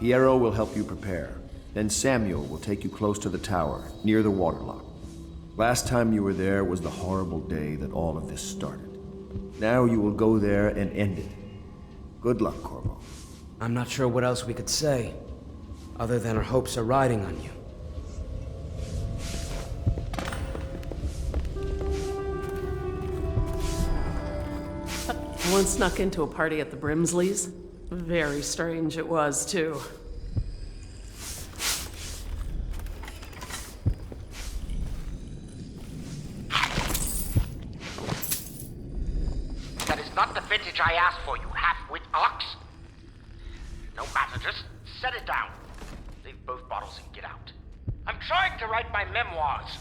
Piero will help you prepare. Then Samuel will take you close to the tower, near the waterlock. Last time you were there was the horrible day that all of this started. Now you will go there and end it. Good luck, Corvo. I'm not sure what else we could say, other than our hopes are riding on you. I once snuck into a party at the Brimsleys. Very strange it was, too. That is not the vintage I asked for, you half-wit ox. No matter, just set it down. Leave both bottles and get out. I'm trying to write my memoirs.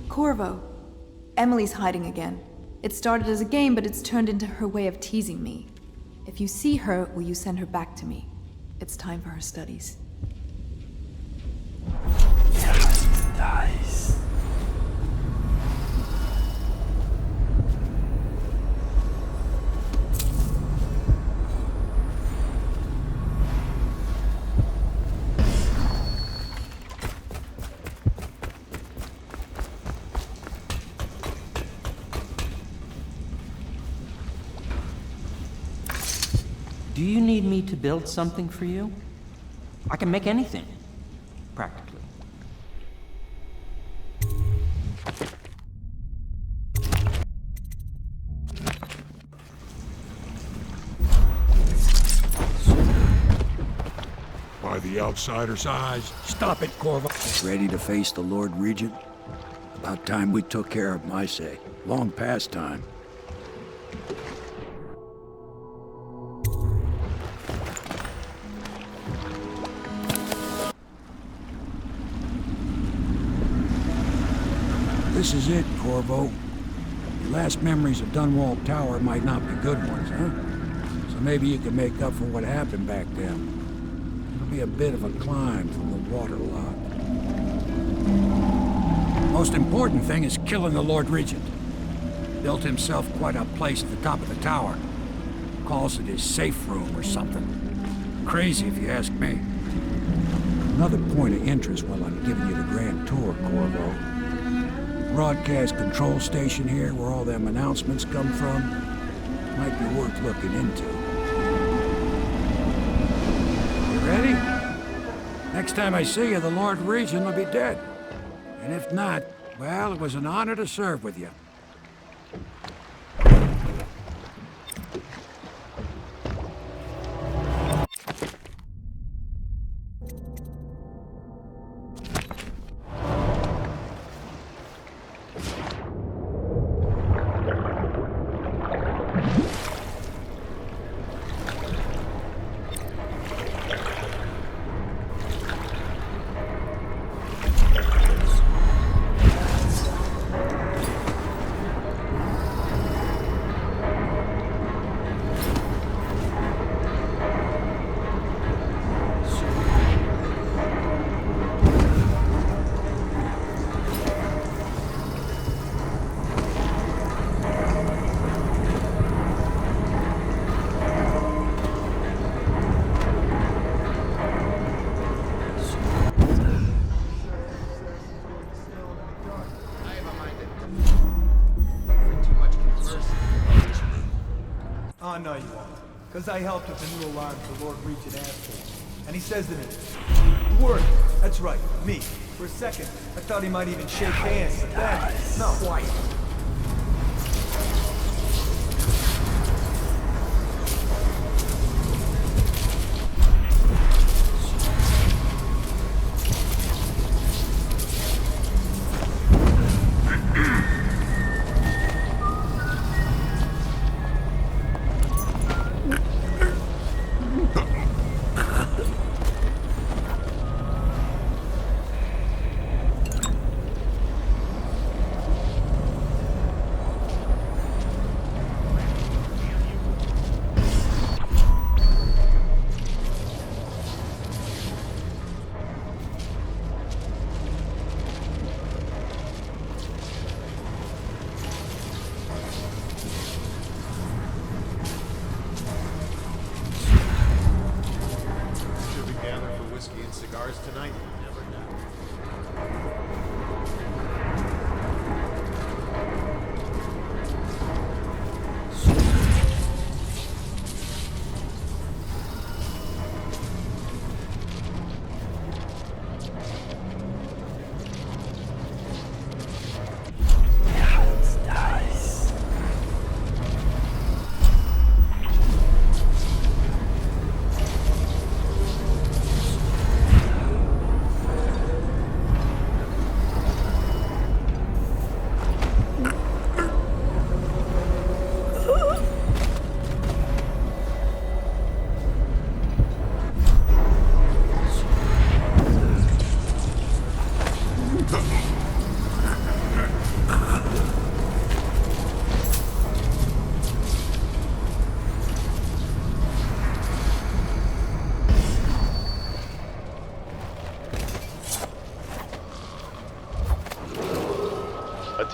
Corvo. Emily's hiding again. It started as a game, but it's turned into her way of teasing me. If you see her, will you send her back to me? It's time for her studies. Nice. Do you need me to build something for you? I can make anything, practically. By the outsider's eyes. Stop it, Corvo. Ready to face the Lord Regent? About time we took care of my say. Long past time. This is it, Corvo. Your last memories of Dunwall Tower might not be good ones, huh? So maybe you can make up for what happened back then. It'll be a bit of a climb from the waterlock. Most important thing is killing the Lord Regent. Built himself quite a place at the top of the tower. Calls it his safe room or something. Crazy if you ask me. Another point of interest while I'm giving you the grand tour, Corvo. Broadcast control station here where all them announcements come from. Might be worth looking into. You ready? Next time I see you, the Lord Regent will be dead. And if not, well, it was an honor to serve with you. Oh, no, you won't. Because I helped with the new alarm the Lord Regent asked for. And he says in it, word, that's right, me. For a second, I thought he might even shake hands, but then, not quite. Cigars tonight? You never know.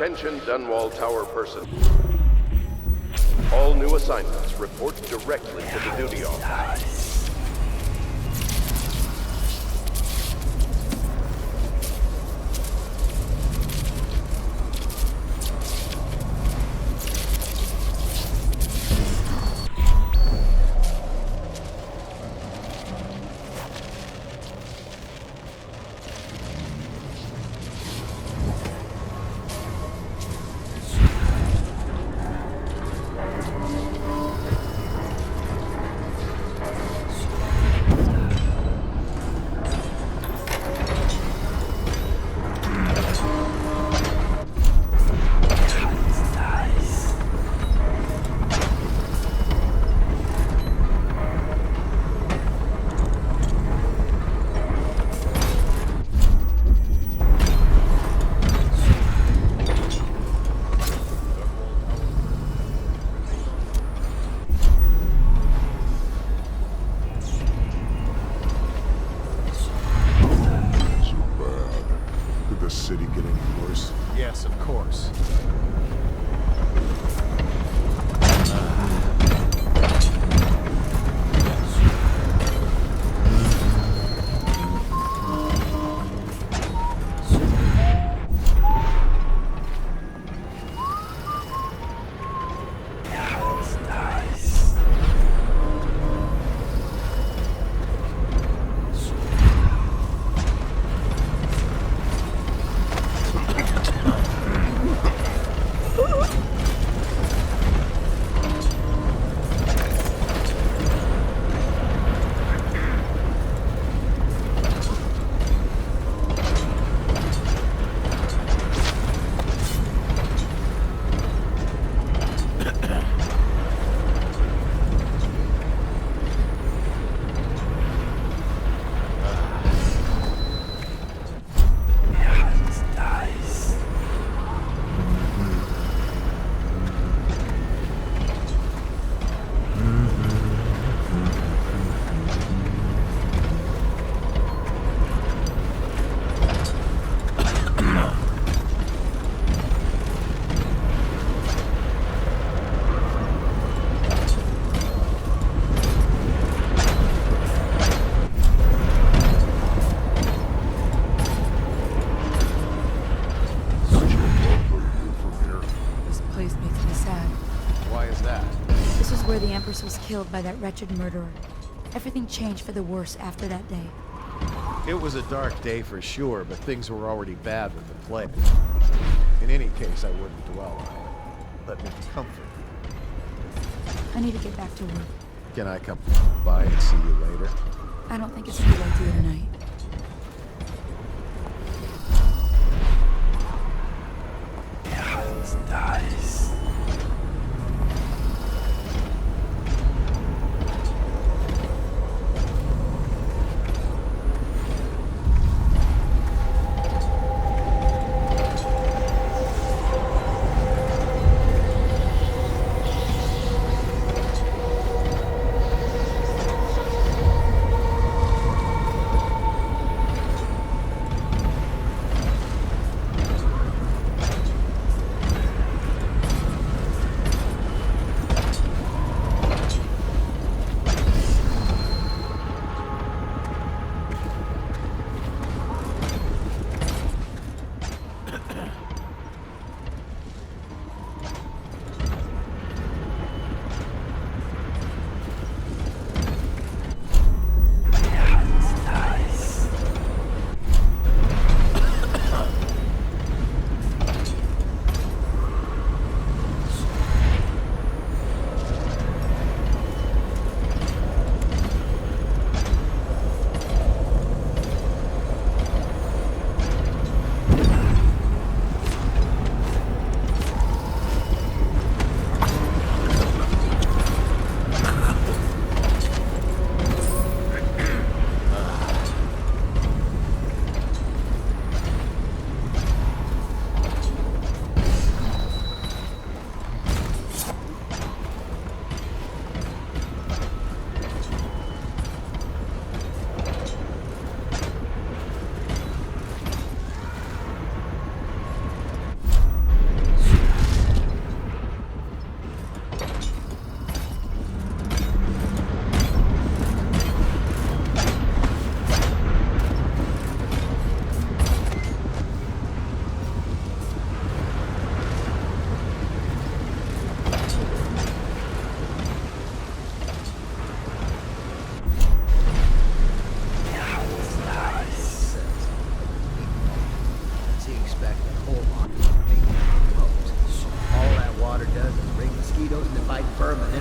Attention Dunwall Tower person. All new assignments report directly to the duty office. Yes, of course. The Empress was killed by that wretched murderer. Everything changed for the worse after that day. It was a dark day for sure, but things were already bad with the plague. In any case, I wouldn't dwell on it. Let me be comforted. I need to get back to work. Can I come by and see you later? I don't think it's a good idea tonight. Nice.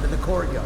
the courtyard.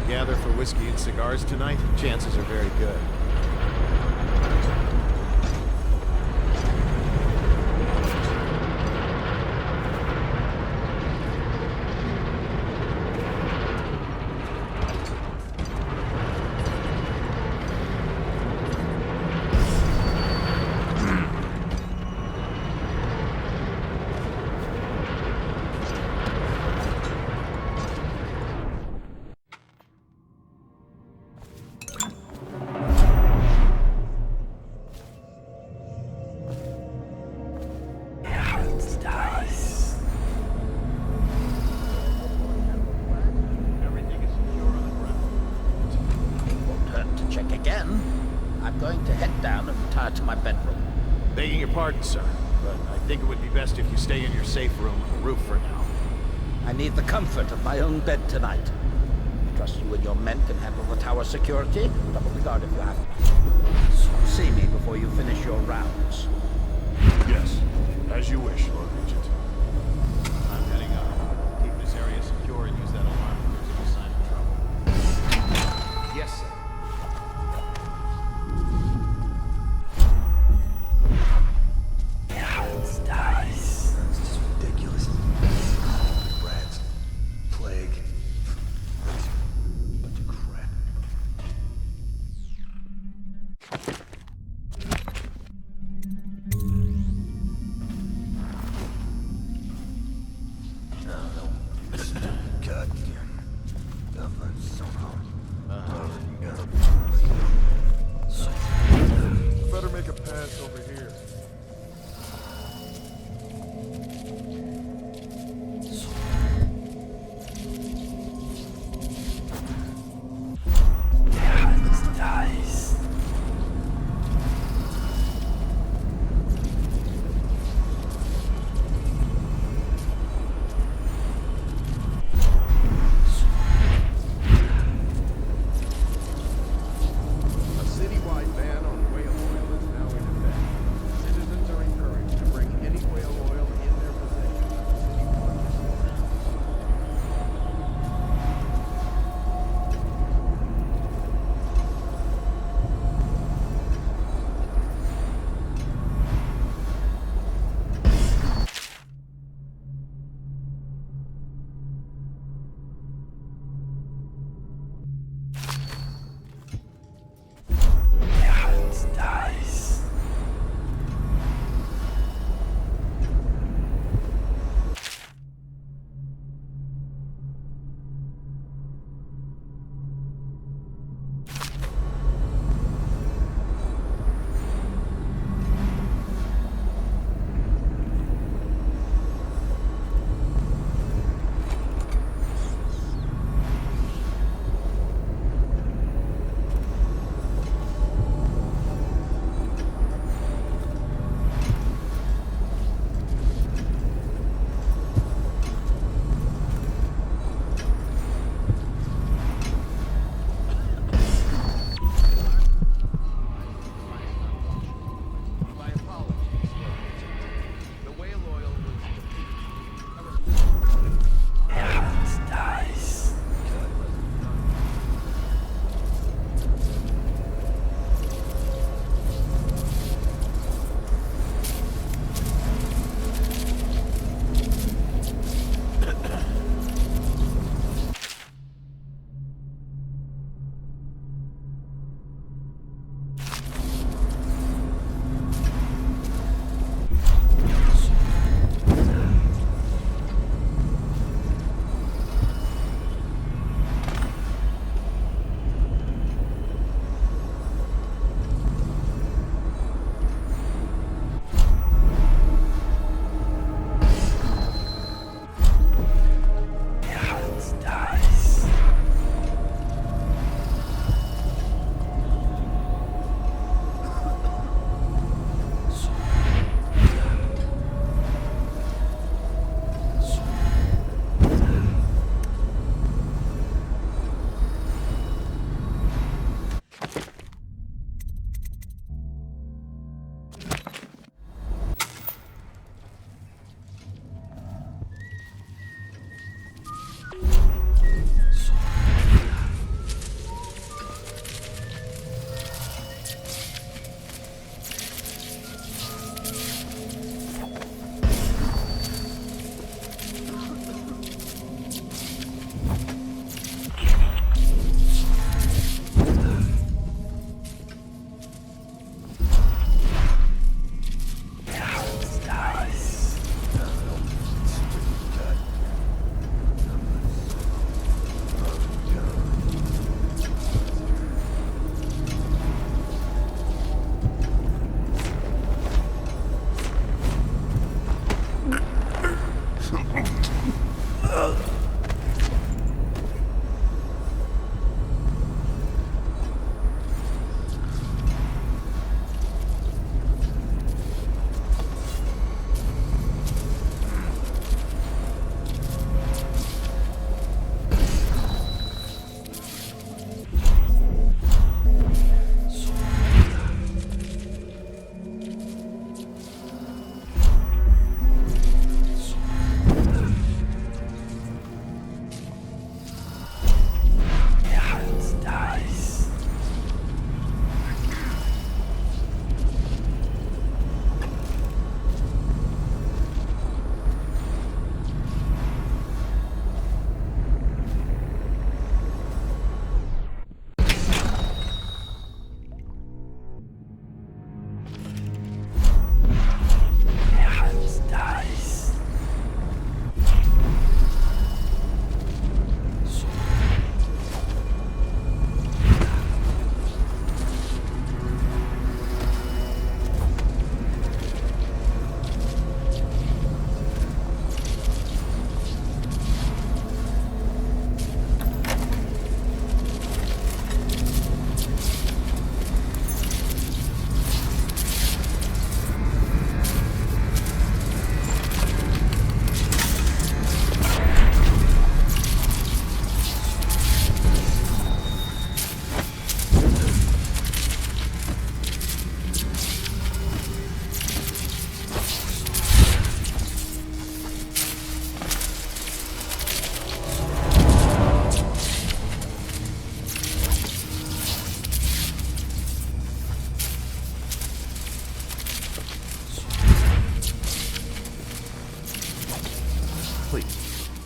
Gather for whiskey and cigars tonight? Chances are very good. Pardon, sir, but I think it would be best if you stay in your safe room on the roof for now. I need the comfort of my own bed tonight. Trust you and your men can handle the tower security. Double the guard if you have to. See me before you finish your rounds. Yes, as you wish, Lord Regent. I'm heading up. Keep this area secure and use that alarm if there's any sign of trouble. Yes, sir.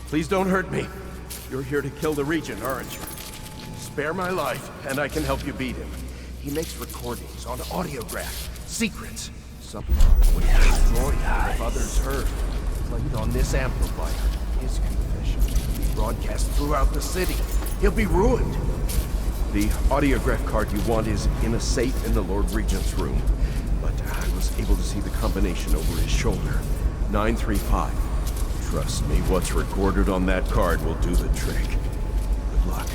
Please don't hurt me. You're here to kill the Regent, aren't you? Spare my life, and I can help you beat him. He makes recordings on audiograph, secrets. Something would destroy him if others heard. Played on this amplifier. His confession will be broadcast throughout the city. He'll be ruined. The audiograph card you want is in a safe in the Lord Regent's room. But I was able to see the combination over his shoulder. 935. Trust me, what's recorded on that card will do the trick. Good luck.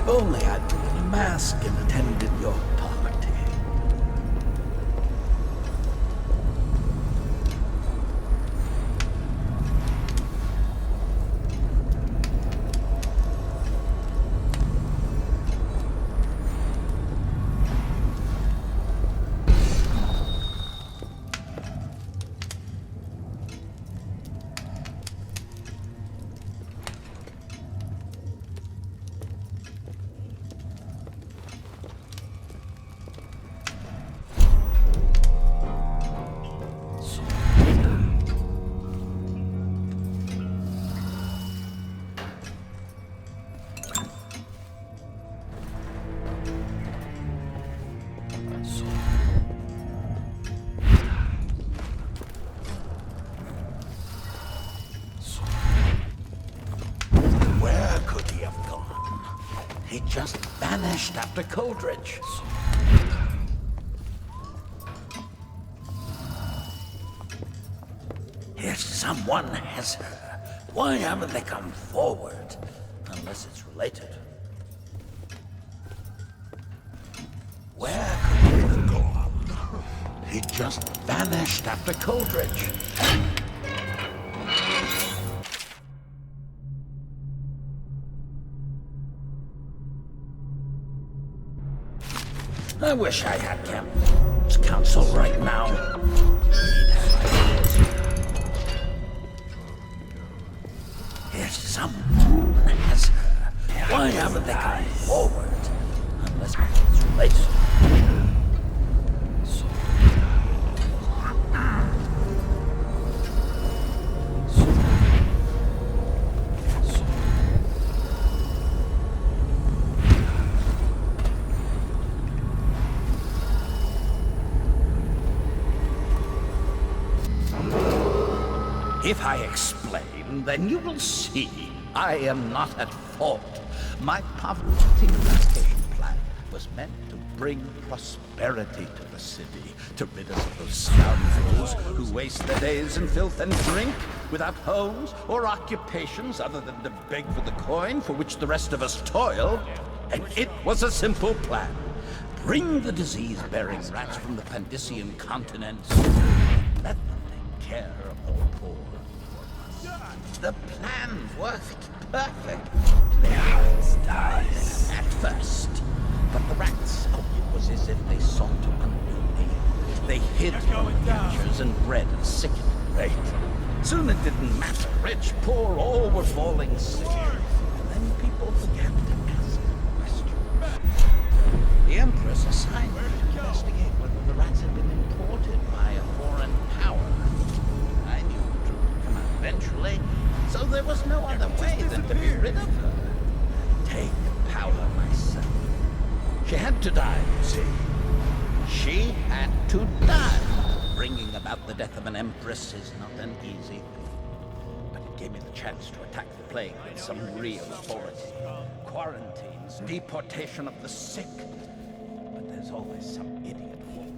only I'd put on a mask and attended your party. He just vanished after Coldridge. If someone has her, why haven't they come forward? Unless it's related. Where could he have gone? He just vanished after Coldridge. I wish I had Campbell's counsel right now. If someone has her, why haven't they come forward? Unless it's related. If I explain, then you will see I am not at fault. My poverty eradication plan was meant to bring prosperity to the city, to rid us of those scoundrels who waste their days in filth and drink, without homes or occupations other than to beg for the coin for which the rest of us toil. And it was a simple plan. Bring the disease-bearing rats from the Pandician continents. Let them take care of the poor. The plan worked perfectly. At first. But the rats, it was as if they sought to undo me. They hid from the captures and bred at sickening rate. Soon it didn't matter. Rich, poor, all were falling sick. And then people began to ask questions. The Empress assigned me to investigate whether the rats had been imported by a foreign power. I knew the truth would come out eventually, so there was no other way than to be rid of her. Take power myself. She had to die, you see. She had to die. Bringing about the death of an empress is not an easy thing. But it gave me the chance to attack the plague with some real authority. Quarantines, deportation of the sick. But there's always some idiot fool.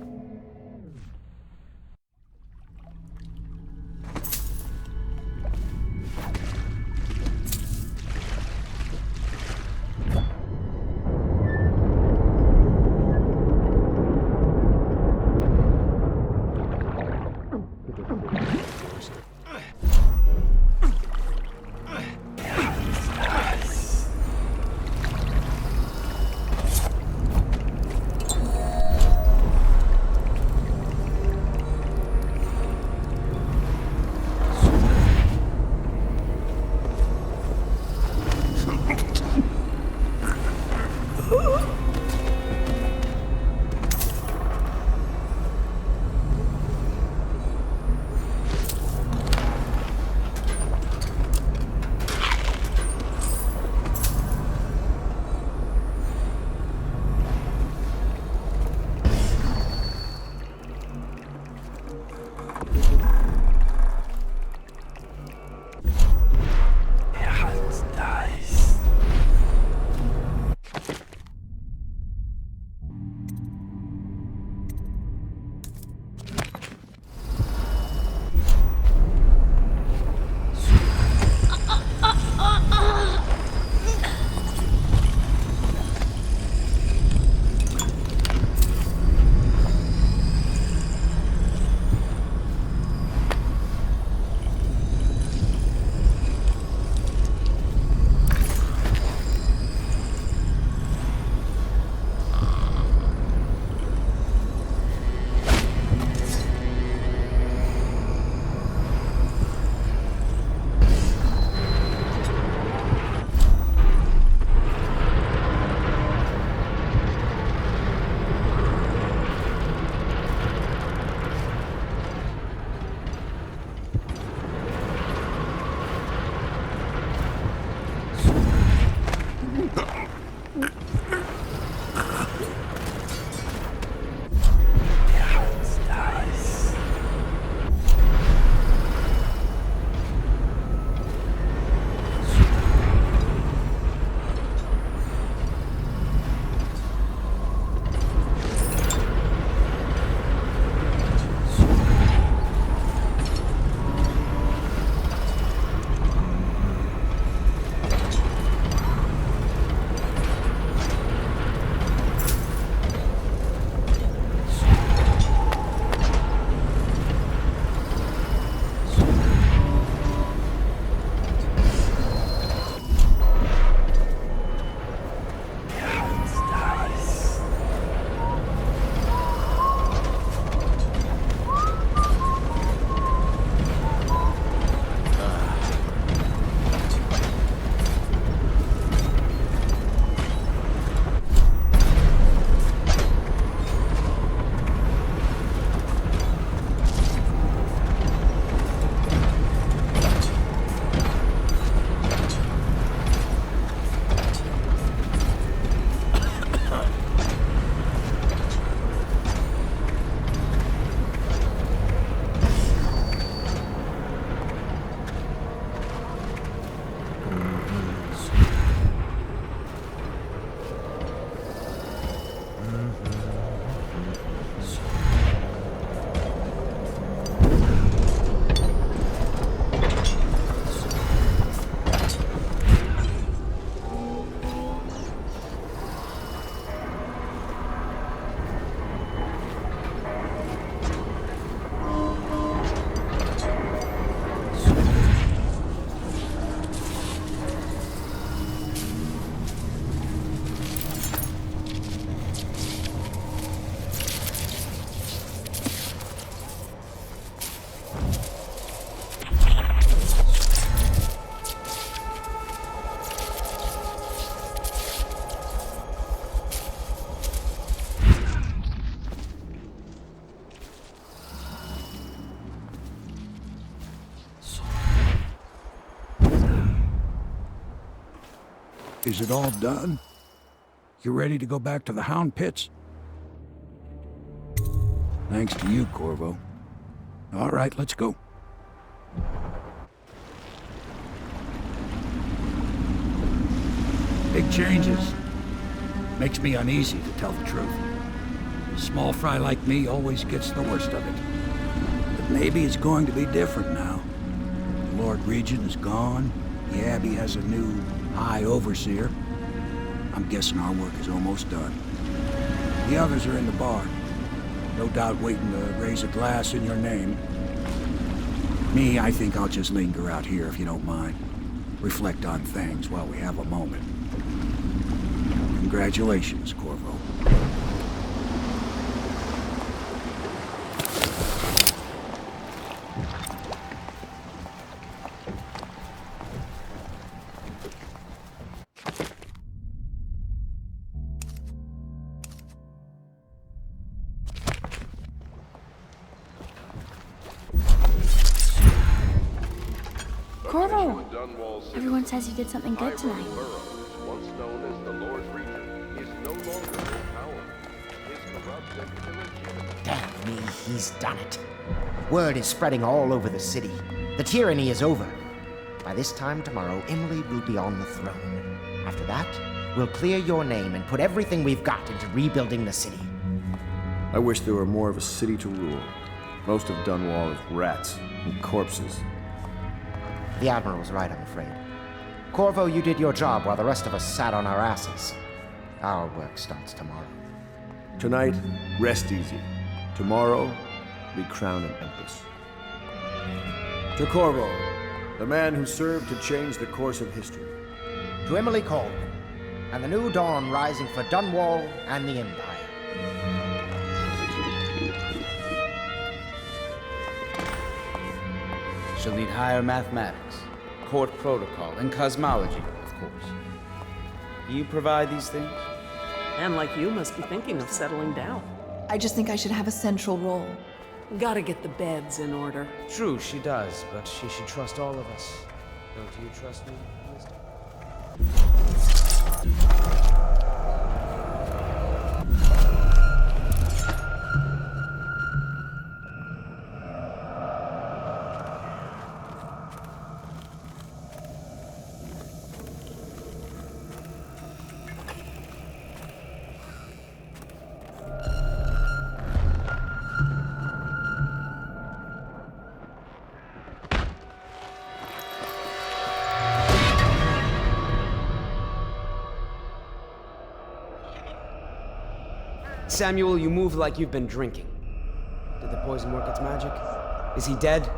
Is it all done? You ready to go back to the Hound Pits? Thanks to you, Corvo. All right, let's go. Big changes. Makes me uneasy, to tell the truth. A small fry like me always gets the worst of it. But maybe it's going to be different now. The Lord Regent is gone. The Abbey has a new High Overseer. I'm guessing our work is almost done. The others are in the bar. No doubt waiting to raise a glass in your name. Me, I think I'll just linger out here if you don't mind. Reflect on things while we have a moment. Congratulations, Corvo. Corvo! Everyone says you did something good tonight. Once known as the Lord Regent, is no longer in power. His corrupt and illegitimate... Damn me, he's done it. Word is spreading all over the city. The tyranny is over. By this time tomorrow, Emily will be on the throne. After that, we'll clear your name and put everything we've got into rebuilding the city. I wish there were more of a city to rule. Most of Dunwall is rats and corpses. The Admiral was right, I'm afraid. Corvo, you did your job while the rest of us sat on our asses. Our work starts tomorrow. Tonight, rest easy. Tomorrow, we crown an Empress. To Corvo, the man who served to change the course of history. To Emily Kaldwin, and the new dawn rising for Dunwall and the Empire. She'll need higher mathematics, court protocol, and cosmology, of course. Do you provide these things? And like you must be thinking of settling down. I just think I should have a central role. Gotta get the beds in order. True, she does, but she should trust all of us. Don't you trust me, Wisdom? Samuel, you move like you've been drinking. Did the poison work its magic? Is he dead?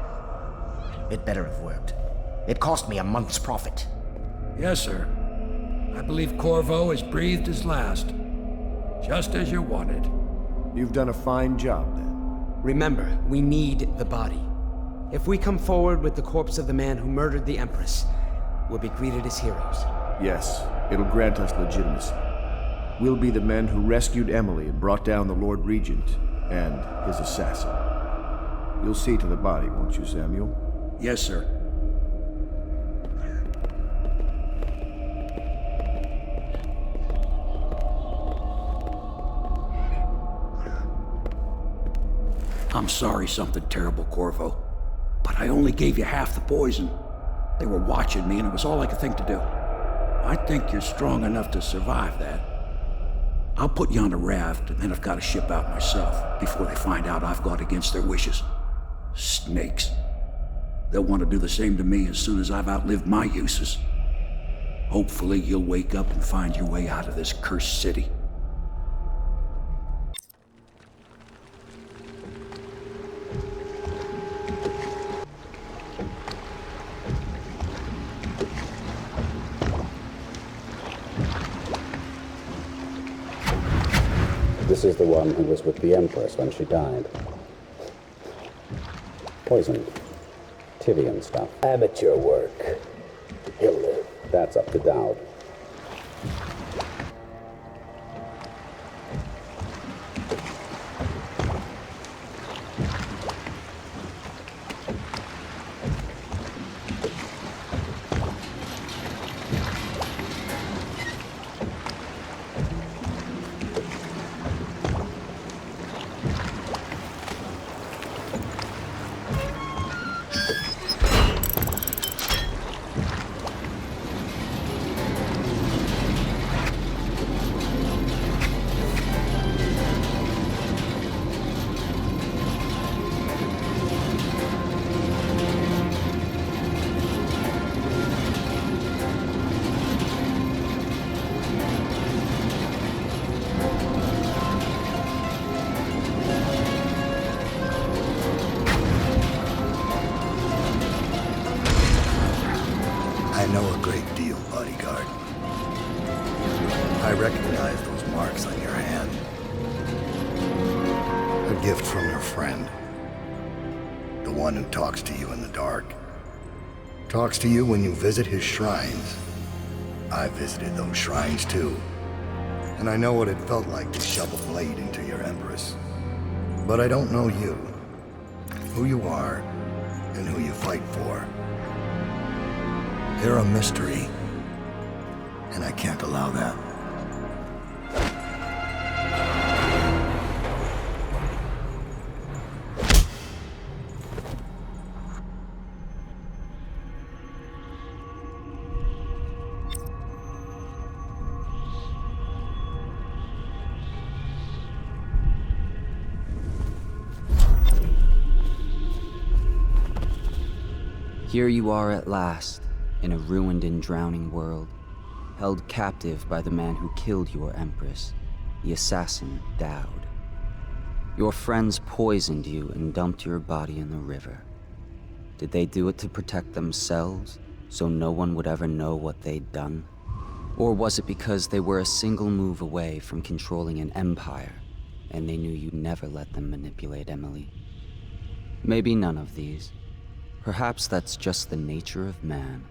It better have worked. It cost me a month's profit. Yes, sir. I believe Corvo has breathed his last. Just as you wanted. You've done a fine job, then. Remember, we need the body. If we come forward with the corpse of the man who murdered the Empress, we'll be greeted as heroes. Yes, it'll grant us legitimacy. We'll be the men who rescued Emily and brought down the Lord Regent and his assassin. You'll see to the body, won't you, Samuel? Yes, sir. I'm sorry something terrible, Corvo. But I only gave you half the poison. They were watching me and it was all I could think to do. I think you're strong enough to survive that. I'll put you on a raft, and then I've got to ship out myself before they find out I've gone against their wishes. Snakes. They'll want to do the same to me as soon as I've outlived my uses. Hopefully you'll wake up and find your way out of this cursed city. This is the one who was with the Empress when she died. Poisoned. Tivian stuff. Amateur work. He'll live. That's up to Dowd. big deal, bodyguard. I recognize those marks on your hand. A gift from your friend. The one who talks to you in the dark. Talks to you when you visit his shrines. I visited those shrines too. And I know what it felt like to shove a blade into your Empress. But I don't know you. Who you are, and who you fight for. You're a mystery. And I can't allow that. Here you are at last, in a ruined and drowning world, held captive by the man who killed your Empress, the assassin Dowd. Your friends poisoned you and dumped your body in the river. Did they do it to protect themselves, so no one would ever know what they'd done? Or was it because they were a single move away from controlling an empire, and they knew you'd never let them manipulate Emily? Maybe none of these. Perhaps that's just the nature of man.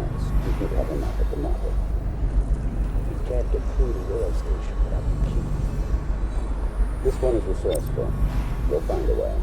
next, you can cut him up at the market. You can't get through the rail station without the key. This one is resourceful. You'll find a way.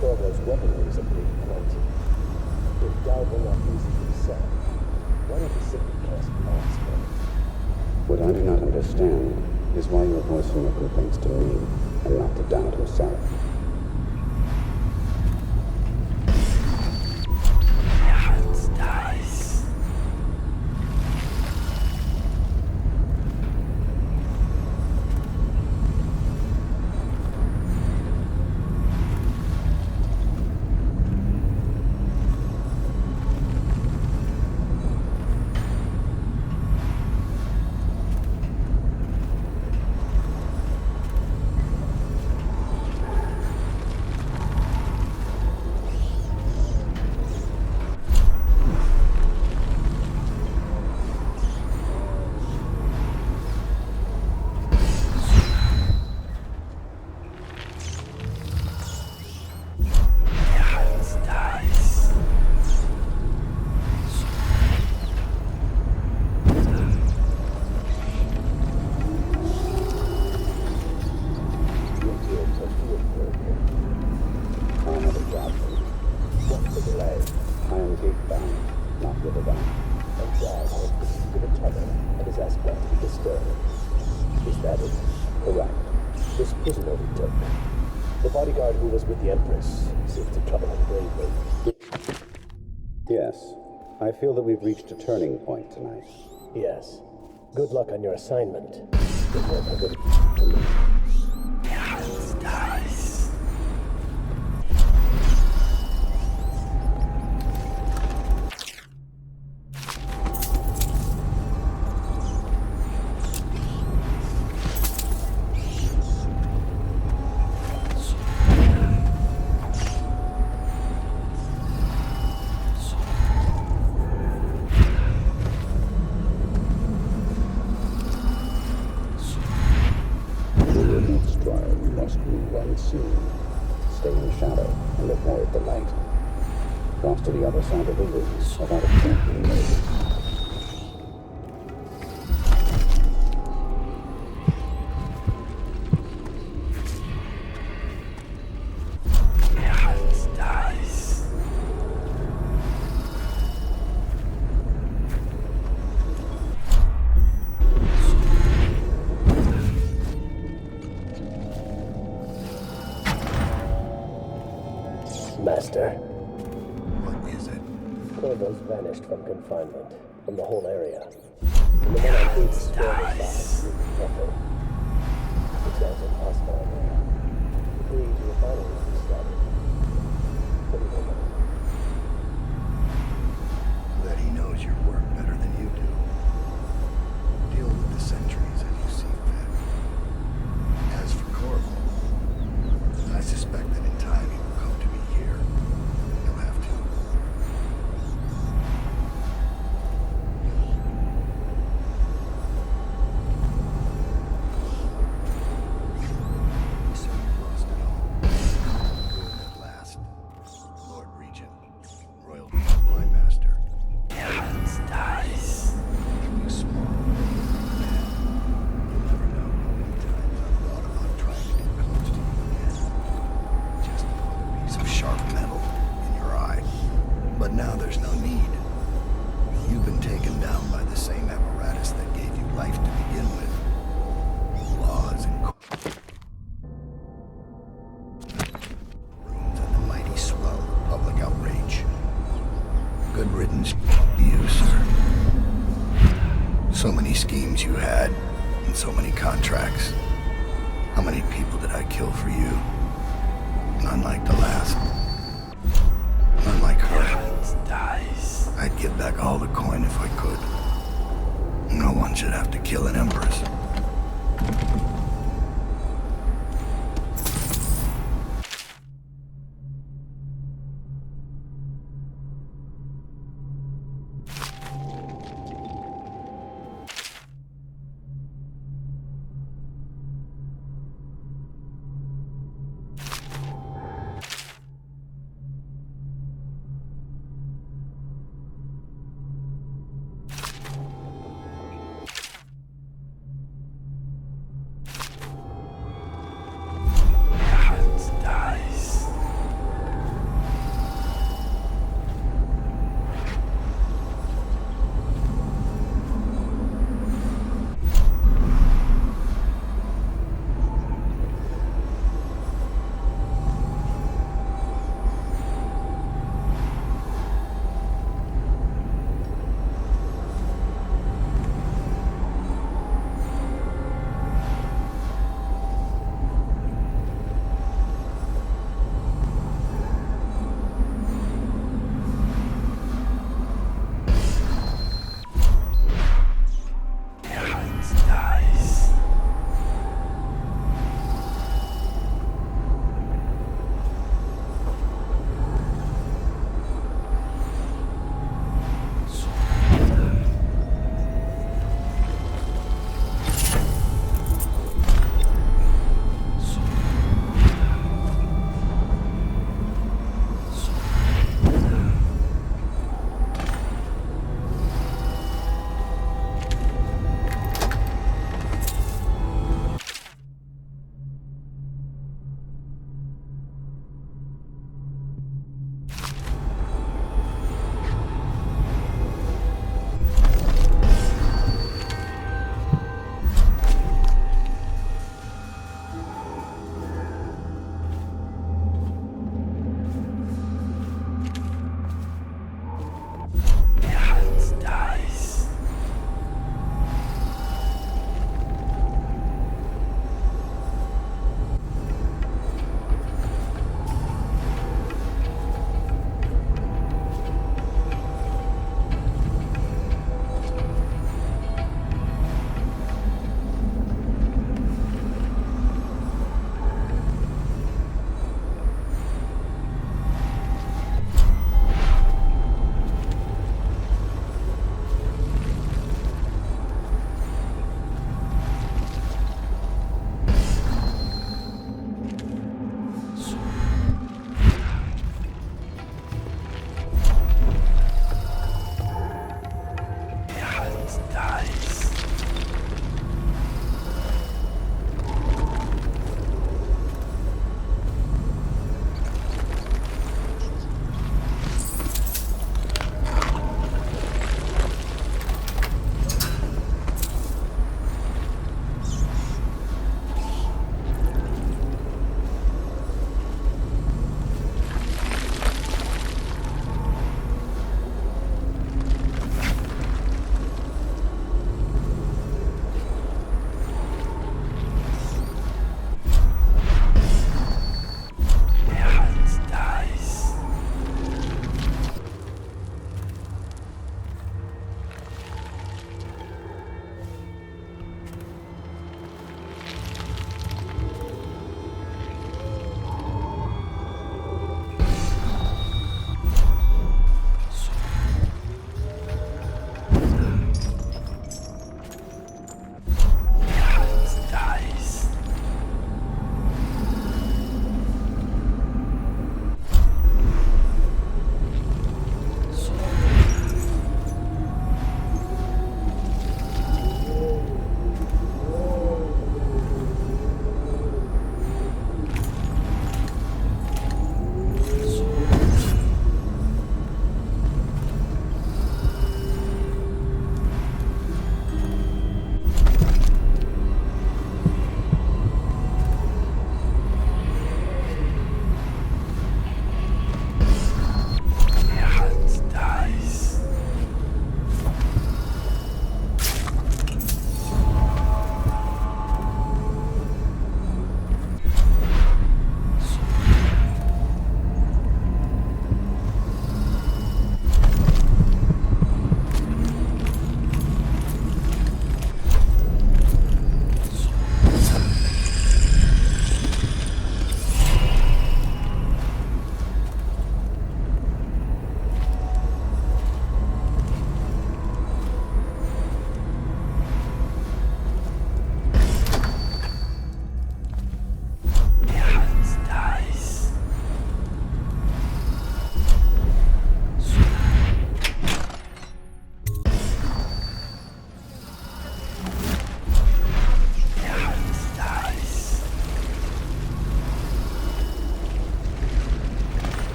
Corvo's weaponry is a big plenty. If Dowd will not use it himself, why don't we simply cast blocks for it? What I do not understand is why you are voicing your complaints to me and not to Dowd himself. Yes, I feel that we've reached a turning point tonight. Yes. Good luck on your assignment. Stay in the shadow and avoid the light. Cross to the other side of the room without a point being made. Master. What is it? Corvo's vanished from confinement, from the whole area. And the men on Gates Square aside, nothing. It sounds impossible in there. The Greaves refinery will be started. What do you think of it? That he knows your work better than you do. Deal with the sentries as you see fit. As for Corvo, I suspect that in time he will come to me here. He'll have to. So you've lost it all. Good at last. Lord Regent, Royal my Master. Heavens dies. You small. You'll never know how many times I've thought about trying to get close to you again. Just to put a piece of sharp metal in your eye. But now there's no need. You've been taken down by the same apparatus that gave you life to begin with. Laws and rooms and the mighty swell of public outrage. Good riddance to you, sir. So many schemes you had, and so many contracts. How many people did I kill for you? None like the last. None like her. Dies. I'd give back all the coin if I could. No one should have to kill an empress.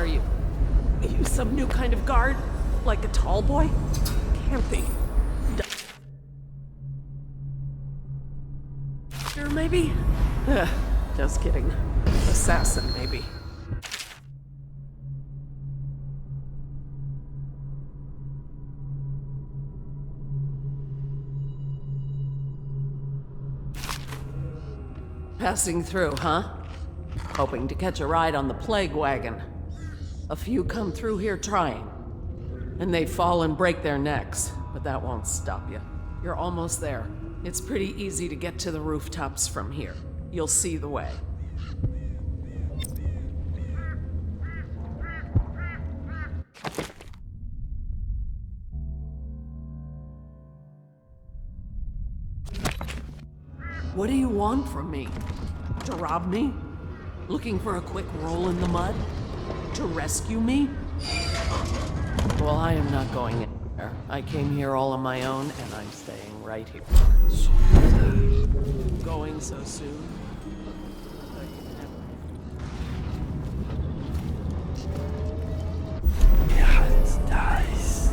are you? Are you some new kind of guard? Like a tall boy? Can't be. Doctor, maybe? Just kidding. Assassin, maybe. Passing through, huh? Hoping to catch a ride on the plague wagon. A few come through here trying. And they fall and break their necks, but that won't stop you. You're almost there. It's pretty easy to get to the rooftops from here. You'll see the way. What do you want from me? To rob me? Looking for a quick roll in the mud? To rescue me? Well, I am not going anywhere. I came here all on my own, and I'm staying right here. Going so soon? Yatharth dies.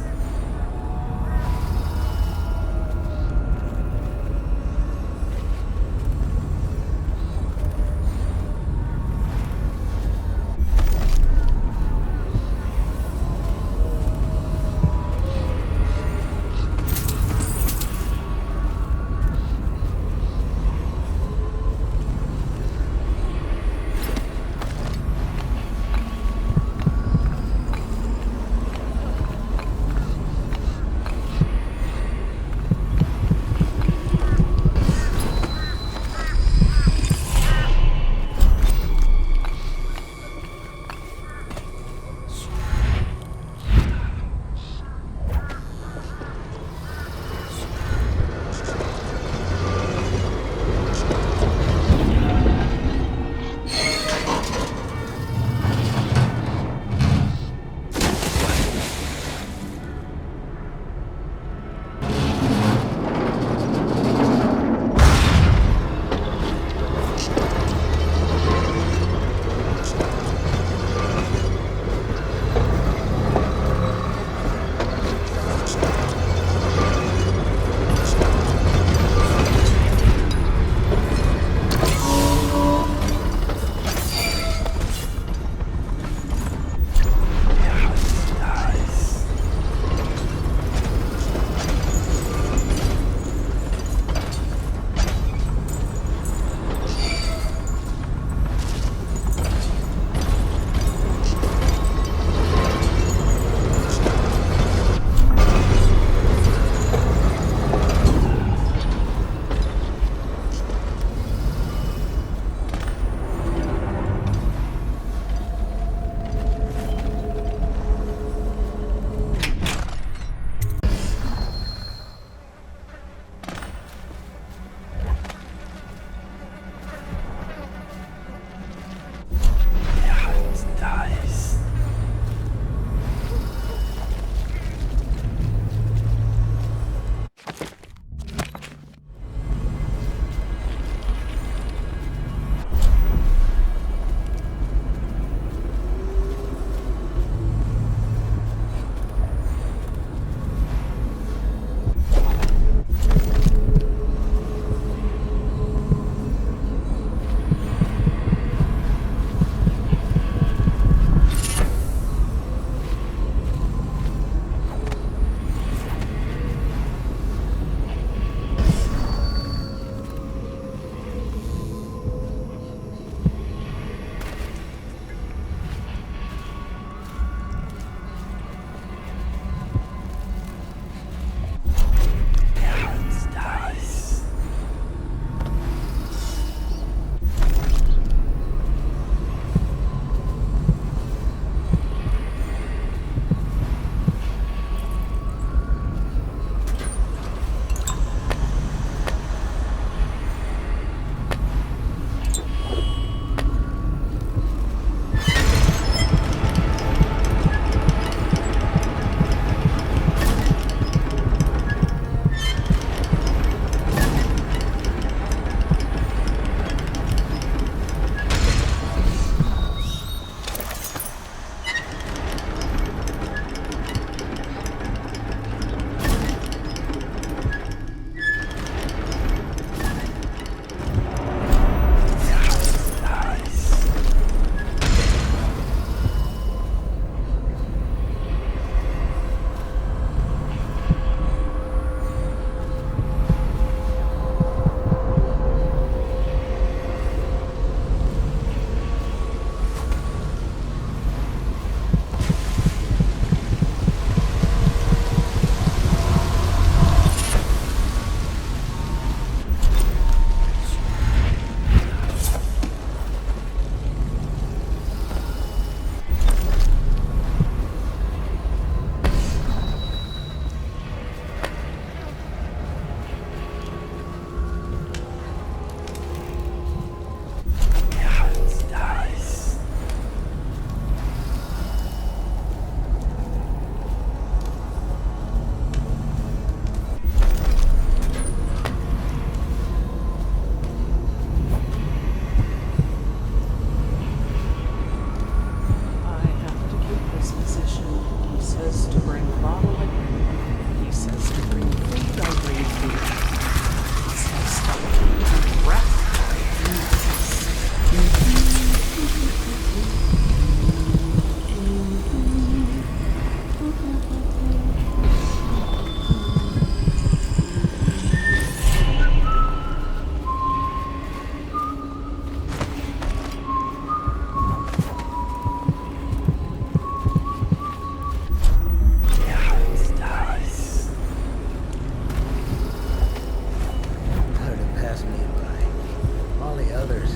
the others.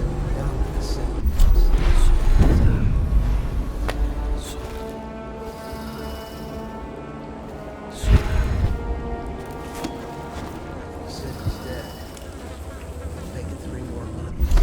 Sid's dead. Make it 3 more months.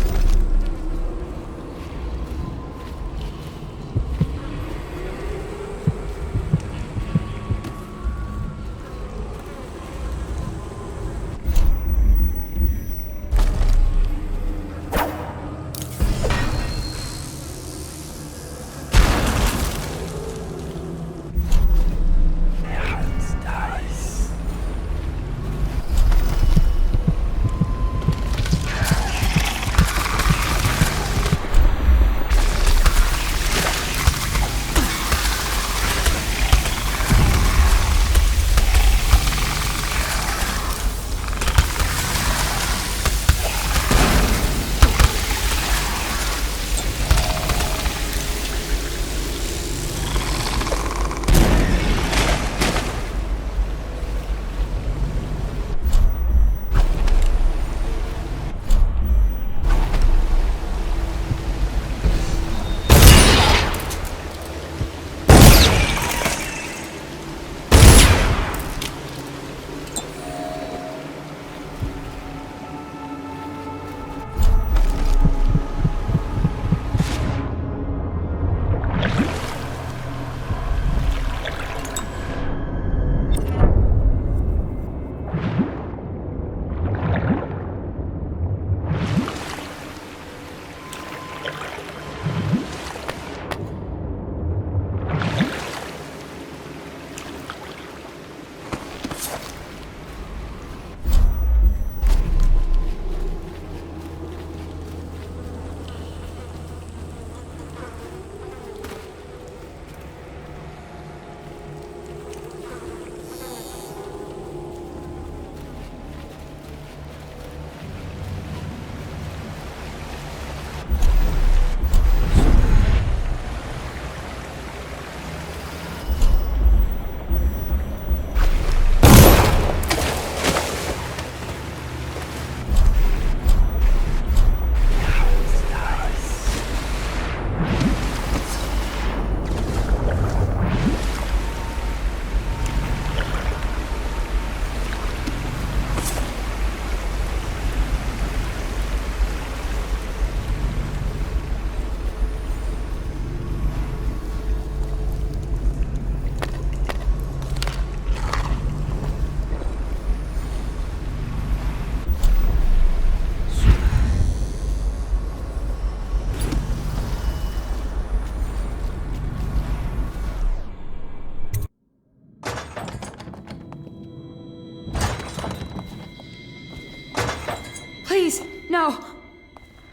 Please, no!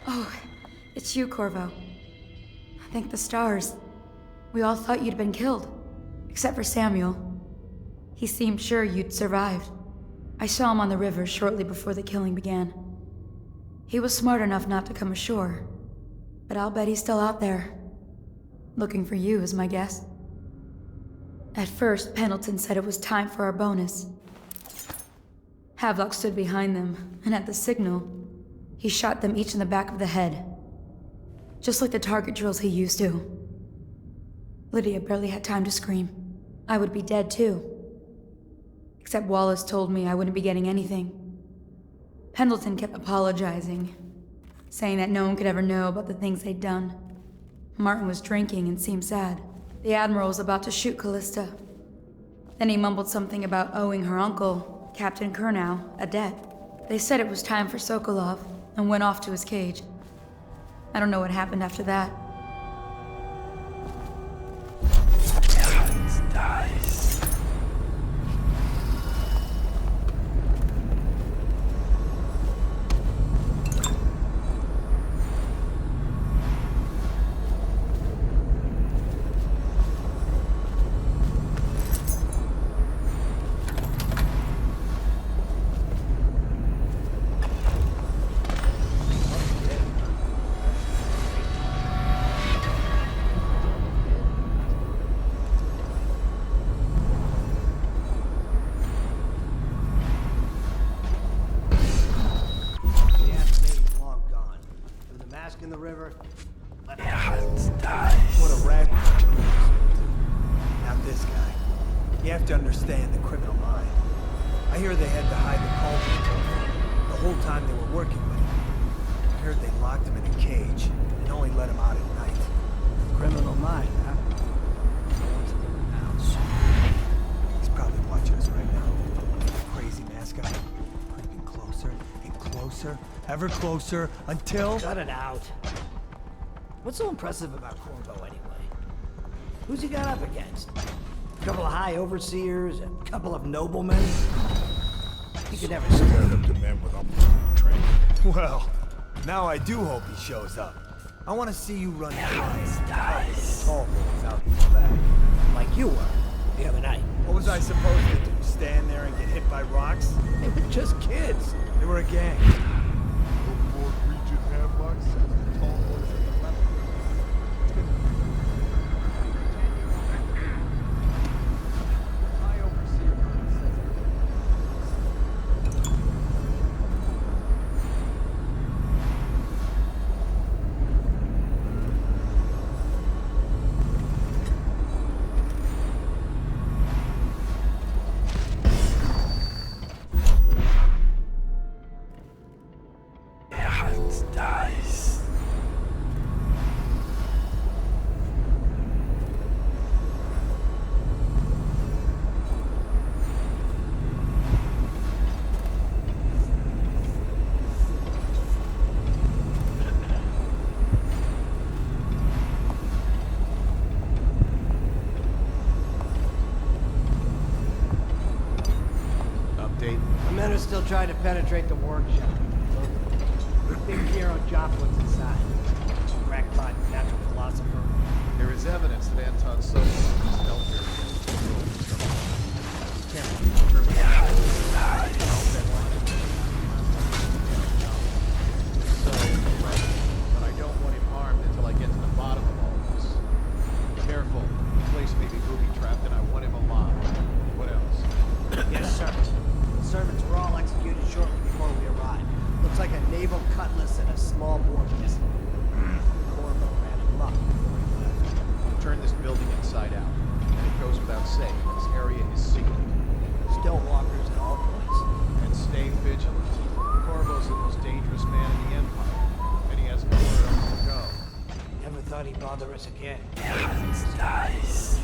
Oh, it's you, Corvo. Thank the stars. We all thought you'd been killed. Except for Samuel. He seemed sure you'd survived. I saw him on the river shortly before the killing began. He was smart enough not to come ashore. But I'll bet he's still out there. Looking for you, is my guess. At first, Pendleton said it was time for our bonus. Havelock stood behind them, and at the signal, he shot them each in the back of the head. Just like the target drills he used to. Lydia barely had time to scream. I would be dead too. Except Wallace told me I wouldn't be getting anything. Pendleton kept apologizing, saying that no one could ever know about the things they'd done. Martin was drinking and seemed sad. The Admiral was about to shoot Callista. Then he mumbled something about owing her uncle, Captain Kurnow, a debt. They said it was time for Sokolov, and went off to his cage. I don't know what happened after that. Dies. mask in the river. What a rat. Not this guy. You have to understand the criminal mind. I hear they had to hide the culprit the whole time they were working with him. I heard they locked him in a cage and only let him out at night. Criminal mind, huh? He's probably watching us right now. Crazy mask guy. Creeping closer and closer, ever closer, until... Cut it out. What's so impressive about Corvo anyway? Who's he got up against? A couple of high overseers, a couple of noblemen? He could never stand up to men without training. Well, now I do hope he shows up. I want to see you run tall boys out in the back. Like you were the other night. What was I supposed to do? Stand there and get hit by rocks? They were just kids. They were a gang. Still trying to penetrate the workshop. Big hero Joplin's inside. Cracked by natural philosopher. There is evidence that Anton Sosa is Elder. But I don't want him harmed until I get to the bottom of all of this. Careful. The place may be booby-trapped and I want him alive. What else? Yes, sir. Servants were all executed shortly before we arrived. Looks like a naval cutlass and a small bore pistol. Corvo ran amok before he left. Turn this building inside out. And it goes without saying, this area is secret. Still walkers at all points. And stay vigilant. Corvo's the most dangerous man in the Empire. And he has nowhere else to go. Never thought he'd bother us again. Dice.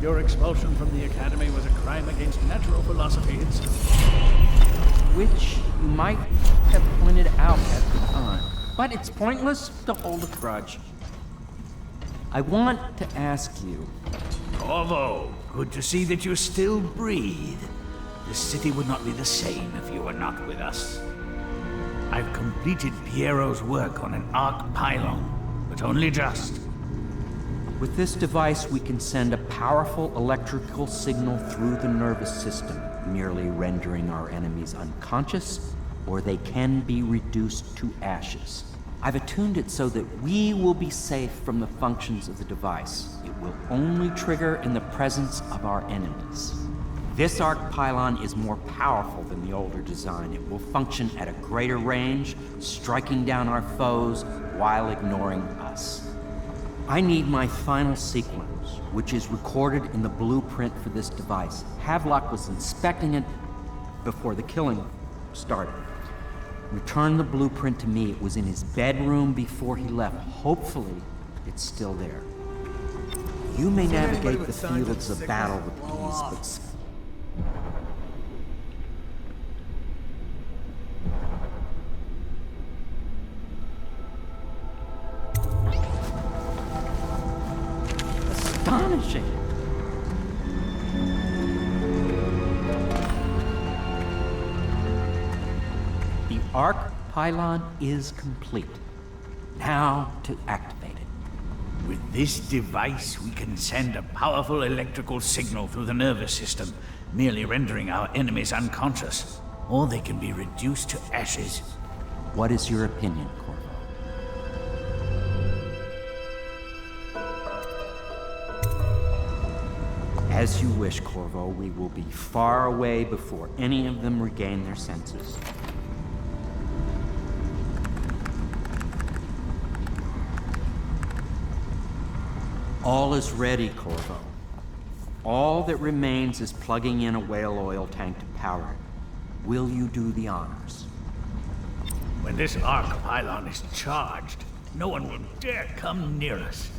Your expulsion from the Academy was a crime against natural philosophy itself. Which you might have pointed out at the time. But it's pointless to hold a grudge. I want to ask you... Corvo, good to see that you still breathe. The city would not be the same if you were not with us. I've completed Piero's work on an arc pylon, but only just. With this device, we can send a powerful electrical signal through the nervous system, merely rendering our enemies unconscious, or they can be reduced to ashes. I've attuned it so that we will be safe from the functions of the device. It will only trigger in the presence of our enemies. This arc pylon is more powerful than the older design. It will function at a greater range, striking down our foes while ignoring us. I need my final sequence, which is recorded in the blueprint for this device. Havelock was inspecting it before the killing started. Return the blueprint to me. It was in his bedroom before he left. Hopefully, it's still there. You may navigate the fields of battle with ease, but... Astonishing! The arc pylon is complete. Now to activate it. With this device, we can send a powerful electrical signal through the nervous system, merely rendering our enemies unconscious, or they can be reduced to ashes. What is your opinion, Corvo? As you wish, Corvo. We will be far away before any of them regain their senses. All is ready, Corvo. All that remains is plugging in a whale oil tank to power it. Will you do the honors? When this arc pylon is charged, no one will dare come near us.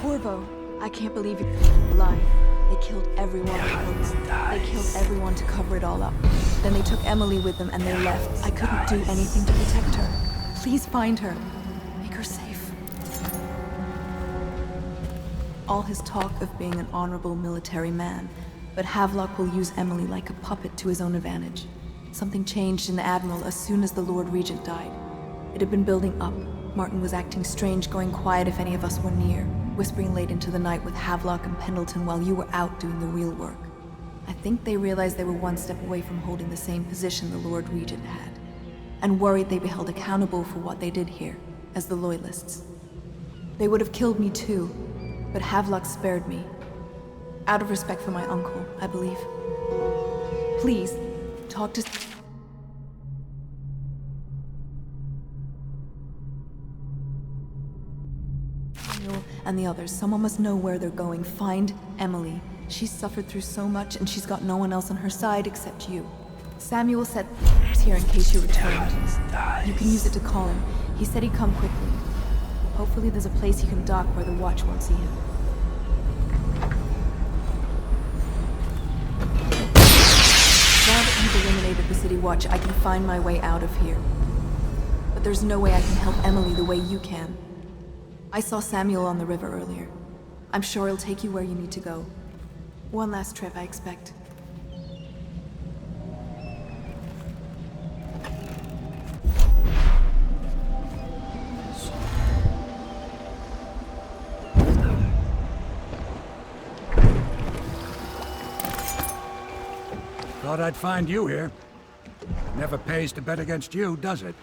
Corvo, I can't believe you're alive. They killed everyone. They killed everyone to cover it all up. Then they took Emily with them and they left. I couldn't do anything to protect her. Please find her. Make her safe. All his talk of being an honorable military man, but Havelock will use Emily like a puppet to his own advantage. Something changed in the Admiral as soon as the Lord Regent died. It had been building up. Martin was acting strange, going quiet if any of us were near. whispering late into the night with Havelock and Pendleton while you were out doing the real work. I think they realized they were one step away from holding the same position the Lord Regent had, and worried they'd be held accountable for what they did here, as the Loyalists. They would have killed me too, but Havelock spared me. Out of respect for my uncle, I believe. Please, talk to... Samuel and the others. Someone must know where they're going. Find Emily. She's suffered through so much, and she's got no one else on her side except you. Samuel said here in case you returned. You can use it to call him. He said he'd come quickly. Hopefully there's a place he can dock where the Watch won't see him. Now that you've eliminated the City Watch, I can find my way out of here. But there's no way I can help Emily the way you can. I saw Samuel on the river earlier. I'm sure he'll take you where you need to go. One last trip, I expect. Thought I'd find you here. Never pays to bet against you, does it?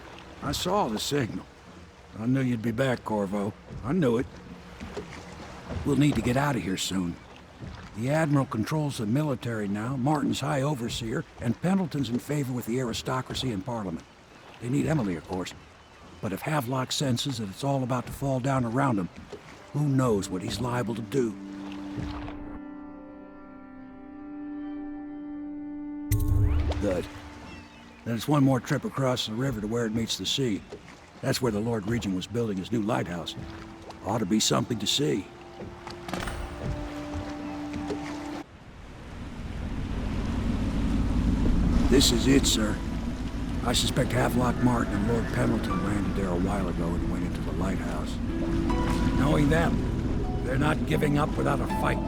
I saw the signal. I knew you'd be back, Corvo. I knew it. We'll need to get out of here soon. The Admiral controls the military now, Martin's High Overseer, and Pendleton's in favor with the aristocracy and Parliament. They need Emily, of course. But if Havelock senses that it's all about to fall down around him, who knows what he's liable to do. Good. Then it's one more trip across the river to where it meets the sea. That's where the Lord Regent was building his new lighthouse. Ought to be something to see. This is it, sir. I suspect Havelock Martin and Lord Pendleton landed there a while ago and went into the lighthouse. Knowing them, they're not giving up without a fight.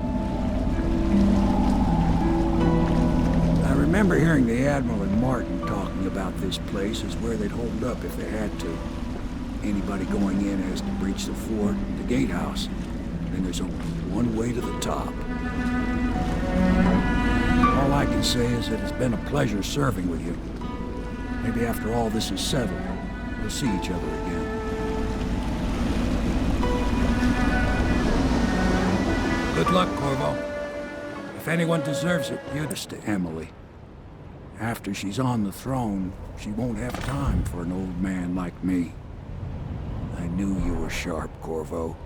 I remember hearing the Admiral and Martin talking about this place as where they'd hold up if they had to. Anybody going in has to breach the fort, the gatehouse. Then there's only one way to the top. All I can say is that it's been a pleasure serving with you. Maybe after all this is settled, we'll see each other again. Good luck, Corvo. If anyone deserves it, it's to Emily. After she's on the throne, she won't have time for an old man like me. I knew you were sharp, Corvo.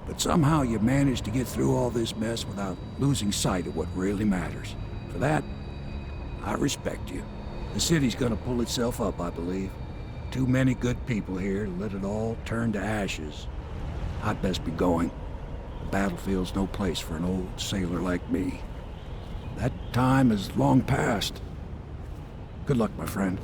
But somehow you managed to get through all this mess without losing sight of what really matters. For that, I respect you. The city's gonna pull itself up, I believe. Too many good people here to let it all turn to ashes. I'd best be going. The battlefield's no place for an old sailor like me. That time is long past. Good luck, my friend.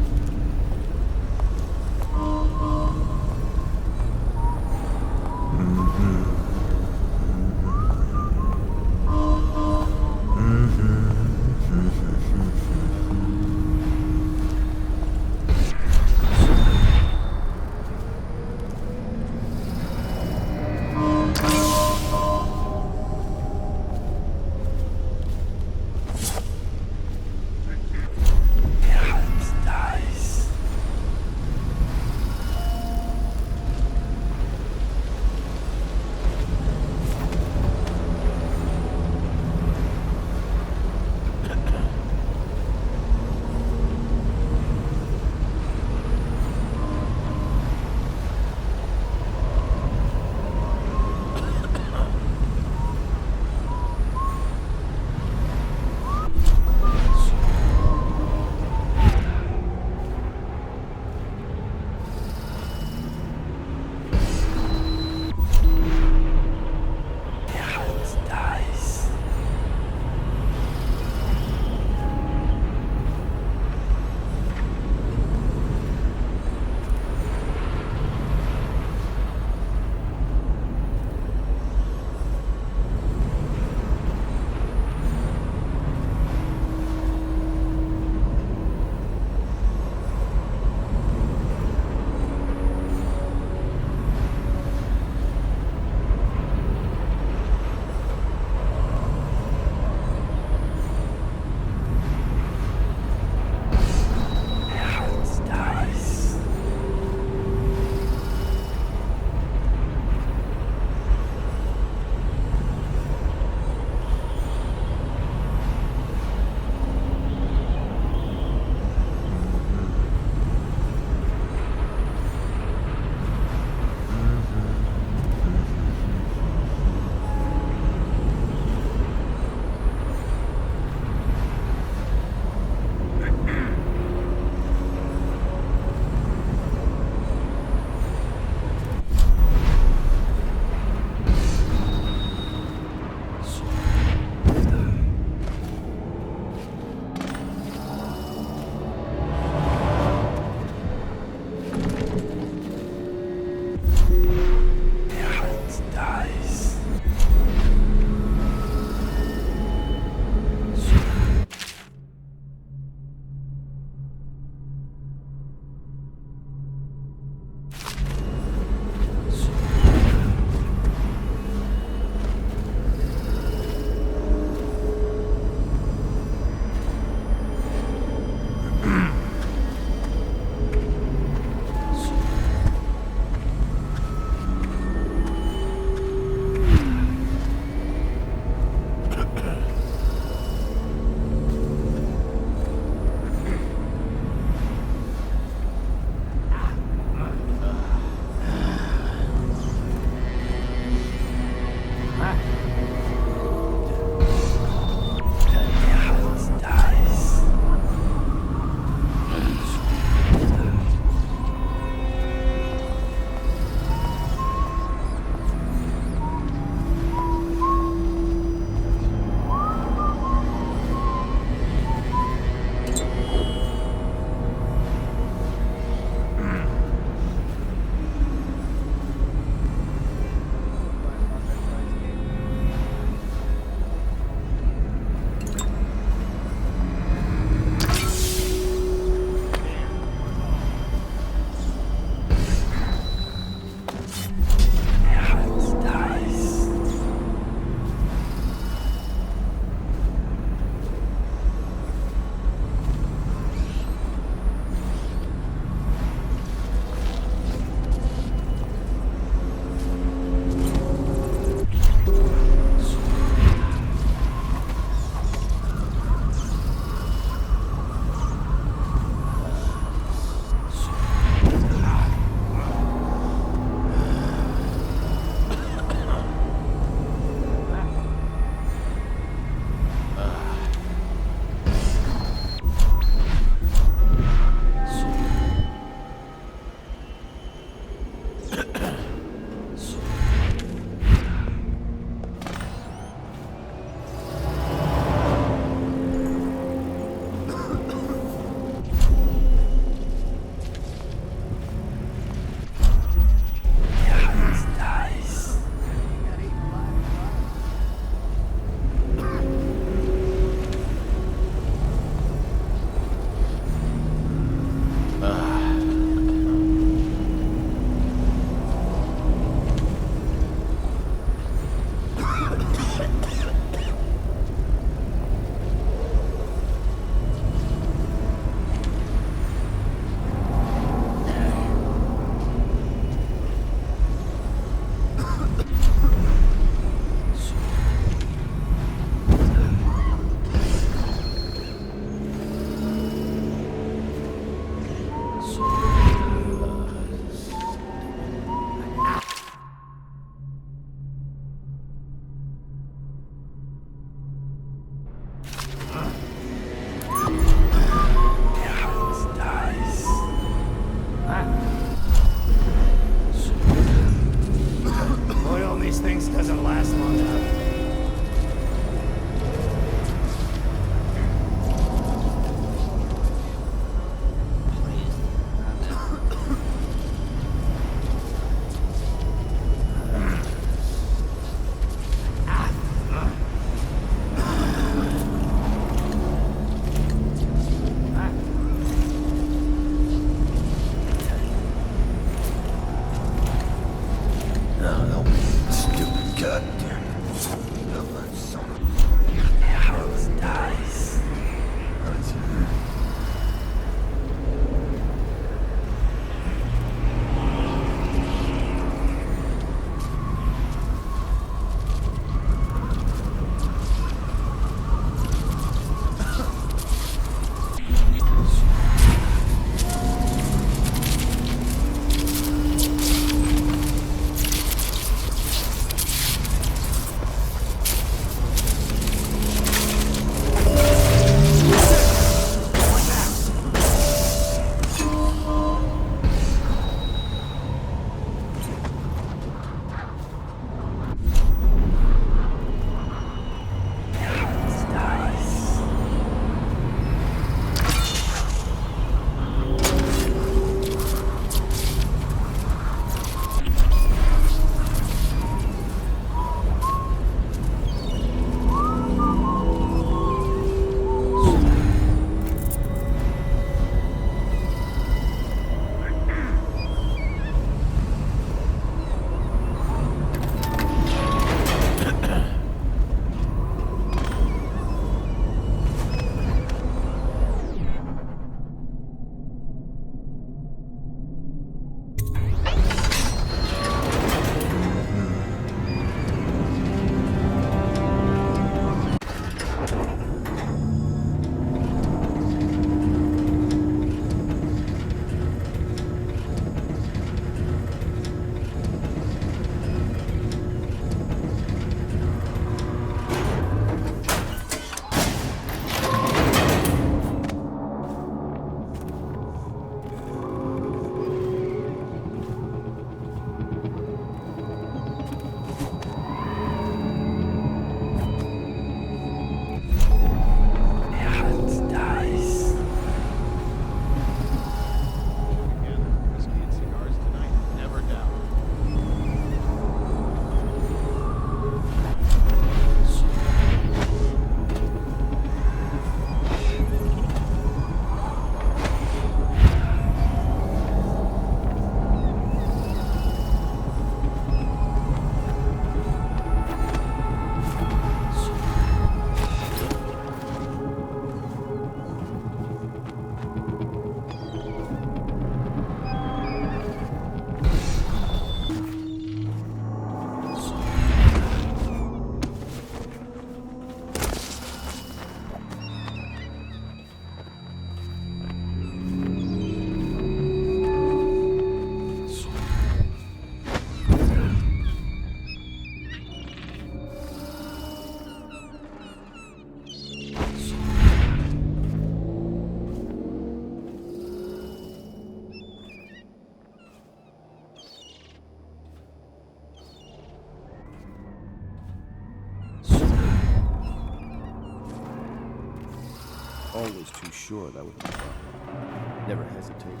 always too sure that would be fun. Never hesitated.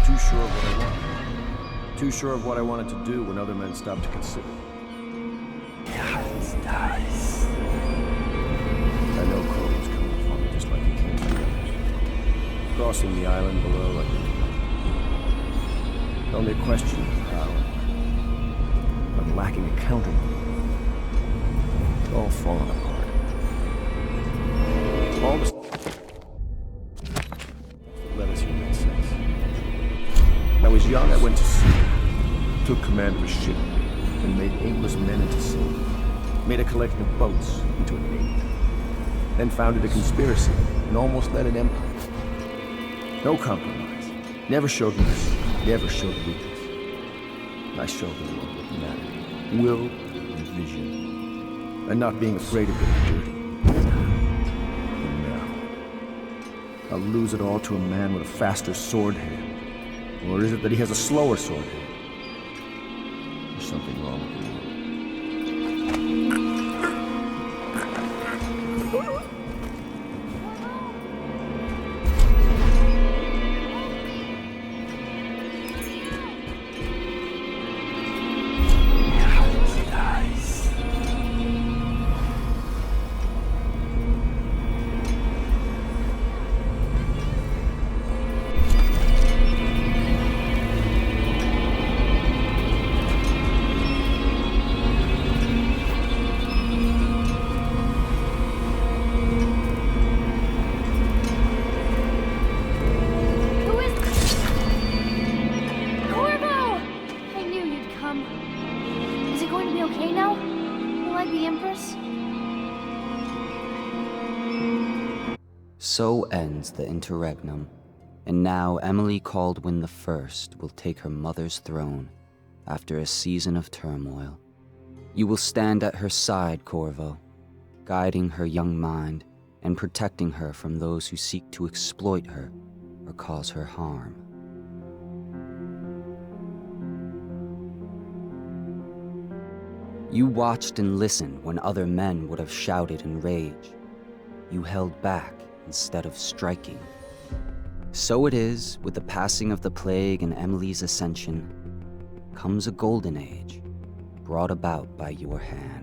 Too sure of what I wanted. Too sure of what I wanted to do when other men stopped to consider. Dice, dice. I know Corvo's coming for me just like he came to the others. Crossing the island below like only a question of how. I'm lacking a countermove. It's all falling apart. All the let us hear that sense. When I was young, I went to sea, took command of a ship, and made aimless men into slaves. Made a collection of boats into a navy. Then founded a conspiracy and almost led an empire. No compromise. Never showed mercy. Never showed weakness. I showed the world what mattered. Will and vision. And not being afraid of getting dirty. And now, I'll lose it all to a man with a faster sword hand. Or is it that he has a slower sword hand? There's something wrong with the world. So ends the interregnum, and now Emily Kaldwin I will take her mother's throne after a season of turmoil. You will stand at her side, Corvo, guiding her young mind and protecting her from those who seek to exploit her or cause her harm. You watched and listened when other men would have shouted in rage. You held back instead of striking. So it is, with the passing of the plague and Emily's ascension, comes a golden age, brought about by your hand.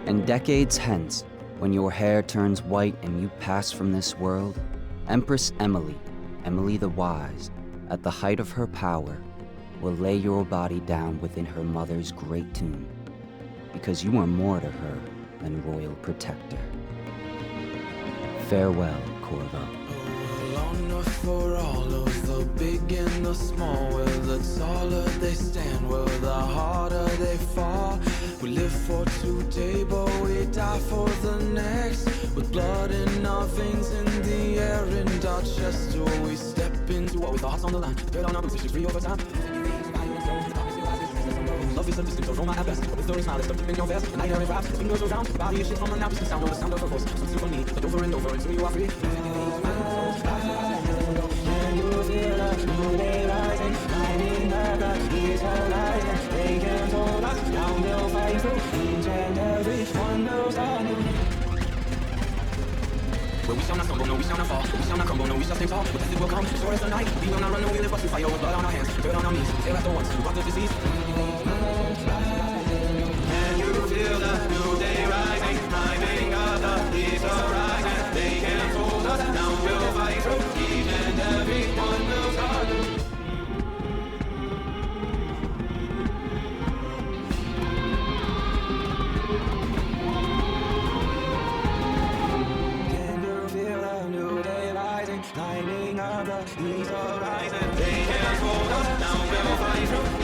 And decades hence, when your hair turns white and you pass from this world, Empress Emily, Emily the Wise, at the height of her power, will lay your body down within her mother's great tomb, because you are more to her than royal protector. Farewell, Corvo. For all of the big and the small, where the taller they stand, where the harder they fall. We live for today, but we die for the next. With blood in our veins, in the air, in our chest, or we step into what with our hearts on the line. The on our boots, free over time. Love is a distant aroma at best, but the story's not, it's stuck in your vest. The night air wraps, spin goes around, body is shit from an absent sound, or the sound of her voice. So to me, but over and over until you are free. Where we shall not stumble, no, we shall not fall. We shall not crumble, no, we shall stay tall. But death it will come, sword is the night. We will not run, no, we live but to fight. With blood on our hands, dirt on our knees. Tail after once, who brought the disease. Can you feel the new day rising? Climbing up the east horizon. They can't hold us, now we'll fight through. Each and every one will start. Climbing up the east horizon. They can't hold us, now we'll fight through.